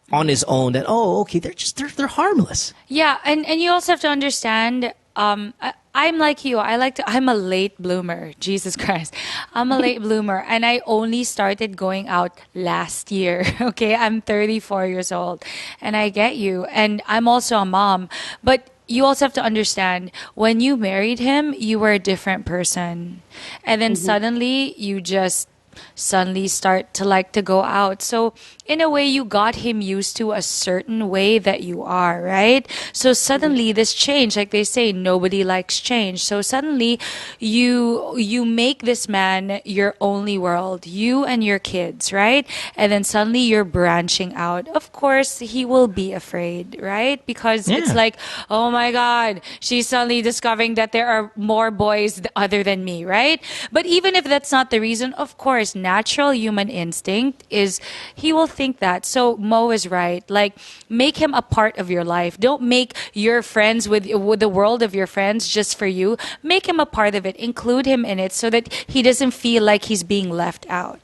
on his own, that they're harmless. Yeah, and you also have to understand, I'm like you. I'm a late bloomer. Jesus Christ. I'm a late bloomer, and I only started going out last year. Okay, I'm 34 years old, and I get you, and I'm also a mom. But you also have to understand, when you married him, you were a different person. And then suddenly you just suddenly start to like to go out. So in a way, you got him used to a certain way that you are, right? So suddenly this change, like they say, nobody likes change. So suddenly you make this man your only world, you and your kids, right? And then suddenly you're branching out. Of course, he will be afraid, right? Because it's like, oh my God, she's suddenly discovering that there are more boys other than me, right? But even if that's not the reason, of course, natural human instinct is he will think that. So Mo is right. Like, make him a part of your life. Don't make your friends with the world of your friends just for you. Make him a part of it. Include him in it so that he doesn't feel like he's being left out.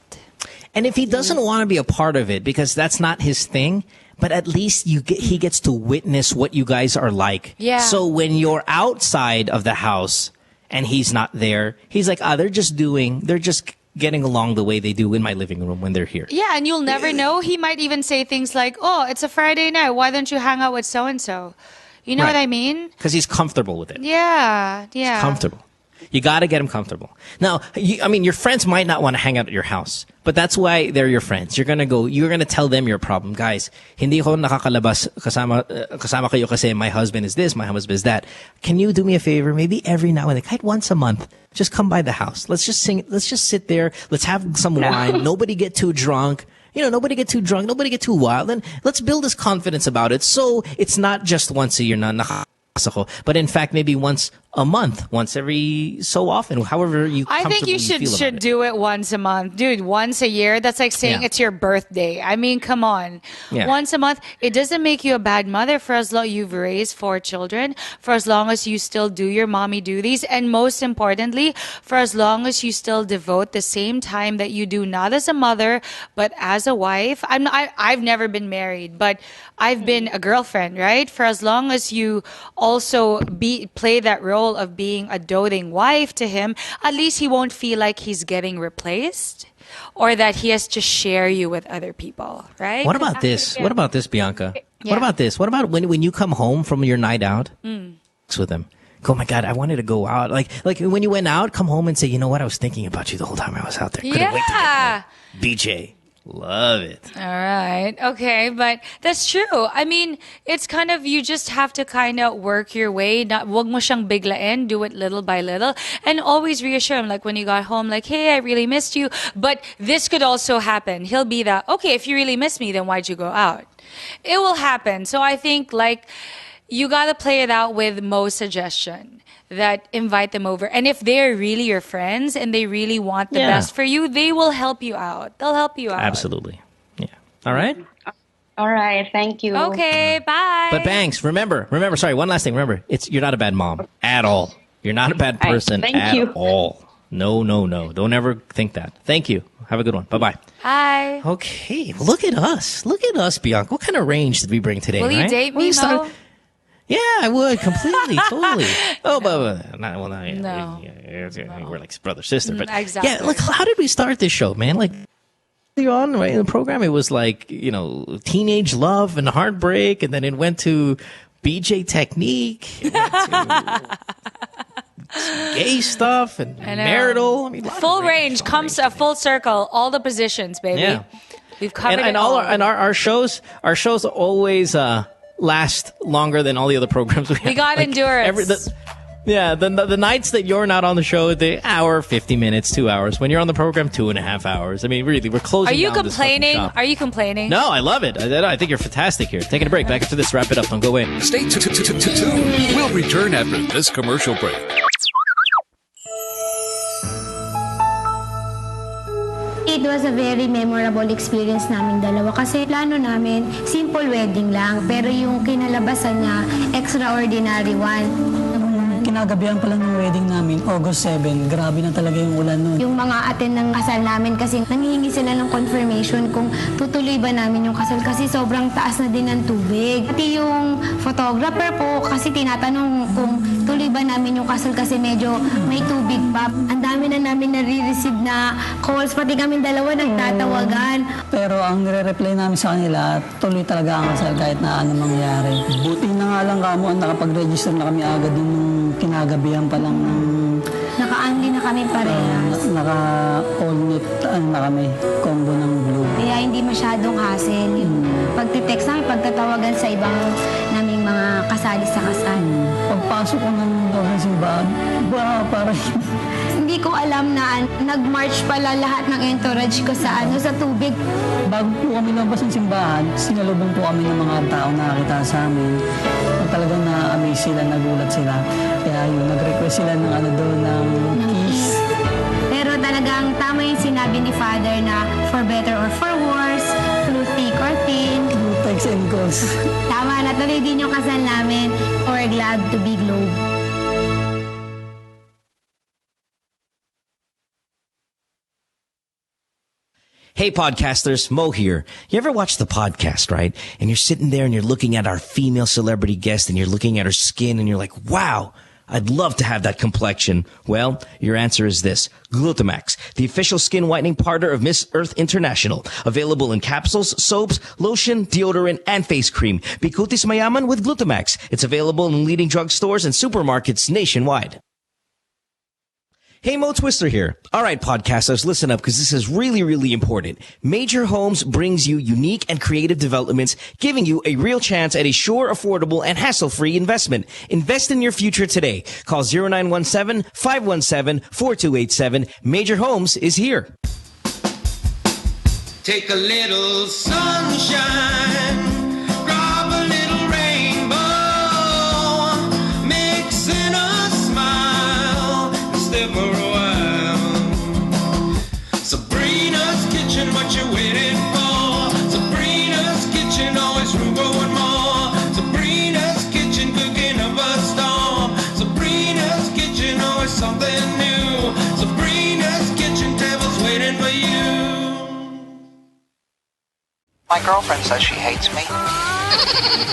And if he doesn't want to be a part of it because that's not his thing, but at least he gets to witness what you guys are like. Yeah. So when you're outside of the house and he's not there, he's like, they're just getting along the way they do in my living room when they're here. Yeah, and you'll never know. He might even say things like, oh, it's a Friday night. Why don't you hang out with so-and-so? You know what I mean? Because he's comfortable with it. Yeah. He's comfortable. You got to get him comfortable. Now, your friends might not want to hang out at your house, but that's why they're your friends. You're going to tell them your problem. Guys, hindi ko nakakalabas kasama kayo kasi my husband is this, my husband is that. Can you do me a favor? Maybe every now and then, once a month, just come by the house. Let's just sing. Let's just sit there. Let's have some wine. Nobody get too drunk. Nobody get too drunk. Nobody get too wild. And let's build this confidence about it. So it's not just once a year na but in fact, maybe once a month, once every so often, however you I think you should do it once a month. Dude, once a year, that's like saying it's your birthday. I mean, come on. Yeah. Once a month, it doesn't make you a bad mother for as long you've raised 4 children, for as long as you still do your mommy duties, and most importantly, for as long as you still devote the same time that you do not as a mother, but as a wife. I've never been married, but I've been a girlfriend, right? For as long as you also play that role of being a doting wife to him, at least he won't feel like he's getting replaced or that he has to share you with other people, right? What about this? What about this, Bianca? Yeah. What about this? What about when you come home from your night out with him? Oh my God, I wanted to go out. Like when you went out, come home and say, you know what? I was thinking about you the whole time I was out there. Couldn't wait to get home. BJ. Love it. All right. Okay. But that's true. I mean, it's kind of, you just have to kind of work your way. Wag mo siyang biglain. Do it little by little. And always reassure him, like when you got home, like, hey, I really missed you. But this could also happen. He'll be that, okay, if you really miss me, then why'd you go out? It will happen. So I think you got to play it out with Mo's suggestion. That invite them over. And if they're really your friends and they really want the best for you, they will help you out. They'll help you out. Absolutely. Yeah. All right? All right. Thank you. Okay. Bye. But Banks, remember, sorry, one last thing. Remember, you're not a bad mom at all. You're not a bad person at all. No. Don't ever think that. Thank you. Have a good one. Bye-bye. Bye. Okay. Well, look at us. Look at us, Bianca. What kind of range did we bring today? Will you date me, Mo? Yeah, I would completely, totally. Oh, but no. We're like brother sister, but exactly. Yeah. Look, how did we start this show, man? Like early on, right in the program, it was like teenage love and heartbreak, and then it went to BJ technique, it went to gay stuff and marital. I mean, full range comes a full circle, all the positions, baby. Yeah. We've covered it all. Our shows always. Last longer than all the other programs we have. We got endurance. The nights that you're not on the show, the hour, 50 minutes, 2 hours. When you're on the program, 2.5 hours. I mean, really, we're closing. Are you down complaining? Are you complaining? No, I love it. I think you're fantastic here. Taking a break. Back after this. Wrap it up. Don't go away. Stay tuned. We'll return after this commercial break. It was a very memorable experience naming dalawa kasi plano namin simple wedding lang pero yung kinalabasan niya extraordinary one. Kinagabihan pa lang ng wedding namin, August 7, grabe na talaga yung ulan nun. Yung mga attend ng kasal namin kasi nangihingi sila ng confirmation kung tutuloy ba namin yung kasal kasi sobrang taas na din ng tubig. Pati yung photographer po kasi tinatanong kung tuloy ba namin yung kasal kasi medyo may tubig pa. Ang dami na namin nare-receive na calls, pati kami dalawa nagtatawagan. Pero ang nire-reply namin sa kanila, tuloy talaga ang kasal kahit na ano mangyari. Buti na nga lang kamo, nakapag-register na kami agad yung kinagabihan pa lang ng... Naka-unli na kami parehas. Naka-all-knit na kami, combo ng blue. Kaya hindi masyadong hassle. Yung pagtitext namin, pagtatawagan sa ibang naming mga kasali sa kasal. Pagpasok ko ng simbahan, parang... Hindi ko alam na nag-march pala lahat ng entourage ko sa tubig. Bago po kami labas ng simbahan, sinalubong po kami ng mga tao na nakita sa amin. Talagang na-amaze sila, nagulat sila. Kaya yun, nag-request sila ng ng kiss. Pero talagang tama yung sinabi ni Father na for better or for worse, through thick or thin. Through text and calls. Tama, natuloy din yung kasal namin. We're glad to be Globe. Hey podcasters, Mo here. You ever watch the podcast, right? And you're sitting there and you're looking at our female celebrity guest and you're looking at her skin and you're like, wow, I'd love to have that complexion. Well, your answer is this. Glutamax, the official skin whitening partner of Miss Earth International. Available in capsules, soaps, lotion, deodorant, and face cream. Bikutis Mayaman with Glutamax. It's available in leading drugstores and supermarkets nationwide. Hey, Mo Twister here. All right, podcasters, listen up because this is really, really important. Major Homes brings you unique and creative developments, giving you a real chance at a sure, affordable, and hassle-free investment. Invest in your future today. Call 0917-517-4287. Major Homes is here. Take a little sunshine. Grab a little rainbow. Mix in a smile. Step around. What you waiting for? Sabrina's Kitchen, always room going more. Sabrina's Kitchen, cooking up a storm. Sabrina's Kitchen, always something new. Sabrina's Kitchen, tables waiting for you. My girlfriend says she hates me.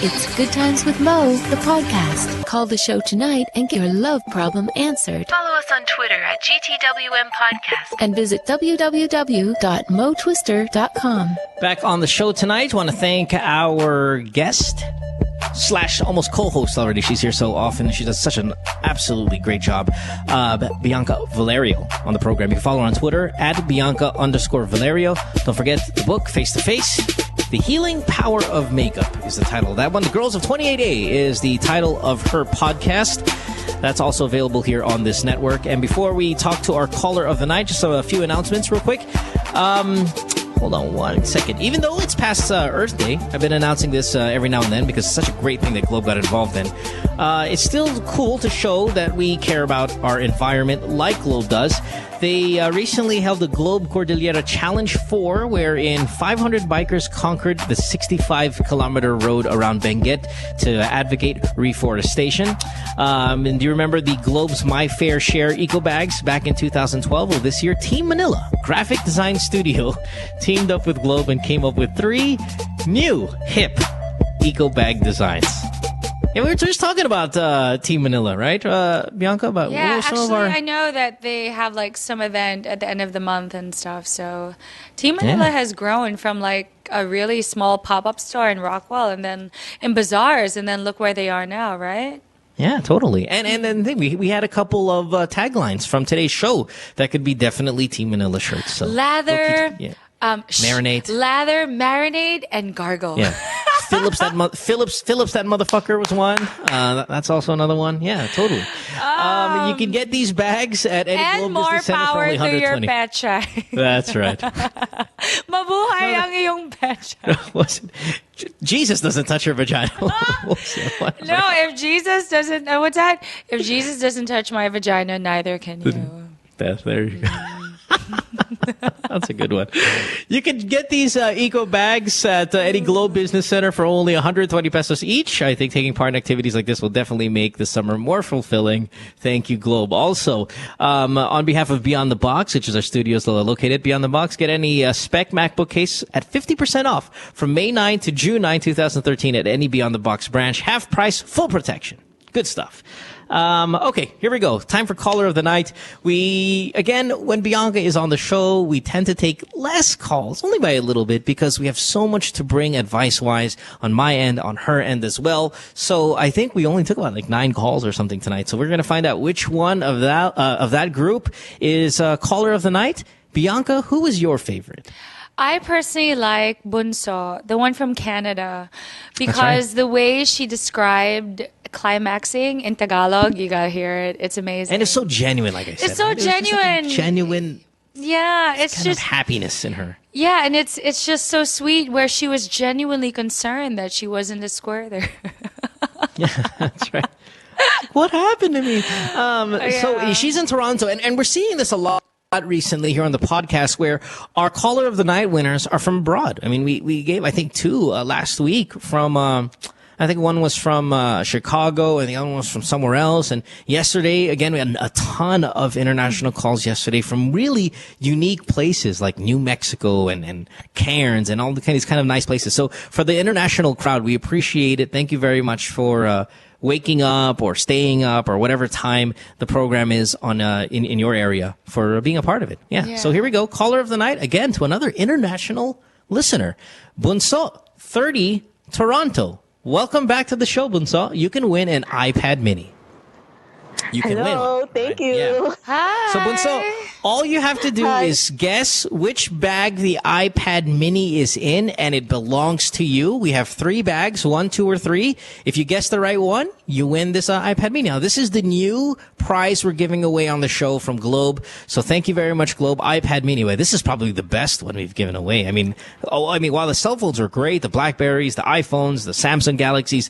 It's Good Times with Mo, the podcast. Call the show tonight and get your love problem answered. Follow us on Twitter at GTWM Podcast and visit www.motwister.com. Back on the show tonight, want to thank our guest / almost co-host already. She's here so often. She does such an absolutely great job. Bianca Valerio on the program. You can follow her on Twitter at Bianca_Valerio. Don't forget the book, Face to Face. The Healing Power of Makeup is the title of that one. The Girls of 28A is the title of her podcast. That's also available here on this network. And before we talk to our caller of the night, just a few announcements real quick. Hold on one second. Even though it's past Earth Day, I've been announcing this every now and then because it's such a great thing that Globe got involved in. It's still cool to show that we care about our environment like Globe does. They recently held the Globe Cordillera Challenge 4, wherein 500 bikers conquered the 65-kilometer road around Benguet to advocate reforestation. And do you remember the Globe's My Fair Share eco bags back in 2012? Well, this year, Team Manila, graphic design studio, teamed up with Globe and came up with 3 new hip eco bag designs. Yeah, we were just talking about Team Manila, right, Bianca? About I know that they have like some event at the end of the month and stuff. So Team Manila has grown from like a really small pop-up store in Rockwell and then in bazaars, and then look where they are now, right? Yeah, totally. And then we had a couple of taglines from today's show that could be definitely Team Manila shirts. So Lather, marinate, lather, marinate, and gargle. Yeah. Phillips, that motherfucker was one. That's also another one. Yeah, totally. You can get these bags at any Globe Business Center for only $120. And more power to your petchay. That's right. Mabuhay ang iyong petchay. Jesus doesn't touch your vagina. No, if Jesus doesn't, what's that? If Jesus doesn't touch my vagina, neither can you. There you go. That's a good one. You can get these eco bags at any Globe Business Center for only 120 pesos each. I think taking part in activities like this will definitely make the summer more fulfilling. Thank you, Globe. Also, on behalf of Beyond the Box, which is our studios located Beyond the Box, get any spec MacBook case at 50% off from May 9 to June 9, 2013 at any Beyond the Box branch. Half price, full protection. Good stuff. Okay, here we go. Time for caller of the night. When Bianca is on the show, we tend to take less calls, only by a little bit, because we have so much to bring advice-wise on my end, on her end as well. So I think we only took about 9 calls or something tonight. So we're going to find out which one of that group is caller of the night. Bianca, who is your favorite? I personally like Bunso, the one from Canada, because the way she described climaxing in Tagalog, you gotta hear it. It's amazing. And it's so genuine, like I said. It's so genuine. Genuine. Yeah, it's kind just of happiness in her. Yeah, and it's just so sweet where she was genuinely concerned that she wasn't a squirter. Yeah, that's right. What happened to me? So she's in Toronto, and we're seeing this a lot recently here on the podcast, where our caller of the night winners are from abroad. I mean, we gave, I think, 2 last week from, I think one was from Chicago and the other one was from somewhere else. And yesterday, again, we had a ton of international calls yesterday from really unique places like New Mexico and Cairns and all these kind of nice places. So for the international crowd, we appreciate it. Thank you very much for waking up or staying up or whatever time the program is on in your area for being a part of it. Yeah. So here we go. Caller of the night, again, to another international listener. Bunso, 30, Toronto. Welcome back to the show, Bunso. You can win an iPad mini. You can win. Thank you. Yeah. Hi. So, Bunso, all you have to do is guess which bag the iPad mini is in, and it belongs to you. We have 3 bags, 1, 2, or 3. If you guess the right one, you win this iPad mini. Now, this is the new prize we're giving away on the show from Globe. So thank you very much, Globe. iPad mini. Well, this is probably the best one we've given away. I mean, while the cell phones are great, the BlackBerries, the iPhones, the Samsung Galaxies,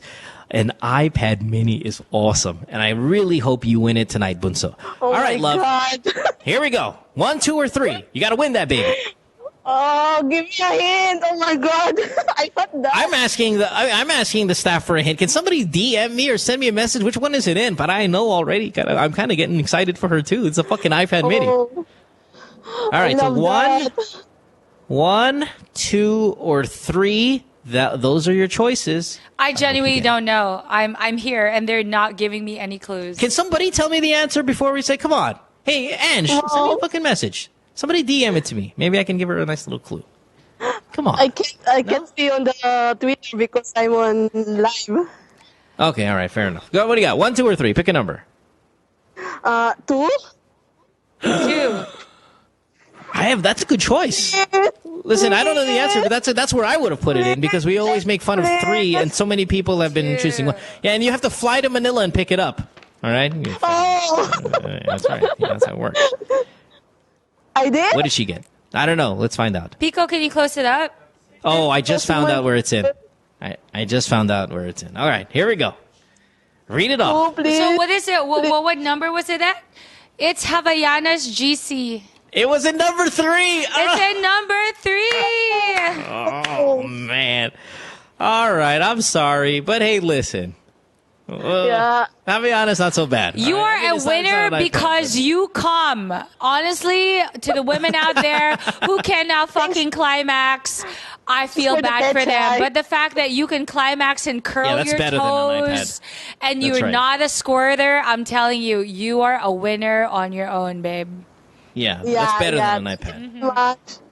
an iPad mini is awesome. And I really hope you win it tonight, Bunso. All right, love. God. Here we go. 1, 2, or 3. You got to win that, baby. Oh, give me a hint. Oh my God. I thought that. I'm asking the staff for a hint. Can somebody DM me or send me a message? Which one is it in? But I know already. I'm kind of getting excited for her too. It's a fucking iPad mini. All right, so 1, 2, or 3. Those are your choices. I genuinely don't know. I'm here and they're not giving me any clues. Can somebody tell me the answer before we say, come on? Hey, Ange, send me a fucking message. Somebody DM it to me. Maybe I can give her a nice little clue. Come on. I can't see on the Twitter because I'm on live. Okay, all right, fair enough. Go, what do you got? 1, 2, or 3? Pick a number. 2. 2. That's a good choice. Listen, I don't know the answer, but that's where I would have put it in, because we always make fun of 3, and so many people have been choosing 1. Yeah, and you have to fly to Manila and pick it up. All right? That's right. Yeah, that's how it works. I did? What did she get? I don't know. Let's find out. Pico, can you close it up? Oh, I just found out where it's in. I just found out where it's in. All right, here we go. Read it off. Oh, please. So what is it? What number was it at? It's Havaianas GC. It was in number 3. It's in number 3. Oh, man. All right, I'm sorry. But hey, listen. I'll be honest, not so bad. You are a winner because you come. Honestly, to the women out there who cannot fucking climax, I feel bad for them. But the fact that you can climax and curl your toes and you're not a squirter, I'm telling you, you are a winner on your own, babe. Yeah, that's better than an iPad. Mm-hmm.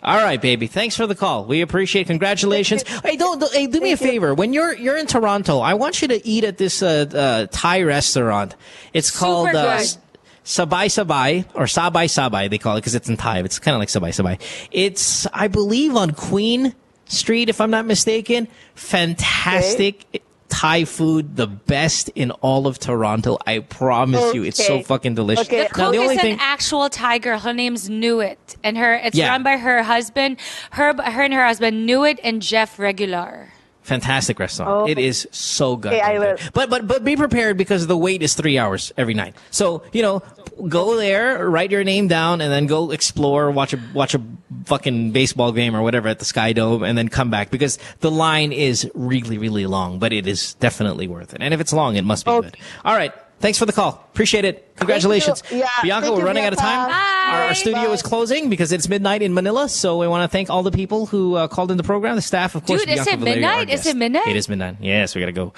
All right, baby. Thanks for the call. We appreciate it. Congratulations. Hey, do me a favor. When you're in Toronto, I want you to eat at this Thai restaurant. It's called Sabay Sabay, or Sabay Sabay, they call it, because it's in Thai. It's kind of like Sabay Sabay. It's, I believe, on Queen Street, if I'm not mistaken. Fantastic Thai food, the best in all of Toronto. I promise you, it's so fucking delicious. The cook is an actual Thai girl. Her name's Nuit, and it's run by her husband. Her and her husband, Nuit and Jeff Regular. Fantastic restaurant. It is so good. Okay, I will. But be prepared, because the wait is 3 hours every night. So, go there, write your name down, and then go explore, watch a fucking baseball game or whatever at the Sky Dome, and then come back, because the line is really, really long, but it is definitely worth it. And if it's long, it must be good. All right. Thanks for the call. Appreciate it. Congratulations. Yeah, Bianca, we're running out of time. Our studio is closing because it's midnight in Manila. So we want to thank all the people who called in the program, the staff, of course. Dude, is Bianca it Valerio, midnight? our guest. Is it midnight? It is midnight. Yes, we got to go.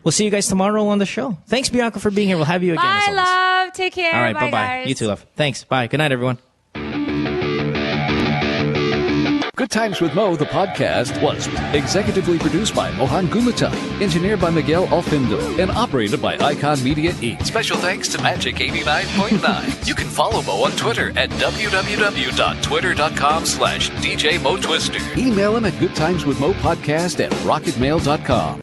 We'll see you guys tomorrow on the show. Thanks, Bianca, for being here. We'll have you again. Bye, love. Take care. All right, bye, bye-bye. guys. You too, love. Thanks. Bye. Good night, everyone. Good Times with Mo, the podcast, was executively produced by Mohan Gulata, engineered by Miguel Alfindo, and operated by Icon Media Inc. Special thanks to Magic 89.9. You can follow Mo on Twitter at www.twitter.com/DJ Mo Twister. Email him at goodtimeswithmopodcast@rocketmail.com.